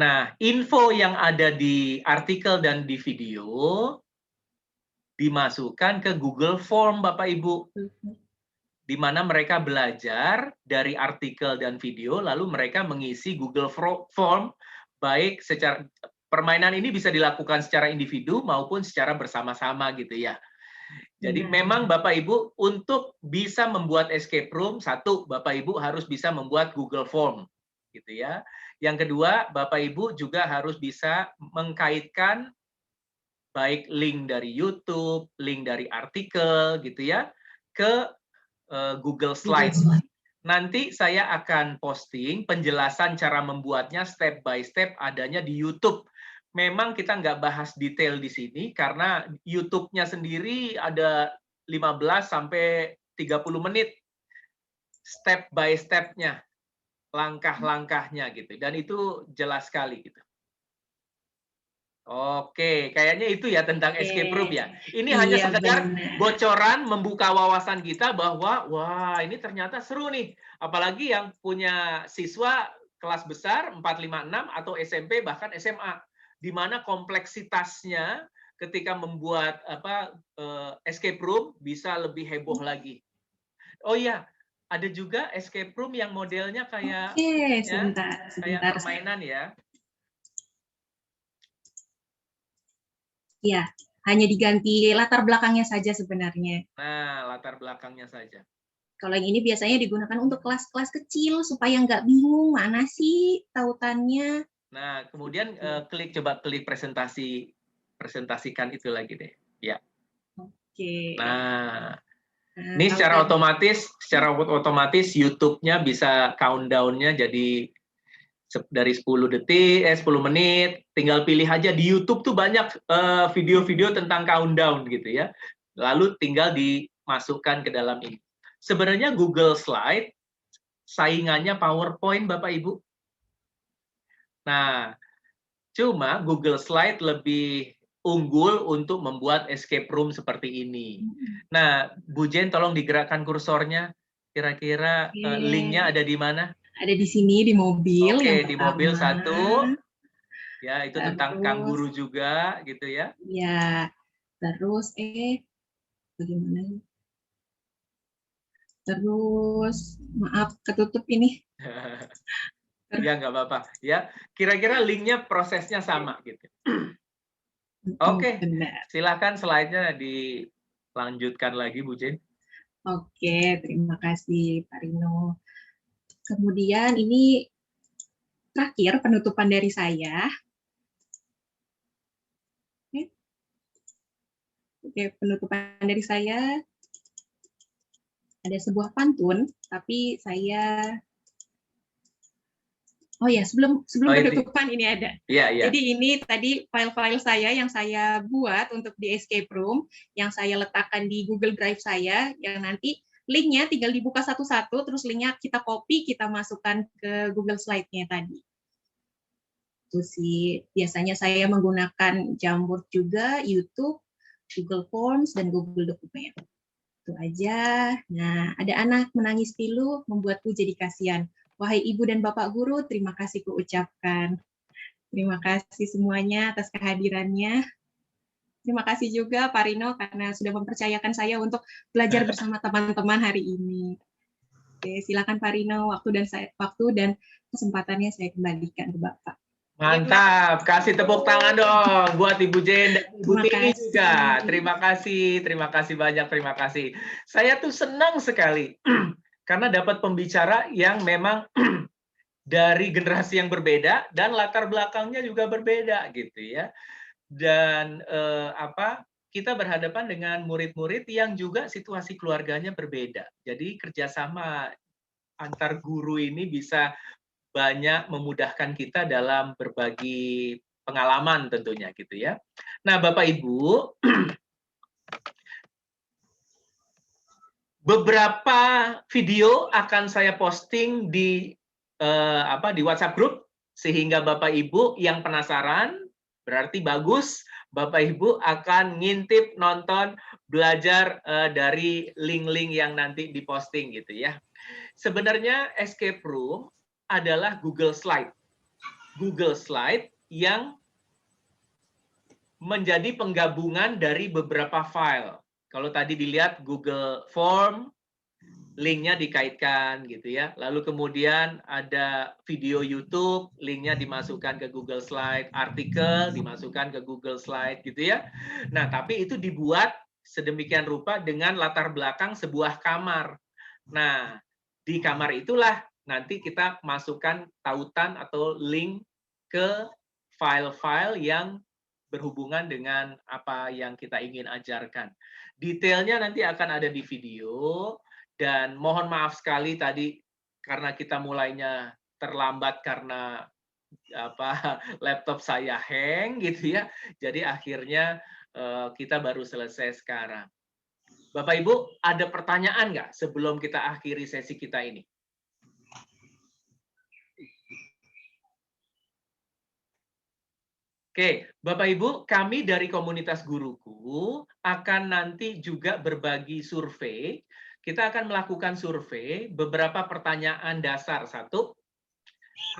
S2: Nah, info yang ada di artikel dan di video dimasukkan ke Google Form, Bapak Ibu. Di mana mereka belajar dari artikel dan video, lalu mereka mengisi Google Form, baik secara permainan ini bisa dilakukan secara individu maupun secara bersama-sama gitu ya. Jadi memang Bapak Ibu untuk bisa membuat escape room, satu Bapak Ibu harus bisa membuat Google Form gitu ya. Yang kedua, Bapak Ibu juga harus bisa mengkaitkan baik link dari YouTube, link dari artikel gitu ya ke Google Slide. Nanti saya akan posting penjelasan cara membuatnya step by step adanya di YouTube. Memang kita nggak bahas detail di sini karena YouTube-nya sendiri ada 15 sampai 30 menit step by step-nya, langkah-langkahnya gitu. Dan itu jelas sekali gitu. Oke, kayaknya itu ya tentang escape room ya. Ini hanya sekedar bocoran membuka wawasan kita bahwa wah ini ternyata seru nih. Apalagi yang punya siswa kelas besar 4, 5, 6 atau SMP bahkan SMA di mana kompleksitasnya ketika membuat escape room bisa lebih heboh lagi. Oh iya, ada juga escape room yang modelnya kayak kayak permainan ya.
S6: Ya, hanya diganti latar belakangnya saja sebenarnya.
S2: Nah, latar belakangnya saja.
S6: Kalau yang ini biasanya digunakan untuk kelas-kelas kecil supaya nggak bingung mana sih tautannya.
S2: Nah, kemudian coba klik presentasikan itu lagi deh. Ya.
S6: Oke.
S2: Nah, ini secara otomatis YouTube-nya bisa countdown-nya jadi dari 10 detik, 10 menit, tinggal pilih aja di YouTube tuh banyak video-video tentang countdown gitu ya. Lalu tinggal dimasukkan ke dalam ini. Sebenarnya Google Slide saingannya PowerPoint Bapak Ibu. Nah, cuma Google Slide lebih unggul untuk membuat escape room seperti ini. Nah, Bu Jen tolong digerakkan kursornya. Kira-kira linknya ada di mana?
S6: Ada di sini di mobil.
S2: Oke,
S6: yang
S2: di mobil
S6: pertama.
S2: satu. Ya, itu tentang Kang Guru juga, gitu ya.
S6: Ya, terus bagaimana? Terus, maaf, ketutup ini.
S2: Ya, nggak apa-apa. Ya, kira-kira linknya prosesnya sama, gitu. Oke, silakan slide-nya dilanjutkan lagi, Bu Jen.
S6: Oke, terima kasih, Pak Rino. Kemudian ini terakhir penutupan dari saya. Oke, penutupan dari saya ada sebuah pantun, tapi saya sebelum penutupan ini ada.
S2: Iya.
S6: Jadi ini tadi file-file saya yang saya buat untuk di escape room, yang saya letakkan di Google Drive saya, yang nanti linknya tinggal dibuka satu-satu, terus linknya kita copy, kita masukkan ke Google Slide-nya tadi. Itu sih, biasanya saya menggunakan Jamboard juga, YouTube, Google Forms, dan Google Document. Itu aja. Nah, ada anak menangis pilu, membuatku jadi kasihan. Wahai Ibu dan Bapak Guru, terima kasih kuucapkan. Terima kasih semuanya atas kehadirannya. Terima kasih juga Pak Rino karena sudah mempercayakan saya untuk belajar bersama teman-teman hari ini. Oke, silakan Pak Rino, waktu dan kesempatannya saya kembalikan ke Bapak.
S2: Mantap, kasih tepuk tangan dong buat Ibu Jen dan Ibu Tini juga. Terima kasih banyak, terima kasih. Saya tuh senang sekali karena dapat pembicara yang memang dari generasi yang berbeda dan latar belakangnya juga berbeda gitu ya. Dan kita berhadapan dengan murid-murid yang juga situasi keluarganya berbeda. Jadi kerjasama antar guru ini bisa banyak memudahkan kita dalam berbagi pengalaman tentunya gitu ya. Nah, Bapak Ibu, beberapa video akan saya posting di WhatsApp group sehingga Bapak Ibu yang penasaran berarti bagus Bapak Ibu akan ngintip, nonton, belajar dari link-link yang nanti diposting gitu ya. Sebenarnya escape room adalah Google Slide. Google Slide yang menjadi penggabungan dari beberapa file. Kalau tadi dilihat Google Form, linknya dikaitkan gitu ya. Lalu kemudian ada video YouTube, linknya dimasukkan ke Google Slide, artikel dimasukkan ke Google Slide gitu ya. Nah, tapi itu dibuat sedemikian rupa dengan latar belakang sebuah kamar. Nah, di kamar itulah nanti kita masukkan tautan atau link ke file-file yang berhubungan dengan apa yang kita ingin ajarkan. Detailnya nanti akan ada di video. Dan mohon maaf sekali tadi karena kita mulainya terlambat karena laptop saya hang gitu ya. Jadi akhirnya kita baru selesai sekarang. Bapak Ibu, ada pertanyaan nggak sebelum kita akhiri sesi kita ini? Oke, Bapak Ibu, kami dari komunitas guruku akan nanti juga berbagi survei. Kita akan melakukan survei beberapa pertanyaan dasar. Satu,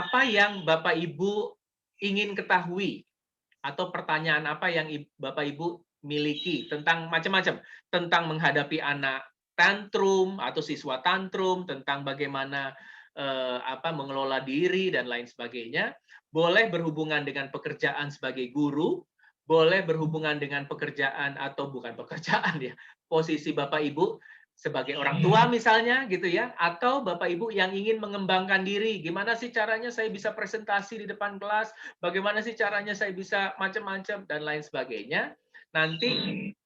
S2: apa yang Bapak Ibu ingin ketahui? Atau pertanyaan apa yang Bapak Ibu miliki tentang macam-macam. Tentang menghadapi anak tantrum atau siswa tantrum, tentang bagaimana mengelola diri dan lain sebagainya. Boleh berhubungan dengan pekerjaan sebagai guru, boleh berhubungan dengan pekerjaan atau bukan pekerjaan ya, posisi Bapak Ibu sebagai orang tua misalnya gitu ya, atau Bapak Ibu yang ingin mengembangkan diri, gimana sih caranya saya bisa presentasi di depan kelas, bagaimana sih caranya saya bisa macam-macam dan lain sebagainya. Nanti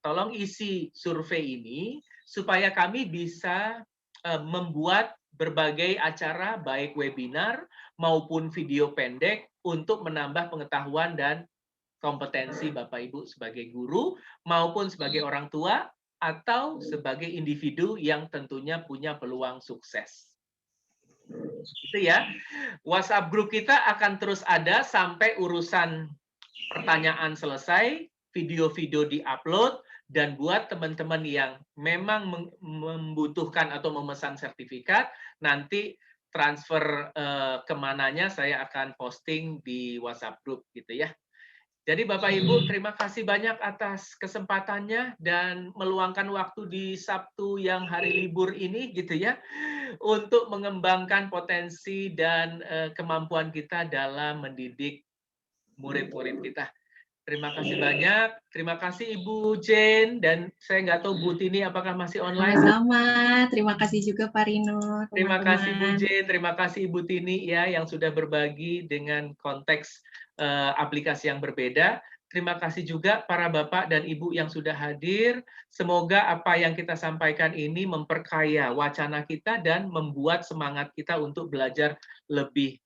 S2: tolong isi survei ini supaya kami bisa membuat berbagai acara baik webinar maupun video pendek untuk menambah pengetahuan dan kompetensi Bapak Ibu sebagai guru maupun sebagai orang tua atau sebagai individu yang tentunya punya peluang sukses. Itu ya. WhatsApp grup kita akan terus ada sampai urusan pertanyaan selesai, video-video di-upload, dan buat teman-teman yang memang membutuhkan atau memesan sertifikat, nanti transfer kemananya saya akan posting di WhatsApp grup gitu ya. Jadi Bapak Ibu, terima kasih banyak atas kesempatannya dan meluangkan waktu di Sabtu yang hari libur ini gitu ya, untuk mengembangkan potensi dan kemampuan kita dalam mendidik murid-murid kita. Terima kasih banyak. Terima kasih Ibu Jane, dan saya nggak tahu Bu Tini apakah masih online.
S6: Sama-sama. Terima kasih juga Pak Rino.
S2: Terima kasih Bu Jane, terima kasih Ibu Tini ya yang sudah berbagi dengan konteks aplikasi yang berbeda. Terima kasih juga para Bapak dan Ibu yang sudah hadir. Semoga apa yang kita sampaikan ini memperkaya wacana kita dan membuat semangat kita untuk belajar lebih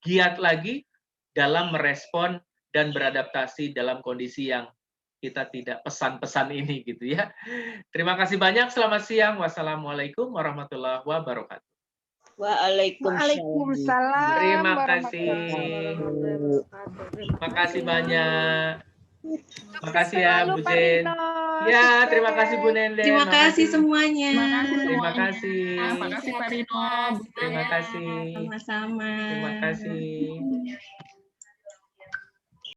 S2: giat lagi dalam merespon dan beradaptasi dalam kondisi yang kita tidak pesan-pesan ini gitu ya. Terima kasih banyak. Selamat siang. Wassalamualaikum warahmatullahi wabarakatuh.
S11: Waalaikumsalam.
S2: Terima kasih. Terima kasih banyak. Terima kasih ya Bu Jen. Ya, terima kasih Bu Nende.
S6: Terima kasih semuanya.
S2: Terima kasih.
S3: Terima kasih Pak Rino.
S2: Terima kasih.
S6: Sama-sama.
S2: Terima kasih.